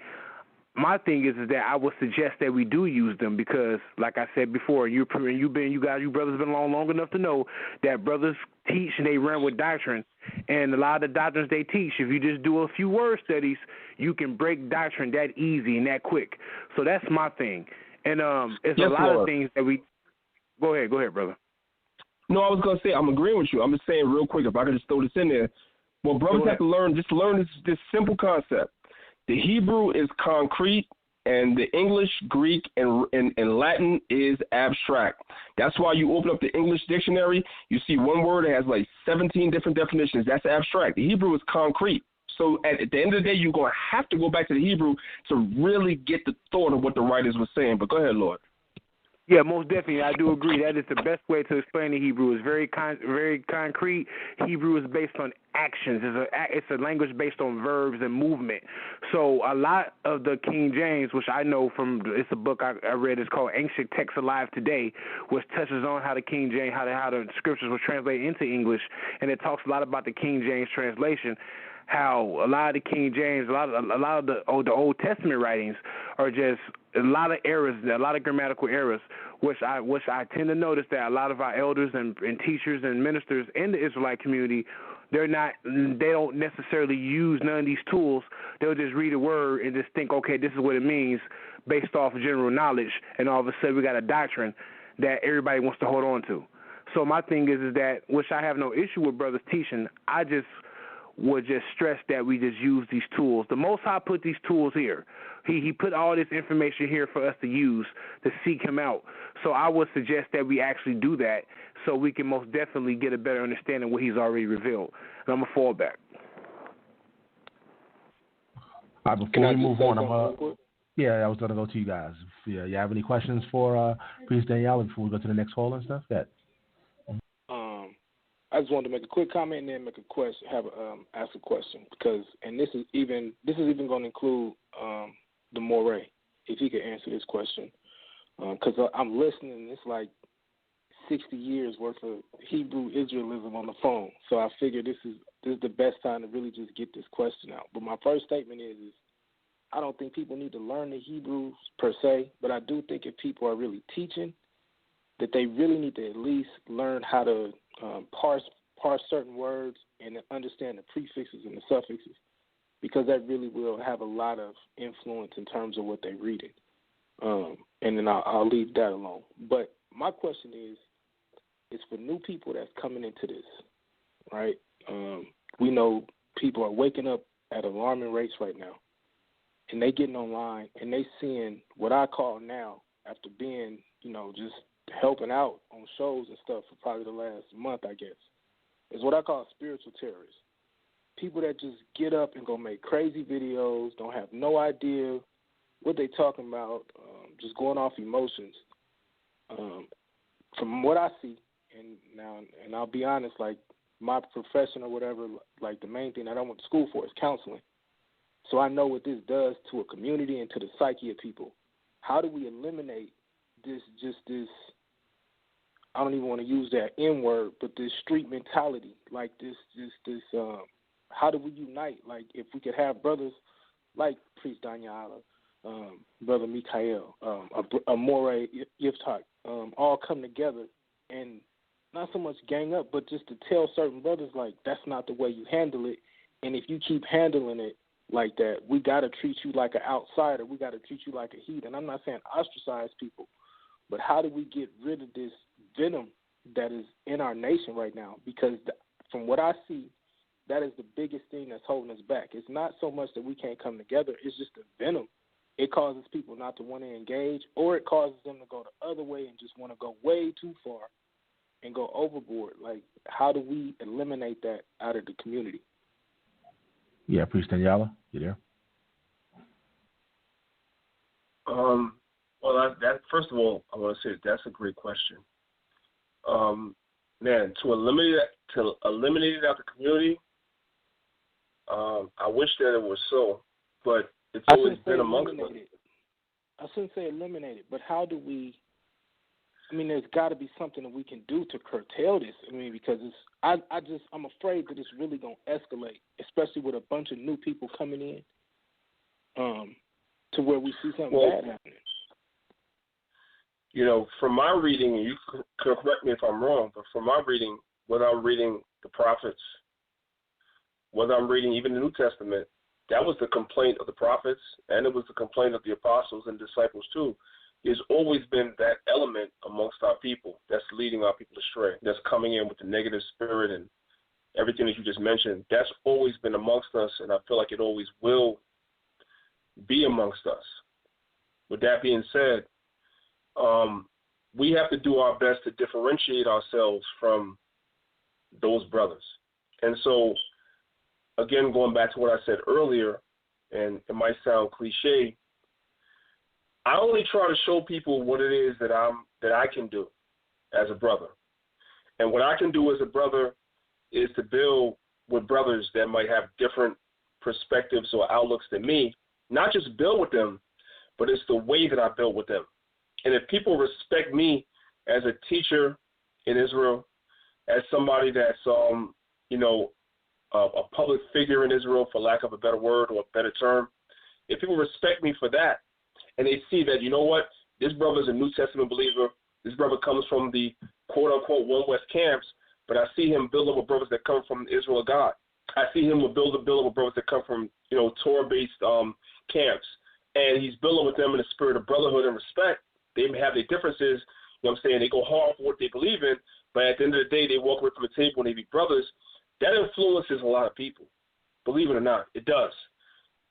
[SPEAKER 6] My thing is that I would suggest that we do use them because, like I said before, you brothers been along long enough to know that brothers teach and they run with doctrine, and a lot of the doctrines they teach, if you just do a few word studies, you can break doctrine that easy and that quick. So that's my thing, and it's a lot of things that we. Go ahead, brother.
[SPEAKER 7] No, I was gonna say I'm agreeing with you. I'm just saying real quick, if I could just throw this in there. Well, brothers have to learn this simple concept. The Hebrew is concrete, and the English, Greek, and Latin is abstract. That's why you open up the English dictionary, you see one word that has like 17 different definitions. That's abstract. The Hebrew is concrete. So at the end of the day, you're going to have to go back to the Hebrew to really get the thought of what the writers were saying. But go ahead, Lord.
[SPEAKER 6] Yeah, most definitely. I do agree. That is the best way to explain the Hebrew. It's very concrete. Hebrew is based on actions. It's a language based on verbs and movement. So a lot of the King James, which I know from, it's a book I read, it's called Ancient Texts Alive Today, which touches on how the King James, how the scriptures were translated into English, and it talks a lot about the King James translation, how a lot of the King James, a lot of the Old Testament writings are just a lot of errors, a lot of grammatical errors, which I tend to notice that a lot of our elders and teachers and ministers in the Israelite community, they don't necessarily use none of these tools. They'll just read a word and just think, okay, this is what it means based off of general knowledge, and all of a sudden we got a doctrine that everybody wants to hold on to. So my thing is that, which I have no issue with brothers teaching, I just would just stress that we just use these tools. The Most High put these tools here. He put all this information here for us to use to seek him out. So I would suggest that we actually do that so we can most definitely get a better understanding of what he's already revealed. And I'm going to fall back.
[SPEAKER 3] All right, before we move on, I was going to go to you guys. Yeah, you have any questions for Priest Danyaahla before we go to the next call and stuff? Yeah.
[SPEAKER 10] I just wanted to make a quick comment and then make a question, ask a question, because, and this is even going to include the Moreh, if he could answer this question, because I'm listening and it's like 60 years worth of Hebrew Israelism on the phone, so I figure this is the best time to really just get this question out. But my first statement is I don't think people need to learn the Hebrews per se, but I do think if people are really teaching, that they really need to at least learn how to parse certain words and understand the prefixes and the suffixes, because that really will have a lot of influence in terms of what they're reading. And then I'll leave that alone. But my question is for new people that's coming into this, right? We know people are waking up at alarming rates right now, and they getting online and they seeing what I call now, after being, just helping out on shows and stuff for probably the last month, I guess, is what I call spiritual terrorists. People that just get up and go make crazy videos, don't have no idea what they talking about, just going off emotions. From what I see, and I'll be honest, like my profession or whatever, like the main thing that I went to school for is counseling. So I know what this does to a community and to the psyche of people. How do we eliminate this, I don't even want to use that N word, but this street mentality, like this, how do we unite? Like if we could have brothers like Priest Danyaahla, Brother Mikha'el, a Moreh Yeftahk, all come together and not so much gang up, but just to tell certain brothers, like, that's not the way you handle it. And if you keep handling it like that, we got to treat you like an outsider. We got to treat you like a heathen. I'm not saying ostracize people, but how do we get rid of this venom that is in our nation right now? Because from what I see, that is the biggest thing that's holding us back. It's not so much that we can't come together. It's just the venom. It causes people not to want to engage, or it causes them to go the other way and just want to go way too far and go overboard. Like, how do we eliminate that out of the community?
[SPEAKER 3] Yeah, Priest Danyaahla, you there?
[SPEAKER 11] Well, that first of all, I want to say that's a great question. Man, to eliminate it out the community, I wish that it was so, but it's always been amongst us.
[SPEAKER 10] I shouldn't say eliminate it, but how do we? I mean, there's got to be something that we can do to curtail this. I mean, because I'm afraid that it's really gonna escalate, especially with a bunch of new people coming in, to where we see something bad happening.
[SPEAKER 11] From my reading, and you can correct me if I'm wrong, but from my reading, whether I'm reading the prophets, whether I'm reading even the New Testament, that was the complaint of the prophets, and it was the complaint of the apostles and disciples too. There's always been that element amongst our people that's leading our people astray, that's coming in with the negative spirit and everything that you just mentioned. That's always been amongst us, and I feel like it always will be amongst us. With that being said, we have to do our best to differentiate ourselves from those brothers. And so, again, going back to what I said earlier, and it might sound cliche, I only try to show people what it is that I can do as a brother. And what I can do as a brother is to build with brothers that might have different perspectives or outlooks than me, not just build with them, but it's the way that I build with them. And if people respect me as a teacher in Israel, as somebody that's, a public figure in Israel, for lack of a better word or a better term, if people respect me for that, and they see that, you know what, this brother is a New Testament believer, this brother comes from the quote-unquote One West camps, but I see him build up with brothers that come from Israel of God. I see him build up with brothers that come from, Torah-based camps, and he's building with them in the spirit of brotherhood and respect. They may have their differences, they go hard for what they believe in, but at the end of the day, they walk away from the table and they be brothers. That influences a lot of people, believe it or not. It does.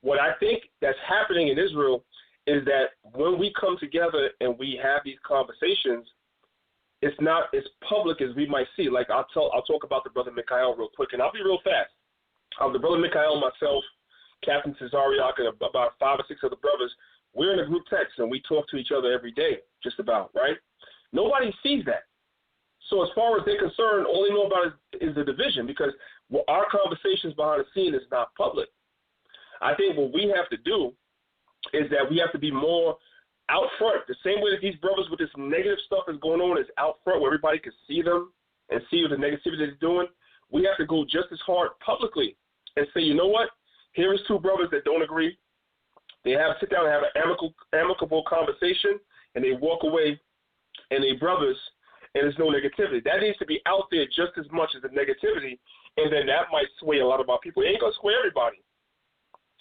[SPEAKER 11] What I think that's happening in Israel is that when we come together and we have these conversations, it's not as public as we might see. Like I'll talk about the brother Mikha'el real quick, and I'll be real fast. The brother Mikha'el, myself, Captain Cesariak, and about 5 or 6 other brothers, we're in a group text and we talk to each other every day, just about, right? Nobody sees that. So as far as they're concerned, all they know about is the division, because our conversations behind the scene is not public. I think what we have to do is that we have to be more out front. The same way that these brothers with this negative stuff is going on is out front where everybody can see them and see the negativity they're doing. We have to go just as hard publicly and say, you know what? Here is 2 brothers that don't agree. They sit down and have an amicable conversation, and they walk away, and they brothers, and there's no negativity. That needs to be out there just as much as the negativity, and then that might sway a lot of our people. It ain't going to sway everybody,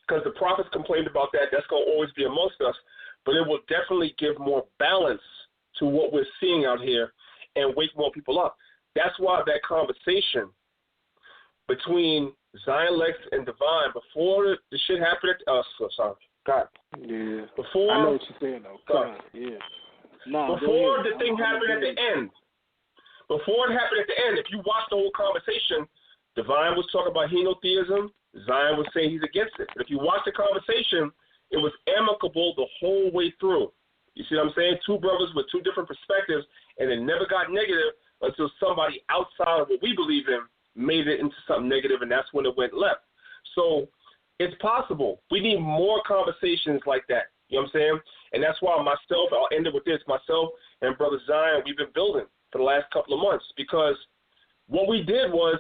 [SPEAKER 11] because the prophets complained about that. That's going to always be amongst us, but it will definitely give more balance to what we're seeing out here and wake more people up. That's why that conversation between Zion Lex and Divine, before the shit happened
[SPEAKER 10] Yeah.
[SPEAKER 11] Before,
[SPEAKER 10] I know what you're saying, though. God, yeah.
[SPEAKER 11] Before the thing happened at the end, if you watch the whole conversation, Divine was talking about henotheism. Zion was saying he's against it. But if you watch the conversation, it was amicable the whole way through. You see what I'm saying? 2 brothers with 2 different perspectives, and it never got negative until somebody outside of what we believe in made it into something negative, and that's when it went left. So it's possible. We need more conversations like that. You know what I'm saying? And that's why myself, I'll end it with this, myself and Brother Zion, we've been building for the last couple of months, because what we did was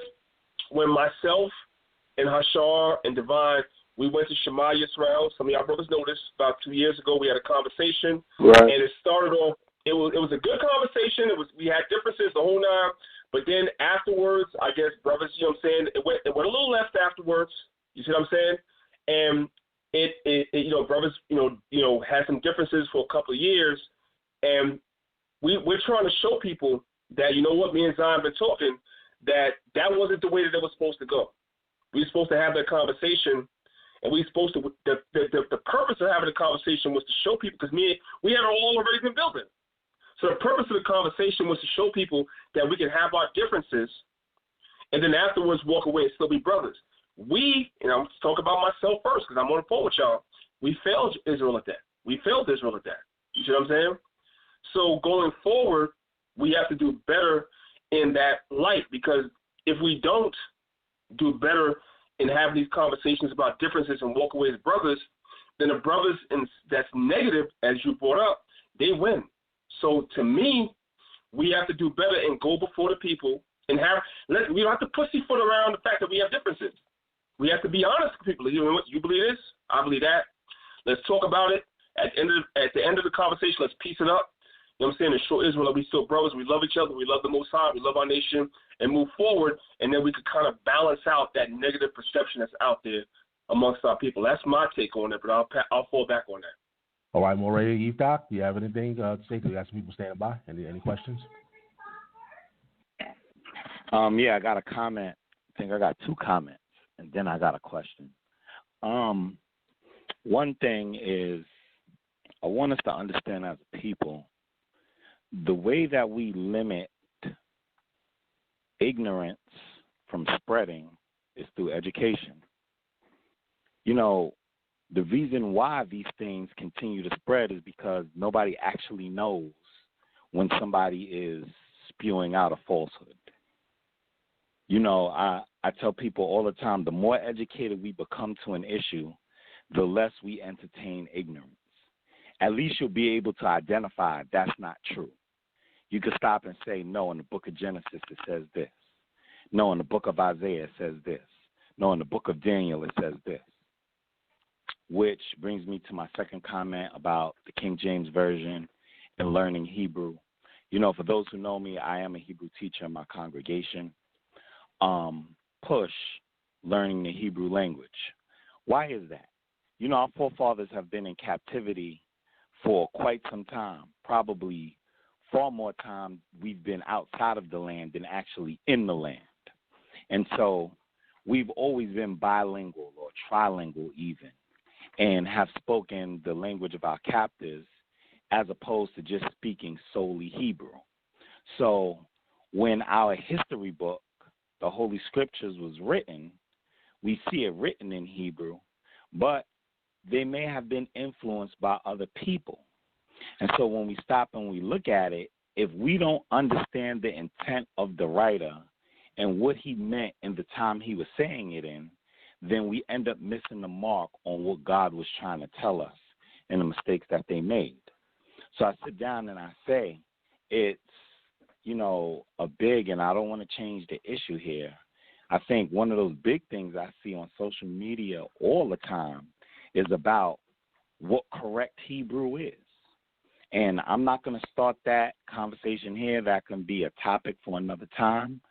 [SPEAKER 11] when myself and Hashar and Divine, we went to Shema Yisrael. Some of y'all brothers know this. About 2 years ago, we had a conversation,
[SPEAKER 7] right.
[SPEAKER 11] And it started off, it was a good conversation. We had differences the whole nine, but then afterwards, I guess brothers, you know what I'm saying, it went a little left afterwards. You see what I'm saying? And it brothers, had some differences for a couple of years, and we're trying to show people that, you know what, me and Zion been talking, that wasn't the way that it was supposed to go. We were supposed to have that conversation, and we were supposed to, the purpose of having the conversation was to show people, because we had all already been building. So the purpose of the conversation was to show people that we can have our differences, and then afterwards walk away and still be brothers. I'm talking about myself first, because I'm on the phone with y'all. We failed Israel at that. You see what I'm saying? So going forward, we have to do better in that light, because if we don't do better in having these conversations about differences and walk away as brothers, then the brothers that's negative, as you brought up, they win. So to me, we have to do better and go before the people and we don't have to pussyfoot around the fact that we have differences. We have to be honest with people. You know what? You believe this? I believe that. Let's talk about it. At the end of the conversation, let's piece it up. You know what I'm saying? In short, Israel, we still brothers. We love each other. We love the Most High. We love our nation, and move forward. And then we could kind of balance out that negative perception that's out there amongst our people. That's my take on it, but I'll fall back on that.
[SPEAKER 3] All right, Moreh Yeftahk, do you have anything to say? We got some people standing by. Any questions?
[SPEAKER 5] Yeah, I got a comment. I think I got 2 comments, and then I got a question. One thing is, I want us to understand as a people, the way that we limit ignorance from spreading is through education. The reason why these things continue to spread is because nobody actually knows when somebody is spewing out a falsehood. I tell people all the time, the more educated we become to an issue, the less we entertain ignorance. At least you'll be able to identify that's not true. You can stop and say, no, in the book of Genesis it says this. No, in the book of Isaiah it says this. No, in the book of Daniel it says this, which brings me to my second comment about the King James Version and learning Hebrew. You know, for those who know me, I am a Hebrew teacher in my congregation. Push learning the Hebrew language. Why is that? You know, our forefathers have been in captivity for quite some time, probably far more time we've been outside of the land than actually in the land. And so we've always been bilingual or trilingual even, and have spoken the language of our captives as opposed to just speaking solely Hebrew. So when our history book, the Holy Scriptures, was written, we see it written in Hebrew, but they may have been influenced by other people. And so when we stop and we look at it, if we don't understand the intent of the writer and what he meant in the time he was saying it in, then we end up missing the mark on what God was trying to tell us and the mistakes that they made. So I sit down and I say, it's, you know, a big, and I don't want to change the issue here. I think one of those big things I see on social media all the time is about what correct Hebrew is. And I'm not going to start that conversation here. That can be a topic for another time.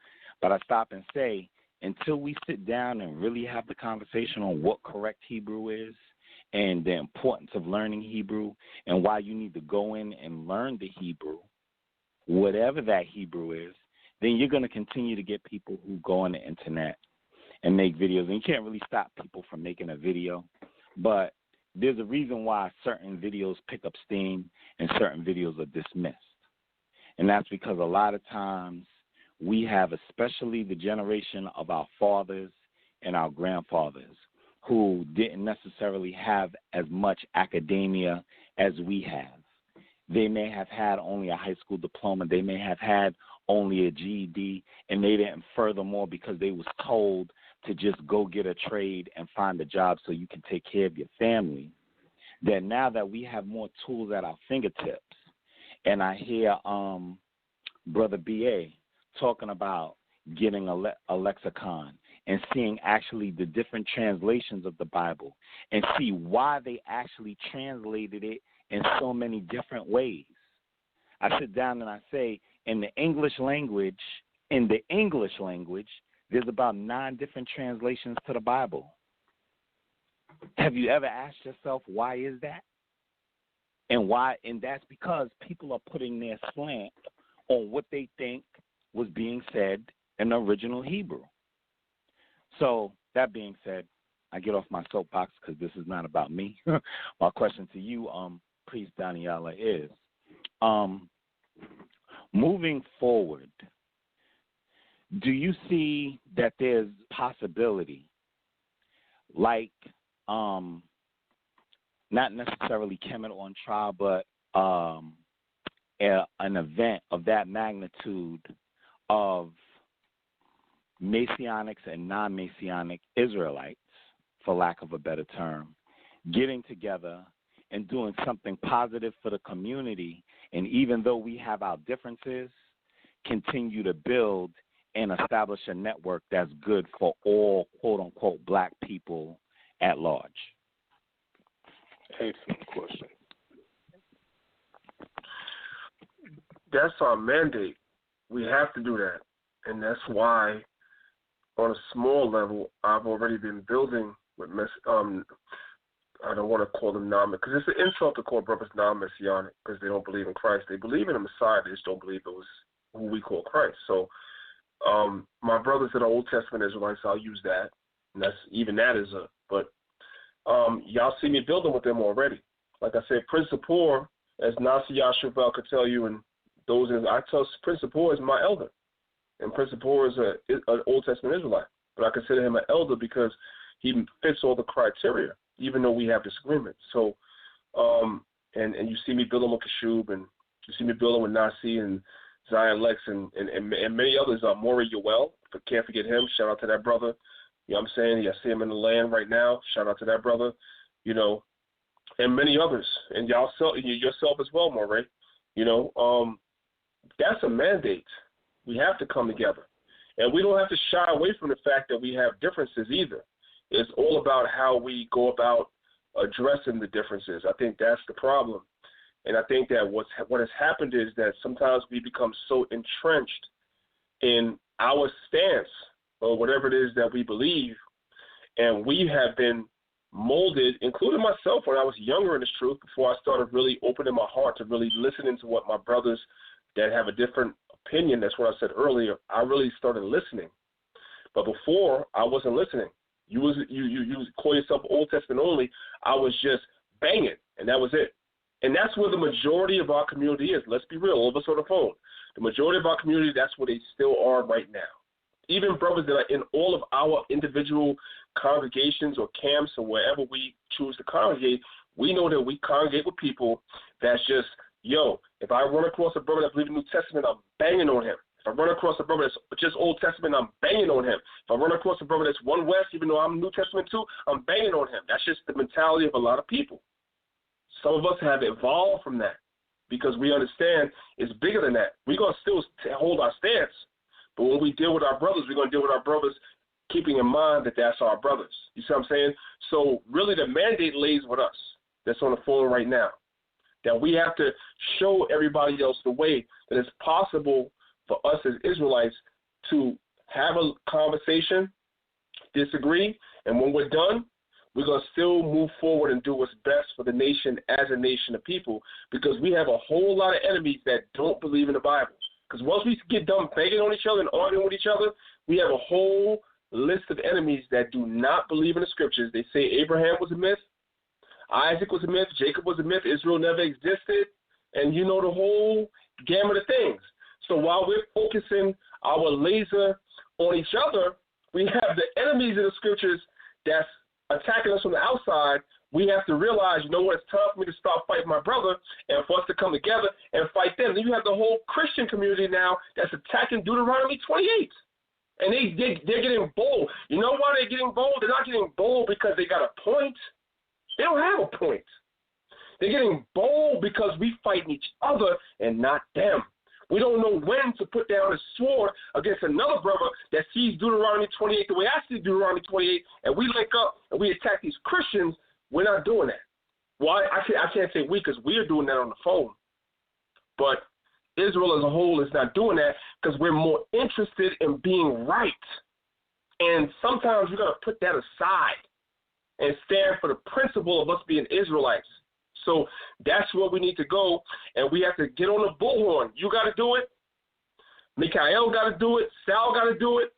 [SPEAKER 5] But I stop and say, until we sit down and really have the conversation on what correct Hebrew is and the importance of learning Hebrew and why you need to go in and learn the Hebrew, whatever that Hebrew is, then you're going to continue to get people who go on the internet and make videos. And you can't really stop people from making a video, but there's a reason why certain videos pick up steam and certain videos are dismissed. And that's because a lot of times we have, especially the generation of our fathers and our grandfathers, who didn't necessarily have as much academia as we have. They may have had only a high school diploma. They may have had only a GED, and they didn't furthermore because they was told to just go get a trade and find a job so you can take care of your family. That now that we have more tools at our fingertips, and I hear Brother B.A. talking about getting a lexicon and seeing actually the different translations of the Bible and see why they actually translated it in so many different ways. I sit down and I say, in the English language, there's about 9 different translations to the Bible. Have you ever asked yourself, why is that? And why? And that's because people are putting their slant on what they think was being said in the original Hebrew. So that being said, I get off my soapbox because this is not about me. My question to you, Priest Danyaahla, is moving forward, do you see that there's possibility, like not necessarily Kemet on trial, but an event of that magnitude of Messianics and non-Messianic Israelites, for lack of a better term, getting together and doing something positive for the community, and even though we have our differences, continue to build and establish a network that's good for all, quote-unquote, black people at large?
[SPEAKER 11] Excellent question. That's our mandate. We have to do that. And that's why, on a small level, I've already been building with I don't want to call them because it's an insult to call brothers non-messianic because they don't believe in Christ. They believe in a Messiah, they just don't believe it was who we call Christ. So my brothers that are Old Testament Israelites, I'll use that. And that's even that is but y'all see me building with them already. Like I said, Prince of Poor, as Nasi Yashuvel could tell you, and those I tell Prince of Poor is my elder. And Prince of Poor is an Old Testament Israelite. But I consider him an elder because he fits all the criteria, even though we have disagreements. So, and you see me building with Kashub, and you see me building with Nasi and Zion Lex and many others. Moreh Yeftahk, can't forget him. Shout out to that brother. You know what I'm saying? I see him in the land right now. Shout out to that brother. You know, and many others. And yourself as well, Moreh. You know, that's a mandate. We have to come together. And we don't have to shy away from the fact that we have differences either. It's all about how we go about addressing the differences. I think that's the problem. And I think that what has happened is that sometimes we become so entrenched in our stance or whatever it is that we believe, and we have been molded, including myself when I was younger in this truth, before I started really opening my heart to really listening to what my brothers that have a different opinion, that's what I said earlier, I really started listening. But before, I wasn't listening. You call yourself Old Testament only. I was just banging, and that was it. And that's where the majority of our community is. Let's be real, all of us on the phone. The majority of our community, that's where they still are right now. Even brothers that are in all of our individual congregations or camps or wherever we choose to congregate, we know that we congregate with people that's just, if I run across a brother that believes in the New Testament, I'm banging on him. If I run across a brother that's just Old Testament, I'm banging on him. If I run across a brother that's One West, even though I'm New Testament too, I'm banging on him. That's just the mentality of a lot of people. Some of us have evolved from that because we understand it's bigger than that. We're going to still hold our stance, but when we deal with our brothers, we're going to deal with our brothers keeping in mind that that's our brothers. You see what I'm saying? So really the mandate lays with us that's on the phone right now, that we have to show everybody else the way that it's possible for us as Israelites to have a conversation, disagree, and when we're done, we're going to still move forward and do what's best for the nation as a nation of people, because we have a whole lot of enemies that don't believe in the Bible. Because once we get done begging on each other and arguing with each other, we have a whole list of enemies that do not believe in the scriptures. They say Abraham was a myth, Isaac was a myth, Jacob was a myth, Israel never existed, and you know the whole gamut of things. So while we're focusing our laser on each other, we have the enemies of the scriptures that's attacking us from the outside. We have to realize, you know what, it's time for me to start fighting my brother and for us to come together and fight them. Then you have the whole Christian community now that's attacking Deuteronomy 28. And they're getting bold. You know why they're getting bold? They're not getting bold because they got a point. They don't have a point. They're getting bold because we fighting each other and not them. We don't know when to put down a sword against another brother that sees Deuteronomy 28 the way I see Deuteronomy 28, and we link up and we attack these Christians. We're not doing that. Well, I can't say we, because we're doing that on the phone. But Israel as a whole is not doing that because we're more interested in being right. And sometimes you got to put that aside and stand for the principle of us being Israelites. So that's where we need to go, and we have to get on the bullhorn. You got to do it. Mikha'el got to do it. Sal got to do it.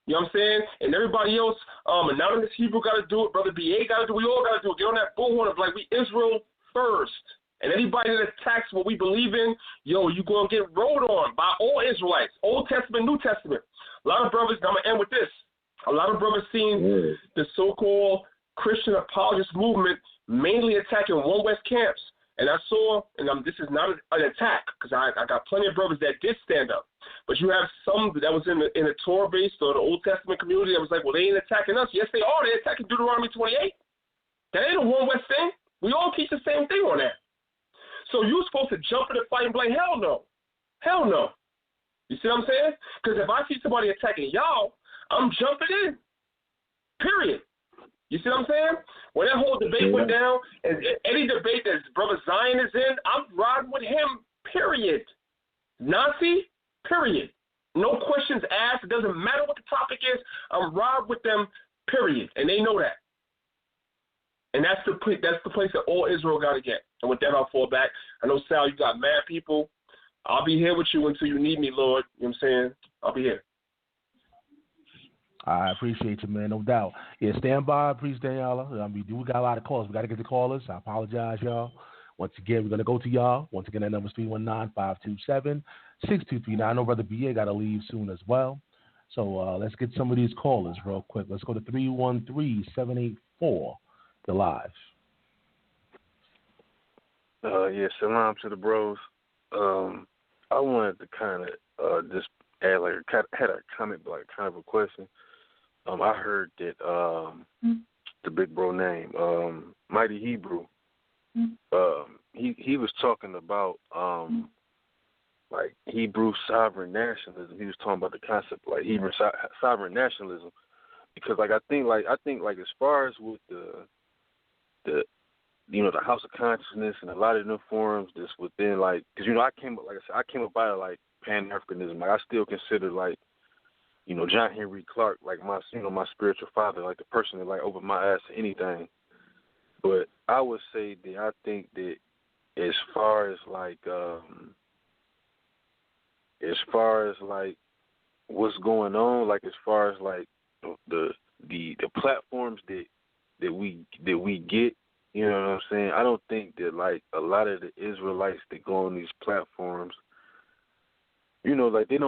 [SPEAKER 11] You know what I'm saying? And everybody else, Anonymous Hebrew got to do it. Brother B.A. got to do it. We all got to do it. Get on that bullhorn of like we Israel first. And anybody that attacks what we believe in, you're going to get rolled on by all Israelites, Old Testament, New Testament. A lot of brothers, I'm going to end with this. A lot of brothers seen the so-called Christian apologist movement mainly attacking One West camps. And I saw, and this is not an attack, because I got plenty of brothers that did stand up. But you have some that was in the Torah-based or the Old Testament community that was like, well, they ain't attacking us. Yes, they are. They're attacking Deuteronomy 28. That ain't a One West thing. We all teach the same thing on that. So you're supposed to jump in the fight and be like, hell no. Hell no. You see what I'm saying? Because if I see somebody attacking y'all, I'm jumping in. Period. You see what I'm saying? When that whole debate went down, and any debate that Brother Zion is in, I'm riding with him, period. Nazi, period. No questions asked. It doesn't matter what the topic is. I'm riding with them, period. And they know that. And that's the place that all Israel got to get. And with that, I'll fall back. I know, Sal, you got mad people. I'll be here with you until you need me, Lord. You know what I'm saying? I'll be here.
[SPEAKER 3] I appreciate you, man, no doubt. Yeah, stand by, please, Danyaahla. We got a lot of calls. We got to get the callers. I apologize, y'all. Once again, we're going to go to y'all. Once again, that number is 319-527-6239. I know Brother B.A. got to leave soon as well. So let's get some of these callers real quick. Let's go to 313-784. You're live.
[SPEAKER 12] Yeah, shalom to the bros. I wanted to kind of just add, had a comment, but kind of a question. I heard that the big bro name, Mighty Hebrew, he was talking about like Hebrew sovereign nationalism. He was talking about the concept like Hebrew sovereign nationalism, because like I think as far as with the House of Consciousness and a lot of new forums that's within like, because I came up out of like Pan-Africanism. Like I still consider like John Henry Clark like my spiritual father, like the person that like opened my eyes to anything. But I would say that I think that as far as like what's going on, like as far as like the platforms that we get, you know what I'm saying? I don't think that like a lot of the Israelites that go on these platforms, like they're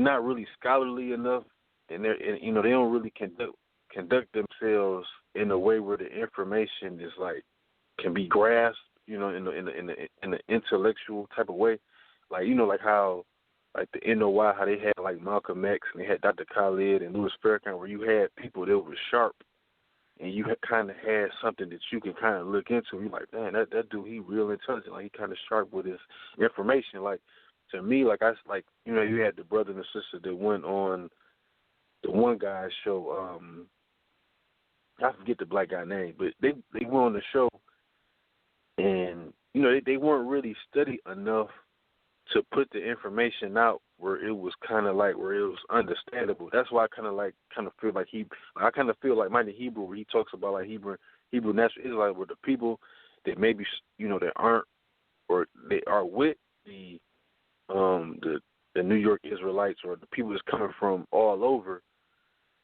[SPEAKER 12] not really scholarly enough, and they don't really conduct themselves in a way where the information is like can be grasped, in the intellectual type of way, like like how like the NOI, how they had like Malcolm X and they had Dr. Khalid and Louis Farrakhan, where you had people that were sharp, and you kind of had something that you can kind of look into. You're like, man, that dude, he real intelligent. Like he kind of sharp with his information. Like to me, like you had the brother and the sister that went on the one guy's show. I forget the black guy name, but they went on the show, and they weren't really studied enough to put the information out where it was kind of like where it was understandable. That's why I kind of feel like I kind of feel like Mighty Hebrew, where he talks about like Hebrew natural Israelite, where the people that maybe that aren't, or they are with the New York Israelites, or the people that's coming from all over,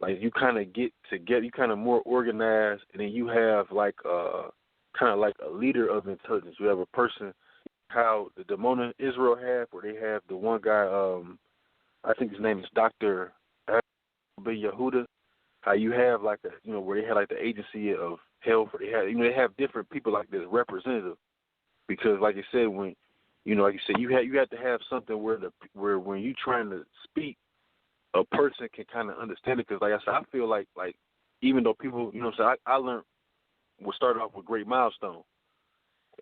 [SPEAKER 12] like you kind of get together, you kind of more organized, and then you have like kind of like a leader of intelligence. You have a person, how the Damona Israel have, where they have the one guy, I think his name is Dr. Ben Yehuda, how you have like where they had like the agency of health, where they have different people like this representative, because like you said, when like you said, you have to have something where when you trying to speak, a person can kind of understand it, because like I said, I feel like even though people, I learned what started off with Great Milestone,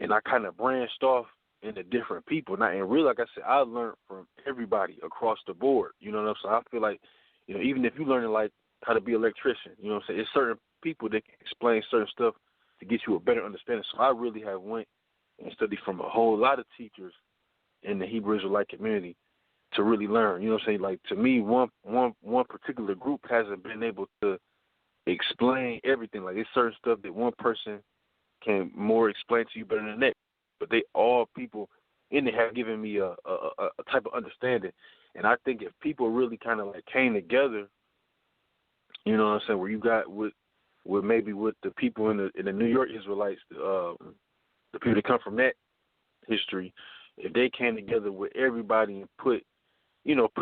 [SPEAKER 12] and I kind of branched off into different people. Now, and really, like I said, I learned from everybody across the board. So I feel like, even if you're learning like how to be an electrician, it's certain people that can explain certain stuff to get you a better understanding. So I really have went and studied from a whole lot of teachers in the Hebrew Israelite community to really learn. Like to me, one particular group hasn't been able to explain everything. Like it's certain stuff that one person can more explain to you better than the next. But they all people in there have given me a type of understanding. And I think if people really kind of like came together, where you got with maybe with the people in the New York Israelites, the people that come from that history, if they came together with everybody and put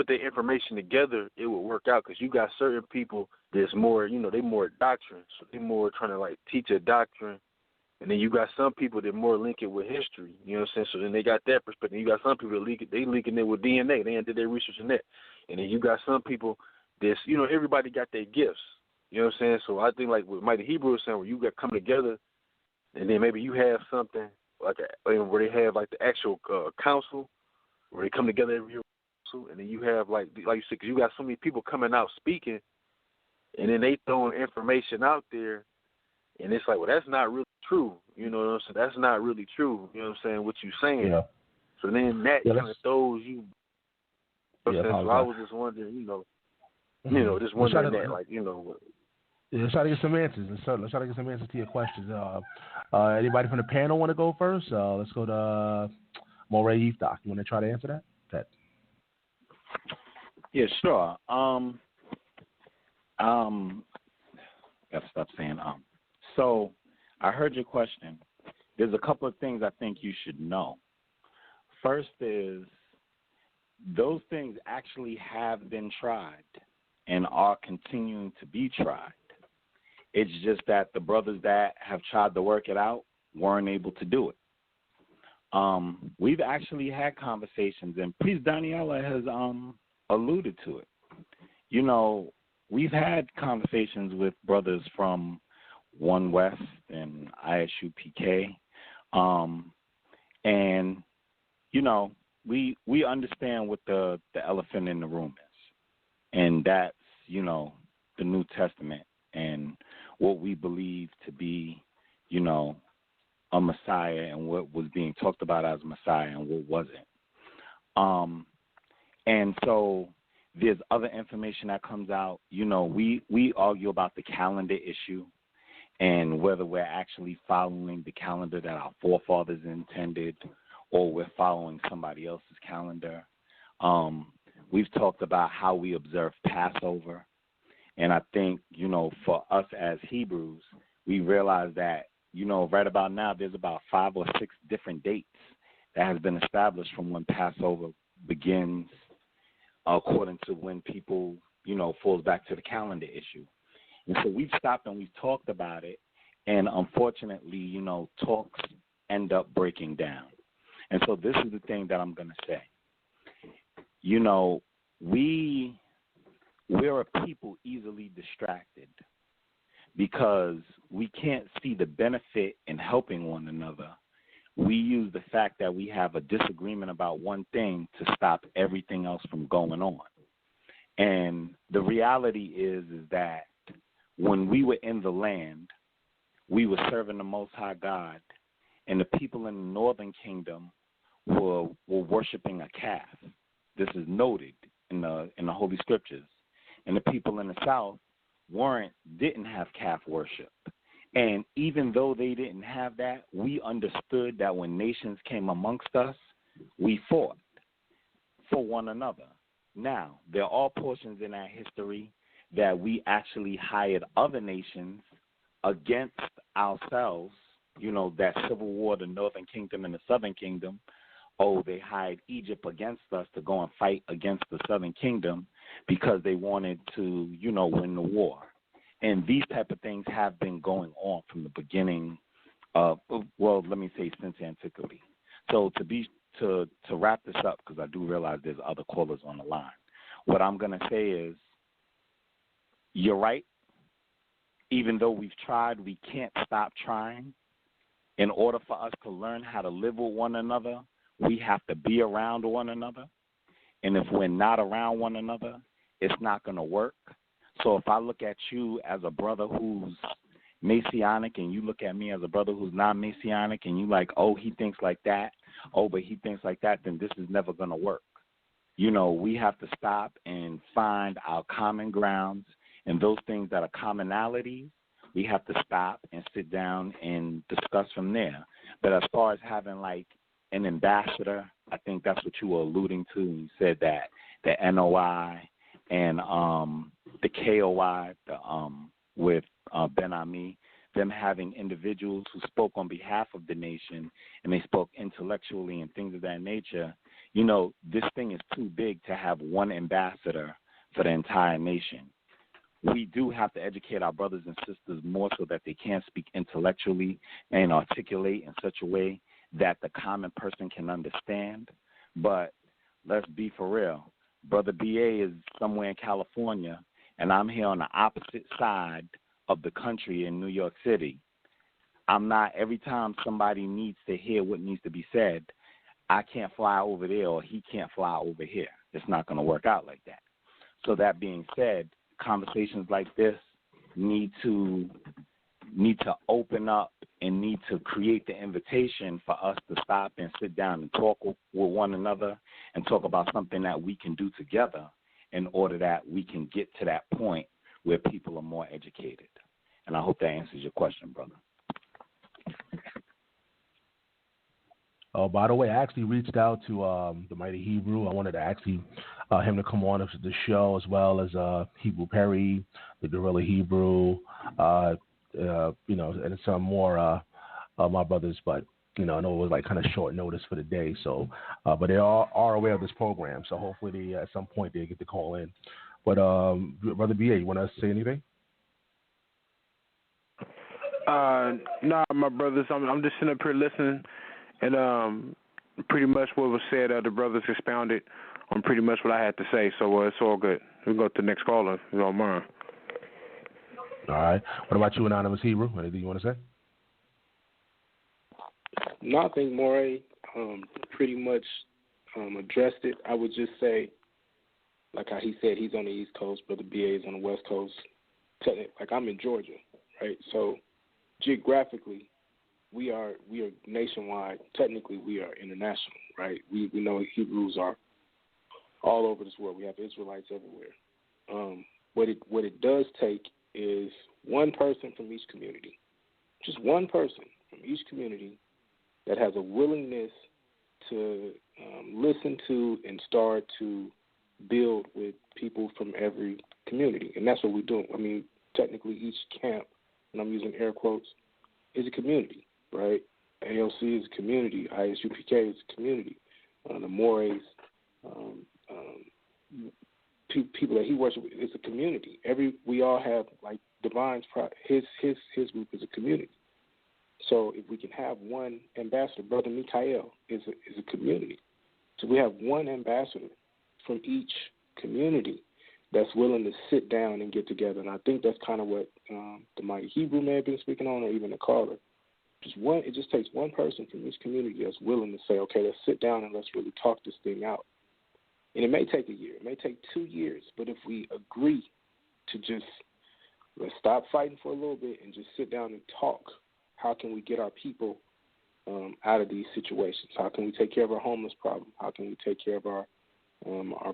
[SPEAKER 12] their information together, it would work out, because you got certain people that's more, they more doctrine, so they more trying to like teach a doctrine. And then you got some people that more link it with history, So then they got that perspective. You got some people that linking it with DNA. They did their research in that. And then you got some people that's, everybody got their gifts, So I think like with Mighty Hebrew saying, where you got come together, and then maybe you have something like where they have like the actual council, where they come together every year, and then you have like you said, because you got so many people coming out speaking, and then they throwing information out there. And it's like, well, that's not really true. That's not really true. What you're saying. Yeah. So then that kind of throws you. So I was just wondering, just wondering that, like,
[SPEAKER 3] Let's try to get some answers. Let's try to get some answers to your questions. Anybody from the panel want to go first? Let's go to Moreh Yeftahk. You want to try to answer that?
[SPEAKER 5] Yeah, sure. Gotta stop saying So I heard your question. There's a couple of things I think you should know. First is those things actually have been tried and are continuing to be tried. It's just that the brothers that have tried to work it out weren't able to do it. We've actually had conversations, and Priest Danyaahla has alluded to it. We've had conversations with brothers from One West and ISU PK, and we understand what the elephant in the room is, and that's, you know, the New Testament and what we believe to be, you know, a Messiah and what was being talked about as a Messiah and what wasn't. And so there's other information that comes out. You know, we argue about the calendar issue and whether we're actually following the calendar that our forefathers intended or we're following somebody else's calendar. We've talked about how we observe Passover. And I think, you know, for us as Hebrews, we realize that, you know, right about now there's about 5 or 6 different dates that has been established from when Passover begins according to when people, you know, falls back to the calendar issue. And so we've stopped and we've talked about it, and unfortunately, you know, talks end up breaking down. And so this is the thing that I'm going to say. You know, we're a people easily distracted because we can't see the benefit in helping one another. We use the fact that we have a disagreement about one thing to stop everything else from going on. And the reality is that when we were in the land, we were serving the Most High God, and the people in the northern kingdom were worshiping a calf. This is noted in the Holy Scriptures. And the people in the south didn't have calf worship. And even though they didn't have that, we understood that when nations came amongst us, we fought for one another. Now, there are portions in our history that we actually hired other nations against ourselves, you know, that civil war, the northern kingdom and the southern kingdom. Oh, they hired Egypt against us to go and fight against the southern kingdom because they wanted to, you know, win the war. And these type of things have been going on from the beginning of, well, let me say since antiquity. So to wrap this up, because I do realize there's other callers on the line, what I'm going to say is you're right. Even though we've tried, we can't stop trying. In order for us to learn how to live with one another, we have to be around one another. And if we're not around one another, it's not going to work. So if I look at you as a brother who's Messianic and you look at me as a brother who's not Messianic and you like, oh, he thinks like that, oh, but he thinks like that, then this is never going to work. You know, we have to stop and find our common grounds, and those things that are commonalities, we have to stop and sit down and discuss from there. But as far as having like an ambassador, I think that's what you were alluding to. You said that the NOI and the KOI, with Ben Ami, them having individuals who spoke on behalf of the nation and they spoke intellectually and things of that nature. You know, this thing is too big to have one ambassador for the entire nation. We do have to educate our brothers and sisters more so that they can speak intellectually and articulate in such a way that the common person can understand. But let's be for real. Brother B.A. is somewhere in California, and I'm here on the opposite side of the country in New York City. I'm not, every time somebody needs to hear what needs to be said, I can't fly over there or he can't fly over here. It's not going to work out like that. So that being said, conversations like this need to open up and need to create the invitation for us to stop and sit down and talk with one another and talk about something that we can do together in order that we can get to that point where people are more educated. And I hope that answers your question, brother.
[SPEAKER 3] Oh, by the way, I actually reached out to the Mighty Hebrew. I wanted to actually him to come on to the show, as well as Hebrew Perry, the Gorilla Hebrew, you know, and some more of my brothers. But you know, I know it was like kind of short notice for the day. So, but they are aware of this program. So hopefully, they, at some point, they get to call in. But Brother B.A., you want to say anything?
[SPEAKER 6] Nah, my brothers, I'm just sitting up here listening. And pretty much what was said, the brothers expounded on pretty much what I had to say. So it's all good. We'll go to the next caller, if you don't mind.
[SPEAKER 3] All right. What about you, Anonymous Hebrew? Anything you want to say?
[SPEAKER 4] No, I think Moreh pretty much
[SPEAKER 10] addressed it. I would just say, like how he said, he's on the East Coast, Brother BA is on the West Coast. Like I'm in Georgia, right? So geographically, we are nationwide. Technically, we are international, right? We know Hebrews are all over this world. We have Israelites everywhere. What it does take is one person from each community, just one person from each community that has a willingness to listen to and start to build with people from every community. And that's what we're doing. I mean, technically each camp, and I'm using air quotes, is a community, right? ALC is a community. ISUPK is a community. The Morehs, people that he works with, is a community. We all have, like Divine's, his group is a community. So if we can have one ambassador, Brother Mikha'el is a community. So we have one ambassador from each community that's willing to sit down and get together. And I think that's kind of what the Mighty Hebrew may have been speaking on, or even the caller. It just takes one person from each community that's willing to say, okay, let's sit down and let's really talk this thing out. And it may take a year. It may take 2 years. But if we agree to just let's stop fighting for a little bit and just sit down and talk, how can we get our people out of these situations? How can we take care of our homeless problem? How can we take care of our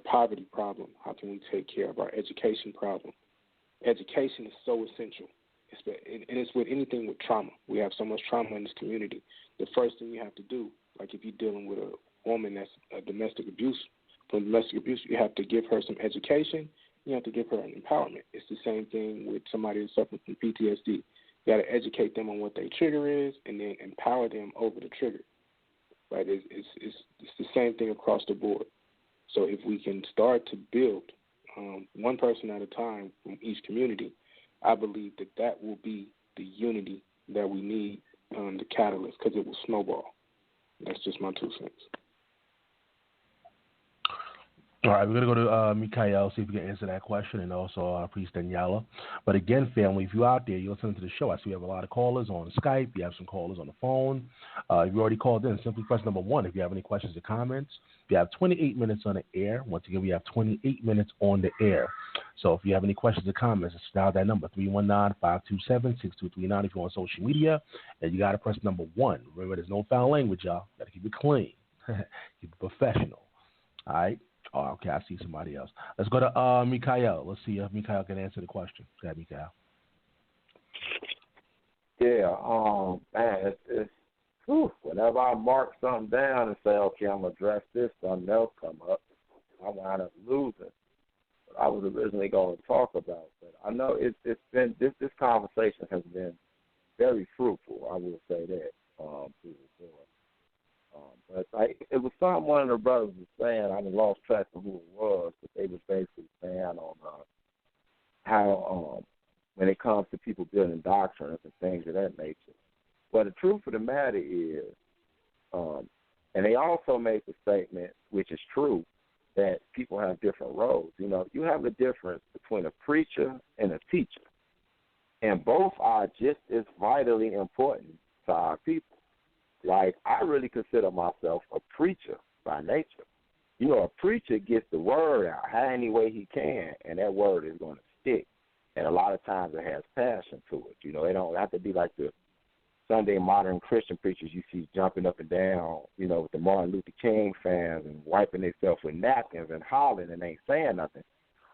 [SPEAKER 10] poverty problem? How can we take care of our education problem? Education is so essential, and it's with anything with trauma. We have so much trauma in this community. The first thing you have to do, like if you're dealing with a woman that's from domestic abuse, you have to give her some education. You have to give her an empowerment. It's the same thing with somebody who's suffering from PTSD. You got to educate them on what their trigger is, and then empower them over the trigger. Right? It's the same thing across the board. So if we can start to build one person at a time from each community, I believe that will be the unity that we need, the catalyst, because it will snowball. That's just my 2 cents.
[SPEAKER 3] All right, we're going to go to Mikha'el, see if we can answer that question, and also Priest Danyaahla. But again, family, if you're out there, you're listening to the show. I see we have a lot of callers on Skype. You have some callers on the phone. If you already called in, simply press number 1 if you have any questions or comments. We have 28 minutes on the air. Once again, we have 28 minutes on the air. So if you have any questions or comments, just dial that number, 319-527-6239 if you're on social media. And you got to press number 1. Remember, there's no foul language, y'all. Got to keep it clean. Keep it professional. All right? Oh, okay, I see somebody else. Let's go to Mikha'el. Let's see if Mikha'el can answer the question. Go ahead, Mikha'el.
[SPEAKER 9] Yeah, man, it's whenever I mark something down and say, okay, I'm going to address this, something else come up, I wind up losing what I was originally going to talk about. But I know it's been, this conversation has been very fruitful, I will say that, through the board. But it was something one of the brothers was saying. I lost track of who it was, but they was basically saying on how when it comes to people building doctrines and things of that nature. Well, the truth of the matter is, and they also made the statement, which is true, that people have different roles. You know, you have a difference between a preacher and a teacher, and both are just as vitally important to our people. Like, I really consider myself a preacher by nature. You know, a preacher gets the word out any way he can, and that word is going to stick. And a lot of times it has passion to it. You know, they don't have to be like the Sunday modern Christian preachers you see jumping up and down, you know, with the Martin Luther King fans and wiping themselves with napkins and hollering and ain't saying nothing.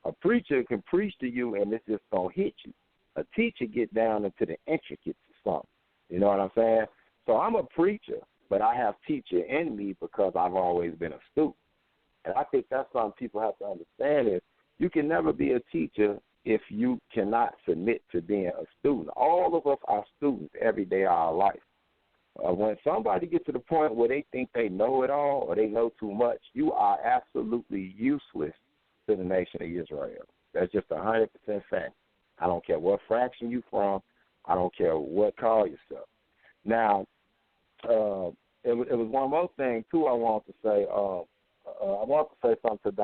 [SPEAKER 9] A preacher can preach to you, and it's just going to hit you. A teacher get down into the intricacies of something. You know what I'm saying? So I'm a preacher, but I have teacher in me because I've always been a student. And I think that's something people have to understand is you can never be a teacher if you cannot submit to being a student. All of us are students every day of our life. When somebody gets to the point where they think they know it all or they know too much, you are absolutely useless to the nation of Israel. That's just 100% fact. I don't care what fraction you from. I don't care what call yourself. Now, it was one more thing, too, I want to say. I want to say something to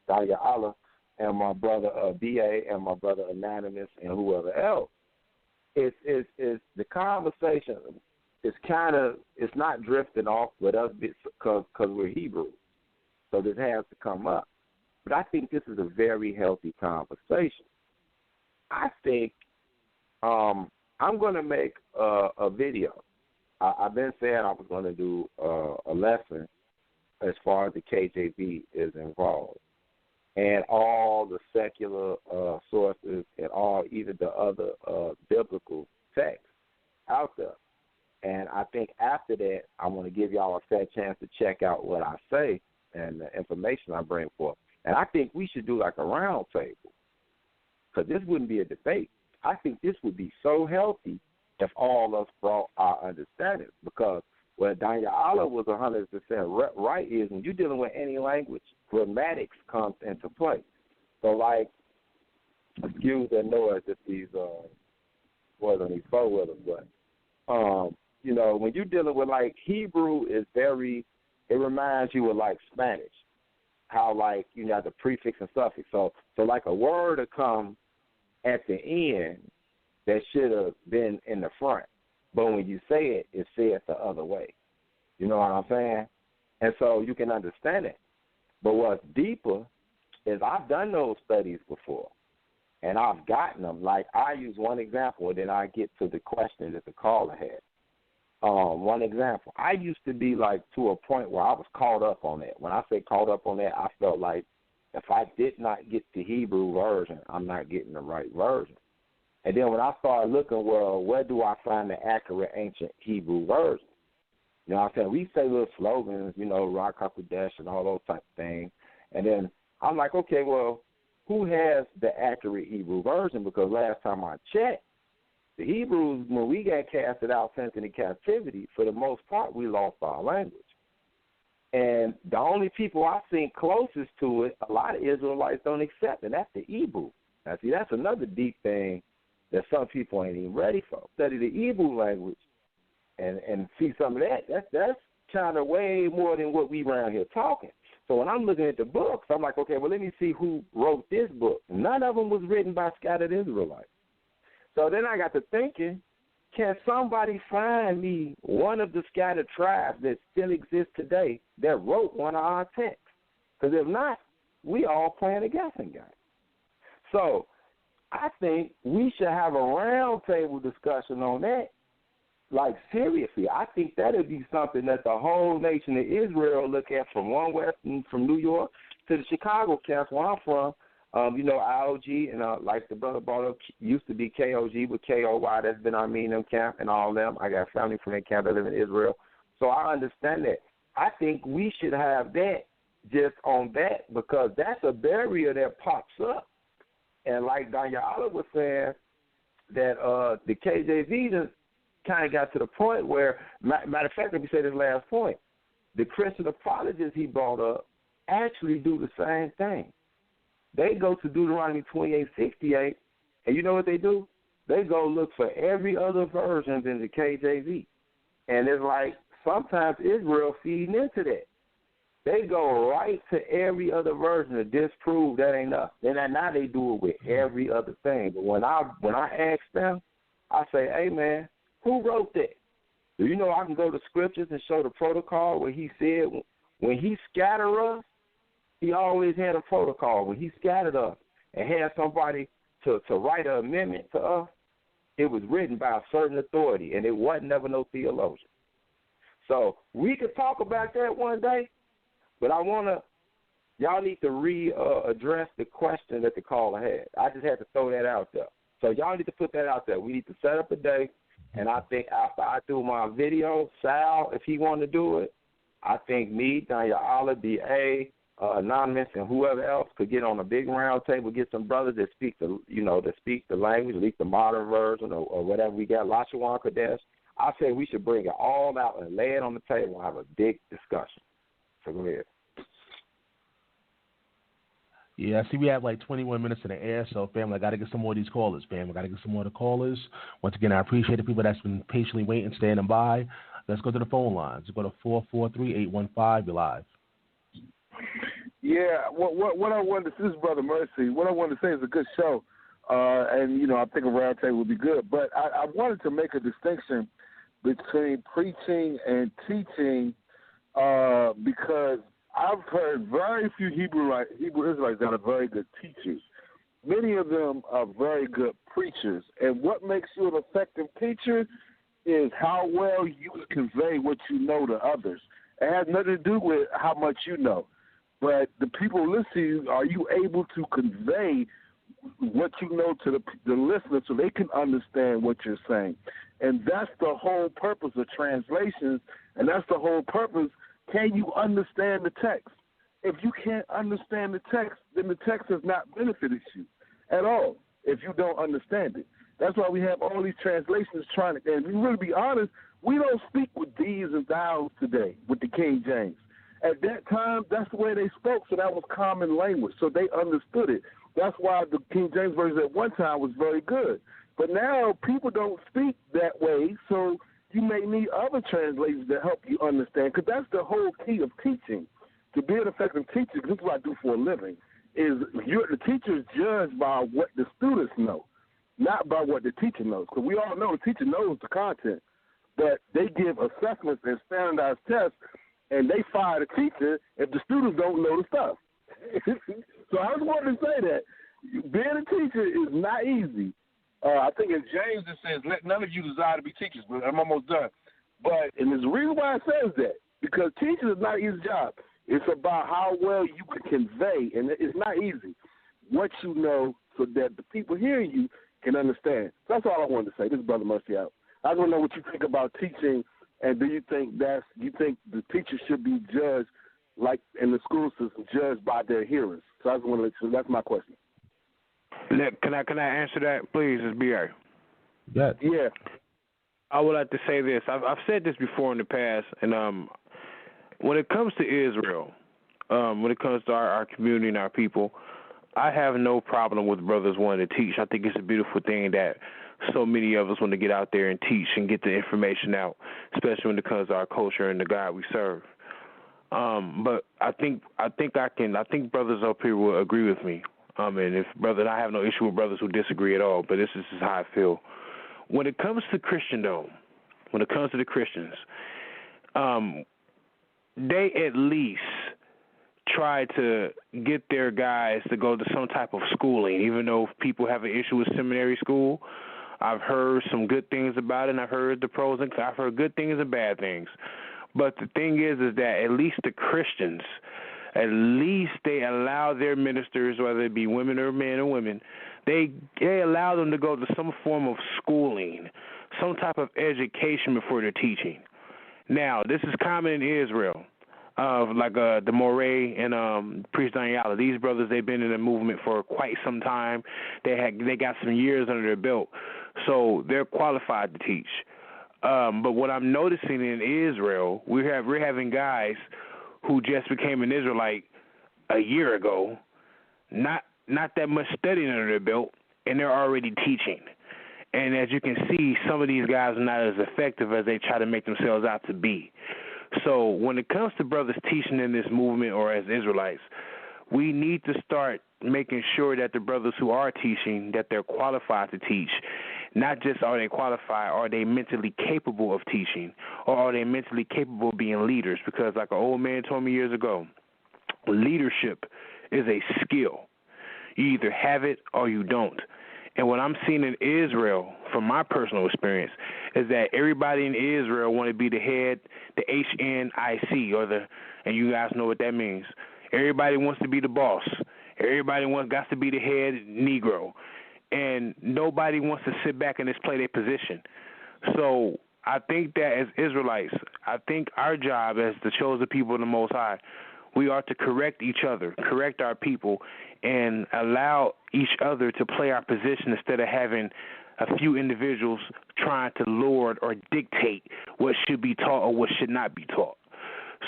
[SPEAKER 9] Danyaahla, and my brother B.A. and my brother Anonymous and whoever else. Is the conversation is kind of, it's not drifting off with us because we're Hebrew. So this has to come up. But I think this is a very healthy conversation. I think I'm going to make a video. I've been saying I was going to do a lesson as far as the KJV is involved, and all the secular sources and all even the other biblical texts out there. And I think after that, I want to give y'all a fair chance to check out what I say and the information I bring forth. And I think we should do like a round table, because this wouldn't be a debate. I think this would be so healthy if all of us brought our understanding, because what Danyaahla was 100% right is when you're dealing with any language, grammatics comes into play. So, like, excuse the noise that these was on these four-wheelers, but, you know, when you're dealing with, like, Hebrew is very, it reminds you of, like, Spanish, how, like, you know, the prefix and suffix. So like, a word will come at the end that should have been in the front. But when you say it, it's said the other way. You know what I'm saying? And so you can understand it. But what's deeper is I've done those studies before, and I've gotten them. Like, I use one example, and then I get to the question that the caller had. One example. I used to be, like, to a point where I was caught up on that. When I say caught up on that, I felt like if I did not get the Hebrew version, I'm not getting the right version. And then when I started looking, well, where do I find the accurate ancient Hebrew version? You know what I'm saying? We say little slogans, you know, Rock Hakodesh and all those type of things. And then I'm like, okay, well, who has the accurate Hebrew version? Because last time I checked, the Hebrews, when we got casted out, sent into captivity, for the most part, we lost our language. And the only people I've seen closest to it, a lot of Israelites don't accept, and that's the Hebrew. Now, see, that's another deep thing that some people ain't even ready for. Study the Hebrew language and see some of that. That's kind of way more than what we around here talking. So when I'm looking at the books, I'm like, okay, well, let me see who wrote this book. None of them was written by scattered Israelites. So then I got to thinking, can somebody find me one of the scattered tribes that still exist today that wrote one of our texts? Because if not, we all playing a guessing game. So I think we should have a roundtable discussion on that, like, seriously. I think that would be something that the whole nation of Israel look at, from one Western, from New York to the Chicago camp where I'm from. You know, IOG and like the brother brought up, used to be KOG with KOY. That's been Armenian camp and all them. I got family from that camp that live in Israel. So I understand that. I think we should have that just on that, because that's a barrier that pops up. And like Danyaahla was saying, that the KJV just kind of got to the point where, matter of fact, let me say this last point, the Christian apologists he brought up actually do the same thing. They go to Deuteronomy 28:68, and you know what they do? They go look for every other version than the KJV. And it's like sometimes Israel feeding into that. They go right to every other version to disprove that ain't enough. Then now they do it with every other thing. But when I ask them, I say, hey, man, who wrote that? Do you know I can go to scriptures and show the protocol where he said when he scattered us, he always had a protocol. When he scattered us and had somebody to write an amendment to us, it was written by a certain authority, and it wasn't never no theologian. So we could talk about that one day, but y'all need to address the question that the caller had. I just had to throw that out there. So y'all need to put that out there. We need to set up a day, and I think after I do my video, Sal, if he want to do it, I think me, Danyaahla, D.A., Anonymous, and whoever else could get on a big round table, get some brothers that speak the language, at least the modern version or whatever we got, Lashawan Kadesh. I say we should bring it all out and lay it on the table and have a big discussion. So go ahead.
[SPEAKER 3] Yeah, I see we have like 21 minutes in the air, so, family, I got to get some more of these callers, fam. I got to get some more of the callers. Once again, I appreciate the people that's been patiently waiting, standing by. Let's go to the phone lines. Go to 443-815. You're live.
[SPEAKER 13] Yeah, what I wanted to say, this is Brother Mercy. What I wanted to say is a good show, and, you know, I think a roundtable would be good. But I wanted to make a distinction between preaching and teaching because I've heard very few Hebrew Israelites that are very good teachers. Many of them are very good preachers. And what makes you an effective teacher is how well you convey what you know to others. It has nothing to do with how much you know. But the people listening to you, are you able to convey what you know to the listener so they can understand what you're saying? And that's the whole purpose of translations, and that's the whole purpose. Can you understand the text? If you can't understand the text, then the text has not benefited you at all if you don't understand it. That's why we have all these translations trying to, and to really be honest, we don't speak with these and thous today with the King James. At that time, that's the way they spoke, so that was common language, so they understood it. That's why the King James Version at one time was very good. But now people don't speak that way, so you may need other translations to help you understand, because that's the whole key of teaching. To be an effective teacher, this is what I do for a living, is the teacher is judged by what the students know, not by what the teacher knows. Because we all know the teacher knows the content, but they give assessments and standardized tests, and they fire the teacher if the students don't know the stuff. So I just wanted to say that being a teacher is not easy. I think in James it says, let none of you desire to be teachers, but I'm almost done. And there's a reason why it says that, because teaching is not an easy job. It's about how well you can convey, and it's not easy, what you know so that the people hearing you can understand. So that's all I wanted to say. This is Brother Mercy out. I just want to know what you think about teaching, and do you think the teachers should be judged like in the school system, judged by their hearers? So I just want to let you know, that's my question.
[SPEAKER 6] Can I answer that, please? It's B.A.
[SPEAKER 13] Yeah.
[SPEAKER 6] I would like to say this. I've said this before in the past, and when it comes to Israel, when it comes to our community and our people, I have no problem with brothers wanting to teach. I think it's a beautiful thing that so many of us want to get out there and teach and get the information out, especially when it comes to our culture and the God we serve. But I think brothers up here will agree with me. And I have no issue with brothers who disagree at all, but this is how I feel. When it comes to Christendom, when it comes to the Christians, they at least try to get their guys to go to some type of schooling, even though people have an issue with seminary school. I've heard some good things about it, and I've heard the pros and I've heard good things and bad things. But the thing is that at least the Christians, at least they allow their ministers, whether it be women or men or women, they allow them to go to some form of schooling, some type of education before they're teaching. Now, this is common in Israel, like the Moreh and priest Danyaahla. These brothers, they've been in the movement for quite some time. They got some years under their belt, so they're qualified to teach. But what I'm noticing in Israel, we're having guys who just became an Israelite a year ago, not that much studying under their belt, and they're already teaching. And as you can see, some of these guys are not as effective as they try to make themselves out to be. So when it comes to brothers teaching in this movement or as Israelites, we need to start making sure that the brothers who are teaching, that they're qualified to teach. Not just are they qualified, are they mentally capable of teaching, or are they mentally capable of being leaders? Because like an old man told me years ago, leadership is a skill. You either have it or you don't. And what I'm seeing in Israel, from my personal experience, is that everybody in Israel want to be the head, the HNIC, and you guys know what that means. Everybody wants to be the boss. Everybody got to be the head Negro. And nobody wants to sit back and just play their position. So I think that as Israelites, I think our job as the chosen people of the Most High, we are to correct each other, correct our people, and allow each other to play our position instead of having a few individuals trying to lord or dictate what should be taught or what should not be taught.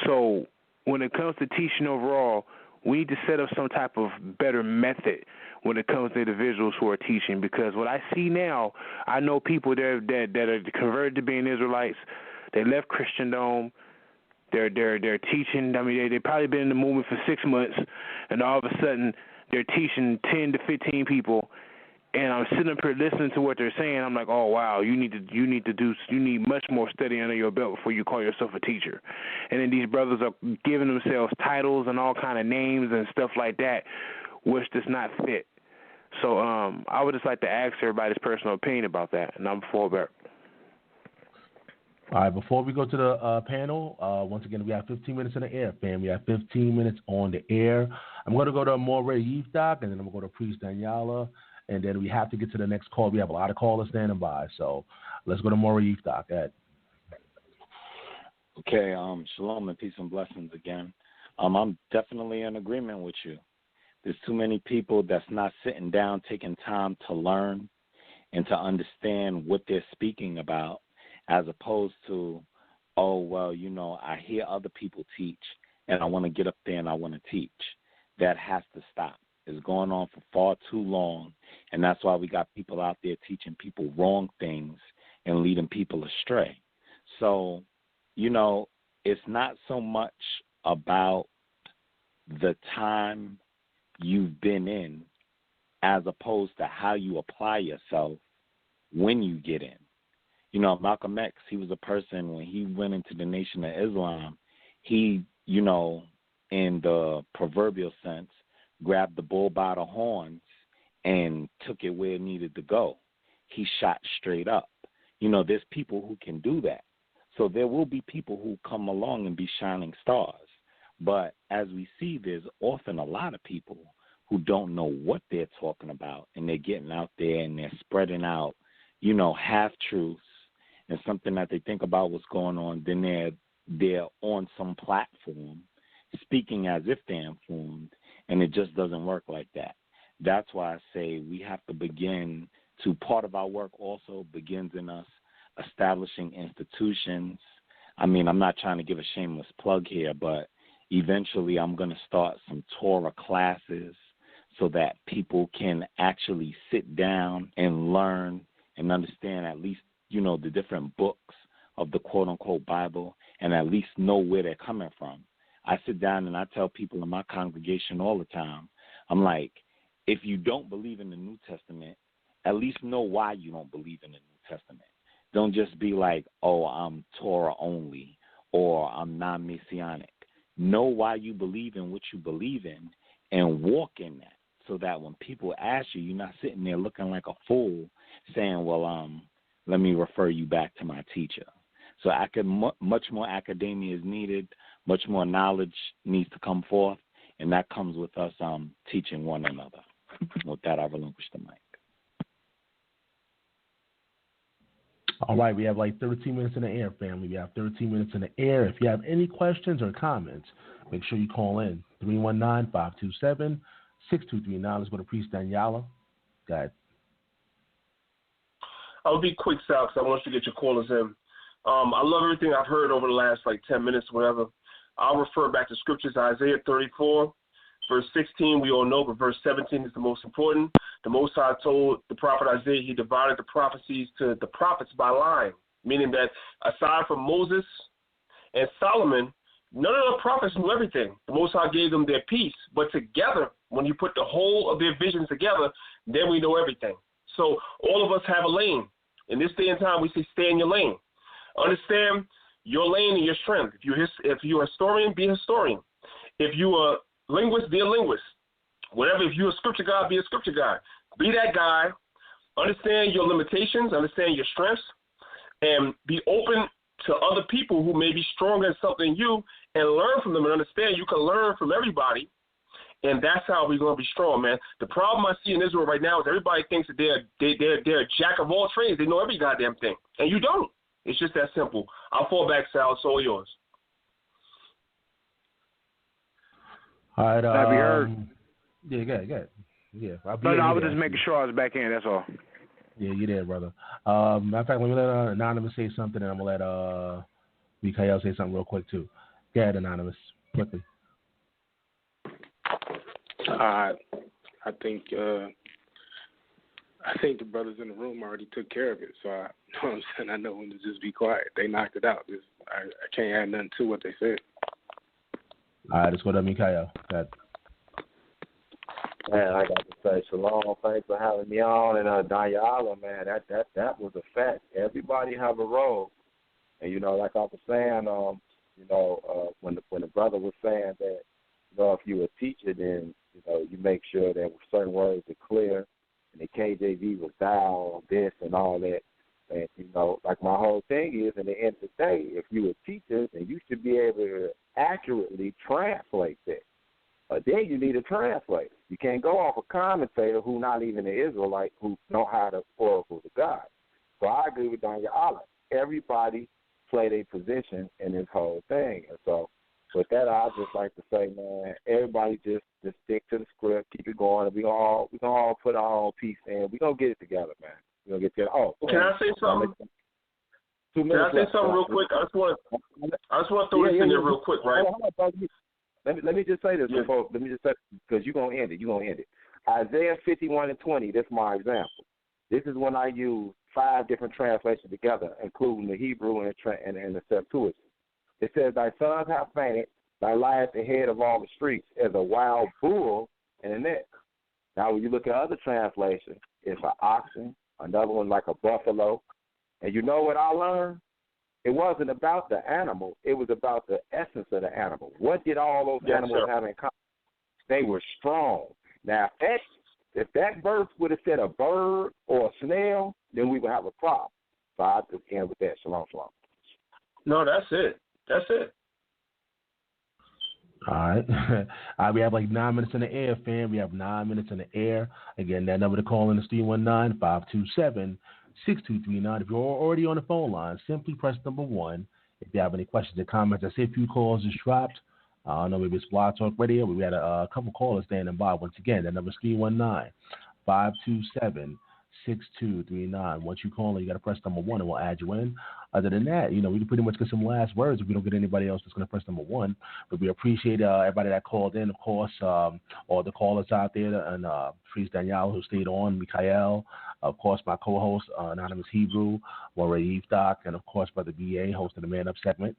[SPEAKER 6] So when it comes to teaching overall, we need to set up some type of better method when it comes to individuals who are teaching, because what I see now, I know people that are converted to being Israelites. They left Christendom. They're teaching. I mean, they've probably been in the movement for 6 months, and all of a sudden they're teaching 10 to 15 people, and I'm sitting up here listening to what they're saying. I'm like, oh wow, you need much more study under your belt before you call yourself a teacher. And then these brothers are giving themselves titles and all kind of names and stuff like that, which does not fit. So I would just like to ask everybody's personal opinion about that, and I'm for Bert.
[SPEAKER 3] All right, before we go to the panel, once again, we have 15 minutes in the air, fam. We have 15 minutes on the air. I'm going to go to Moreh Yeftahk, and then I'm going to go to Priest Danyaahla, and then we have to get to the next call. We have a lot of callers standing by, so let's go to Moreh Yeftahk. Ed.
[SPEAKER 5] Okay, shalom and peace and blessings again. I'm definitely in agreement with you. There's too many people that's not sitting down, taking time to learn and to understand what they're speaking about, as opposed to, oh, well, I hear other people teach, and I want to get up there and I want to teach. That has to stop. It's going on for far too long, and that's why we got people out there teaching people wrong things and leading people astray. So, it's not so much about the time you've been in as opposed to how you apply yourself when you get in. Malcolm X, he was a person, when he went into the Nation of Islam, he, in the proverbial sense, grabbed the bull by the horns and took it where it needed to go. He shot straight up. There's people who can do that. So there will be people who come along and be shining stars. But as we see, there's often a lot of people who don't know what they're talking about, and they're getting out there and they're spreading out, half-truths and something that they think about what's going on. Then they're on some platform speaking as if they're informed, and it just doesn't work like that. That's why I say we have to begin to, part of our work also begins in us establishing institutions. I mean, I'm not trying to give a shameless plug here, but eventually I'm going to start some Torah classes so that people can actually sit down and learn and understand at least, the different books of the quote-unquote Bible, and at least know where they're coming from. I sit down and I tell people in my congregation all the time, I'm like, if you don't believe in the New Testament, at least know why you don't believe in the New Testament. Don't just be like, oh, I'm Torah only, or I'm non-Messianic. Know why you believe in what you believe in and walk in that, so that when people ask you, you're not sitting there looking like a fool saying, well, let me refer you back to my teacher. So much more academia is needed, much more knowledge needs to come forth, and that comes with us teaching one another. With that, I relinquish the mic.
[SPEAKER 3] All right, we have like 13 minutes in the air, family. We have 13 minutes in the air. If you have any questions or comments, make sure you call in 319-527-6239. Let's go to Priest Danyaahla. Go ahead.
[SPEAKER 11] I'll be quick, Sal, because I want you to get your callers in. I love everything I've heard over the last 10 minutes or whatever. I'll refer back to scriptures, Isaiah 34, verse 16, we all know, but verse 17 is the most important. The Most High told the prophet Isaiah he divided the prophecies to the prophets by line, meaning that aside from Moses and Solomon, none of the prophets knew everything. The Most High gave them their piece, but together, when you put the whole of their visions together, then we know everything. So all of us have a lane. In this day and time, we say stay in your lane. Understand your lane and your strength. If you're a historian, be a historian. If you're a linguist, be a linguist. Whatever, if you're a scripture guy, be a scripture guy. Be that guy. Understand your limitations, understand your strengths, and be open to other people who may be stronger in something than you, and learn from them and understand you can learn from everybody. And that's how we're going to be strong, man. The problem I see in Israel right now is everybody thinks that they're a jack of all trades. They know every goddamn thing. And you don't. It's just that simple. I'll fall back, Sal. It's all yours.
[SPEAKER 3] All right.
[SPEAKER 6] Have you heard?
[SPEAKER 3] Yeah, go ahead. Yeah.
[SPEAKER 6] I was just making sure I was back in. That's all.
[SPEAKER 3] Yeah, you did, brother. Matter of fact, let me let Anonymous say something, and I'm going to let Mikha'el say something real quick, too. Go ahead, Anonymous, quickly.
[SPEAKER 10] I think the brothers in the room already took care of it. So I know when to just be quiet. They knocked it out. I can't add nothing to what they said.
[SPEAKER 3] All right, let's go to Mikha'el.
[SPEAKER 9] Man, I got to say, Shalom, thanks for having me on. And Danyaahla, man, that was a fact. Everybody have a role. And, like I was saying, when the brother was saying that, if you're a teacher, then, you make sure that certain words are clear. And the KJV was thou, this, and all that. And, like my whole thing is, in the end of the day, if you're a teacher, then you should be able to accurately translate that. But then you need a translator. You can't go off a commentator who not even an Israelite who know how to oracle to God. So I agree with Danyaahla. Everybody play their position in this whole thing. And so with that, I'd just like to say, man, everybody just stick to the script, keep it going, and we gonna all put our own piece in. We're going to get it together, man. We're going to get together. Oh,
[SPEAKER 11] can I say something? Can I say something real quick? I just want to throw this in there real quick, right?
[SPEAKER 9] Let me just say this before. Let me just say, because you're going to end it. Isaiah 51:20, this is my example. This is when I use 5 different translations together, including the Hebrew and the Septuagint. It says, thy sons have fainted, thy lieth the head of all the streets, as a wild bull in the net. Now, when you look at other translations, it's an oxen, another one like a buffalo. And you know what I learned? It wasn't about the animal. It was about the essence of the animal. What did all those animals have in common? They were strong. Now, if that verse would have said a bird or a snail, then we would have a problem. So I just end with that. Shalom, shalom.
[SPEAKER 11] No, that's it. That's it.
[SPEAKER 3] All right. We have like 9 minutes in the air, fam. We have 9 minutes in the air. Again, that number to call in is 319-527-6239. If you're already on the phone line, simply press number 1. If you have any questions or comments, I see a few calls just dropped. I know maybe it's Blog Talk Radio. We had a couple callers standing by. Once again, that number is 319-527-6239. Once you call in, you got to press number 1 and we'll add you in. Other than that, we can pretty much get some last words if we don't get anybody else that's going to press number 1. But we appreciate everybody that called in, of course, all the callers out there, and Priest Danyaahla who stayed on, Mikha'el, of course, my co-host, Anonymous Hebrew, Moreh Yeftahk, and of course, Brother B.A., hosting the Man Up segment.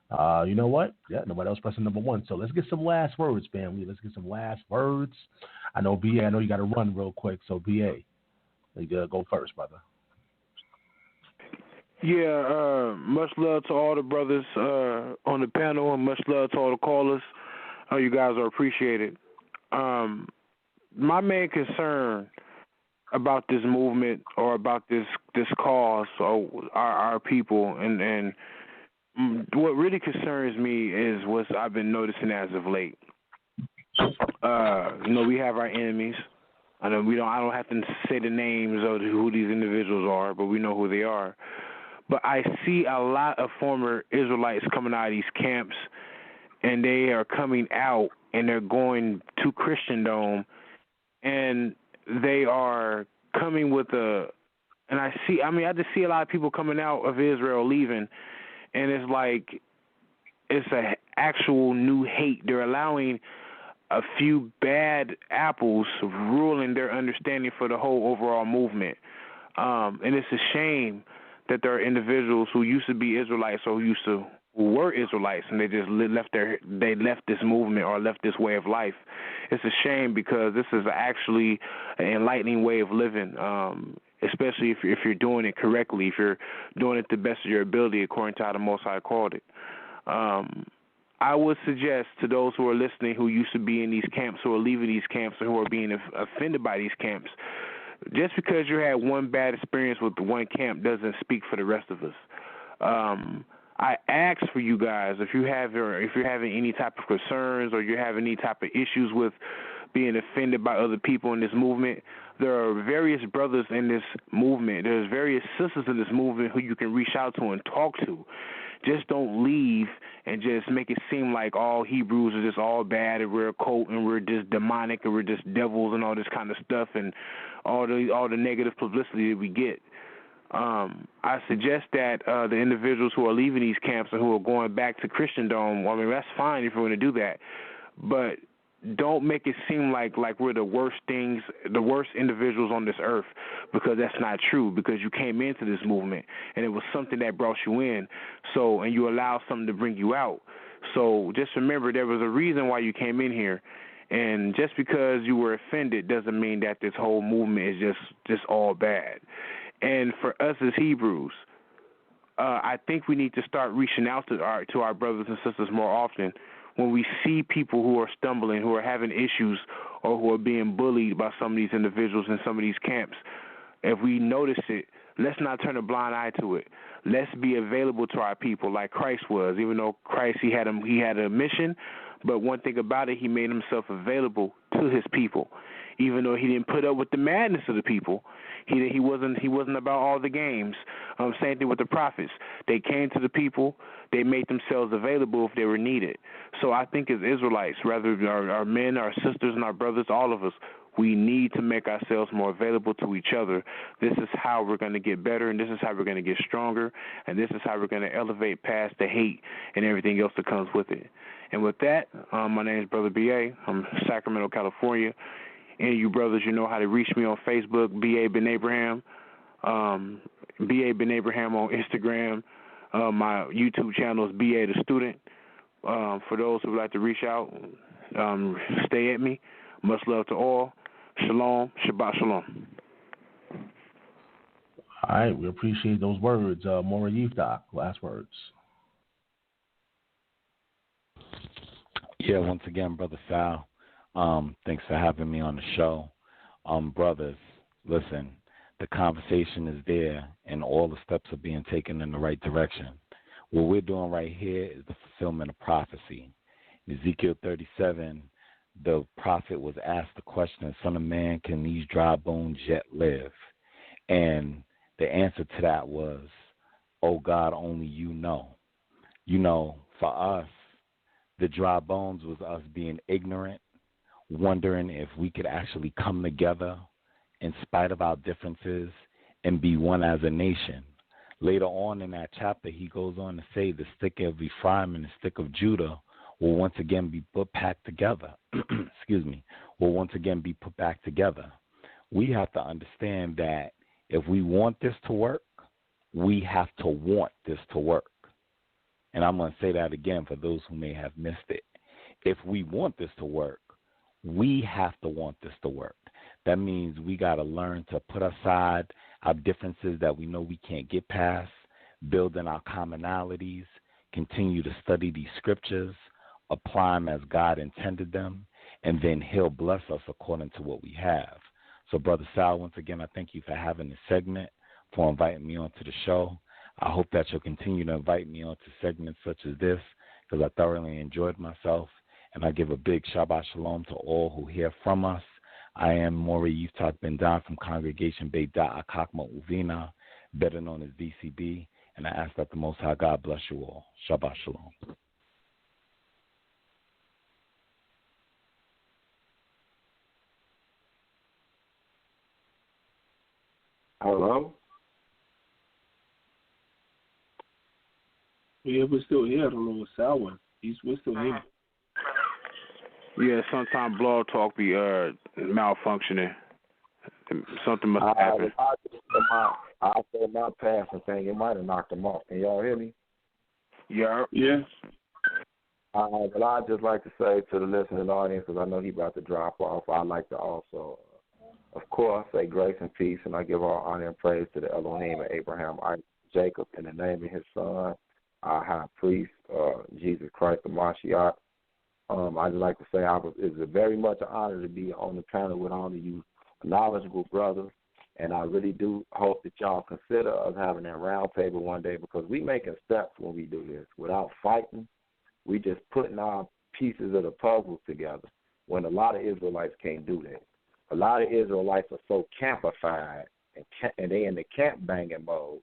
[SPEAKER 3] You know what? Yeah, nobody else pressing number 1. So let's get some last words, family. Let's get some last words. I know, B.A., you got to run real quick. So, B.A., you go first, brother.
[SPEAKER 6] Yeah, much love to all the brothers on the panel, and much love to all the callers. You guys are appreciated. My main concern about this movement or about this cause, our people, and what really concerns me is what I've been noticing as of late. We have our enemies. I know I don't have to say the names of who these individuals are, but we know who they are. But I see a lot of former Israelites coming out of these camps, and they are coming out, and they're going to Christendom, and they are coming with I just see a lot of people coming out of Israel leaving, and it's like it's an actual new hate. They're allowing a few bad apples ruling their understanding for the whole overall movement. And it's a shame that there are individuals who used to be Israelites or who were Israelites, and they just left this movement or left this way of life. It's a shame because this is actually an enlightening way of living, especially if you're doing it correctly, if you're doing it the best of your ability according to how the Most High called it. I would suggest to those who are listening who used to be in these camps, who are leaving these camps, or who are being offended by these camps, just because you had one bad experience with the one camp doesn't speak for the rest of us. I ask for you guys, if you're having any type of concerns or you're having any type of issues with being offended by other people in this movement, there are various brothers in this movement. There's various sisters in this movement who you can reach out to and talk to. Just don't leave and just make it seem like all Hebrews are just all bad and we're a cult and we're just demonic and we're just devils and all this kind of stuff and all the negative publicity that we get. I suggest that the individuals who are leaving these camps and who are going back to Christendom, that's fine if you want to do that, but don't make it seem like we're the worst individuals on this earth, because that's not true, because you came into this movement and it was something that brought you in, and you allowed something to bring you out. So just remember there was a reason why you came in here, And just because you were offended doesn't mean that this whole movement is just all bad. And for us as Hebrews, I think we need to start reaching out to our brothers and sisters more often when we see people who are stumbling, who are having issues, or who are being bullied by some of these individuals in some of these camps. If we notice it, let's not turn a blind eye to it. Let's be available to our people like Christ was. Even though Christ, he had a mission, but one thing about it, he made himself available to his people. Even though he didn't put up with the madness of the people, he wasn't about all the games. Same thing with the prophets. They came to the people. They made themselves available if they were needed. So I think as Israelites, whether our men, our sisters, and our brothers, all of us, we need to make ourselves more available to each other. This is how we're going to get better, and this is how we're going to get stronger, and this is how we're going to elevate past the hate and everything else that comes with it. And with that, my name is Brother B.A. I'm Sacramento, California. Any of you brothers, you know how to reach me on Facebook, B.A. Ben Abraham, B.A. Ben Abraham on Instagram. My YouTube channel is B.A. the Student. For those who would like to reach out, stay at me. Much love to all. Shalom. Shabbat shalom.
[SPEAKER 3] All right, we appreciate those words. Moreh Yeftahk, last words.
[SPEAKER 5] Yeah, once again, Brother Sal, thanks for having me on the show. Brothers, listen, the conversation is there, and all the steps are being taken in the right direction. What we're doing right here is the fulfillment of prophecy. In Ezekiel 37, the prophet was asked the question, Son of man, can these dry bones yet live? And the answer to that was, oh God, only you know. You know, for us, the dry bones was us being ignorant, wondering if we could actually come together in spite of our differences and be one as a nation. Later on in that chapter, he goes on to say the stick of Ephraim and the stick of Judah will once again be put back together. Will once again be put back together. We have to understand that if we want this to work, we have to want this to work. And I'm going to say that again for those who may have missed it. If we want this to work, we have to want this to work. That means we got to learn to put aside our differences that we know we can't get past, build in our commonalities, continue to study these scriptures, apply them as God intended them, and then he'll bless us according to what we have. So, Brother Sal, once again, I thank you for having this segment, for inviting me onto the show. I hope that you'll continue to invite me onto segments such as this, because I thoroughly enjoyed myself. And I give a big Shabbat Shalom to all who hear from us. I am Moreh Yeftahk Ben Dan from Congregation Beit Da'at Akakma Uvina, better known as VCB, and I ask that the Most High God bless you all. Shabbat Shalom.
[SPEAKER 9] Hello?
[SPEAKER 11] Yeah, we're still here. I don't know what Sal went. We're still here.
[SPEAKER 6] Yeah, sometimes Blog Talk be malfunctioning. Something must happen.
[SPEAKER 9] I said my passing thing. It might have knocked him off. Can y'all hear me?
[SPEAKER 6] Yeah.
[SPEAKER 11] Yeah.
[SPEAKER 9] But I'd just like to say to the listening audience, because I know he's about to drop off, I'd like to also, of course, say grace and peace, and I give all honor and praise to the Elohim of Abraham, Isaac, Jacob, in the name of his son, our high priest, Jesus Christ, the Mashiach. I'd like to say it's very much an honor to be on the panel with all of you knowledgeable brothers, and I really do hope that y'all consider us having that round table one day, because we making steps when we do this without fighting. We just putting our pieces of the puzzle together when a lot of Israelites can't do that. A lot of Israelites are so campified and they in the camp banging mode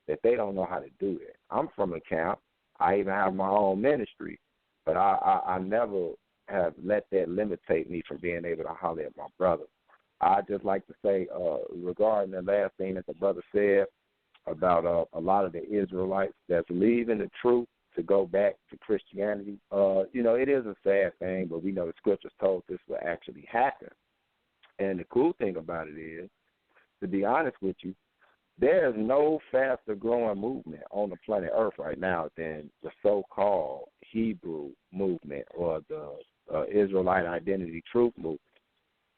[SPEAKER 9] that they don't know how to do it. I'm from a camp. I even have my own ministry, but I never have let that limitate me from being able to holler at my brother. I'd just like to say regarding the last thing that the brother said about a lot of the Israelites that's leaving the truth to go back to Christianity, it is a sad thing, but we know the scriptures told this will actually happen. And the cool thing about it is, to be honest with you, there is no faster growing movement on the planet Earth right now than the so-called Hebrew movement or the Israelite Identity Truth Movement.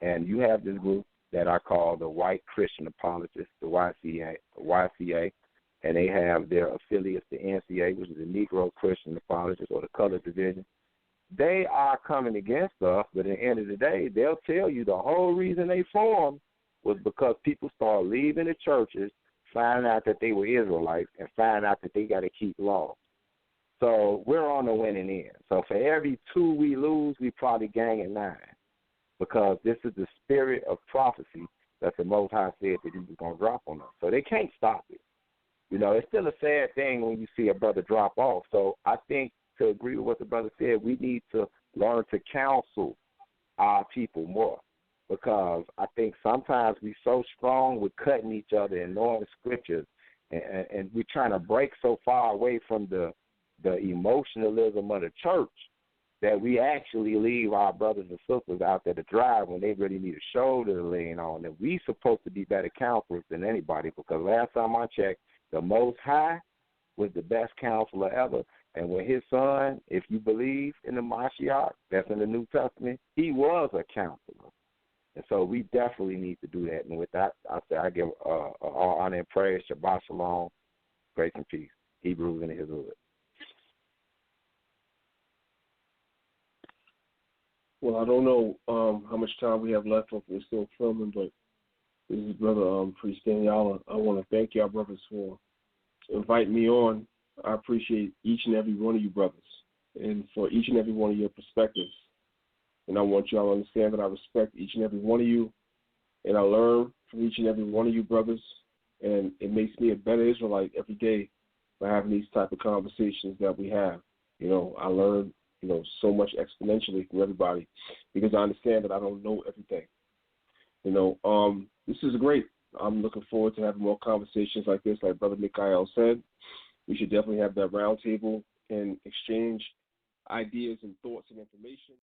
[SPEAKER 9] And you have this group that I call the White Christian Apologists, the YCA, and they have their affiliates, the NCA, which is the Negro Christian Apologists, or the Colored Division. They are coming against us, but at the end of the day, they'll tell you the whole reason they formed was because people started leaving the churches, finding out that they were Israelites, and finding out that they got to keep law. So we're on the winning end. So for every 2 we lose, we probably gain at 9, because this is the spirit of prophecy that the Most High said that he was going to drop on us. So they can't stop it. You know, it's still a sad thing when you see a brother drop off. So I think, to agree with what the brother said, we need to learn to counsel our people more, because I think sometimes we're so strong with cutting each other and knowing the scriptures, and we're trying to break so far away from the emotionalism of the church that we actually leave our brothers and sisters out there to drive when they really need a shoulder to lean on. And we supposed to be better counselors than anybody, because last time I checked, the Most High was the best counselor ever. And when his son, if you believe in the Mashiach, that's in the New Testament, he was a counselor. And so we definitely need to do that. And with that, I say I give all honor and praise, Shabbat Shalom, grace and peace. Hebrews in his hood.
[SPEAKER 7] Well, I don't know how much time we have left if we're still filming, but this is Brother Priest Danyaahla. I want to thank y'all brothers for inviting me on. I appreciate each and every one of you brothers, and for each and every one of your perspectives. And I want y'all to understand that I respect each and every one of you, and I learn from each and every one of you brothers, and it makes me a better Israelite every day by having these type of conversations that we have. You know, I learn, so much exponentially from everybody, because I understand that I don't know everything. This is great. I'm looking forward to having more conversations like this, like Brother Mikha'el said. We should definitely have that round table and exchange ideas and thoughts and information.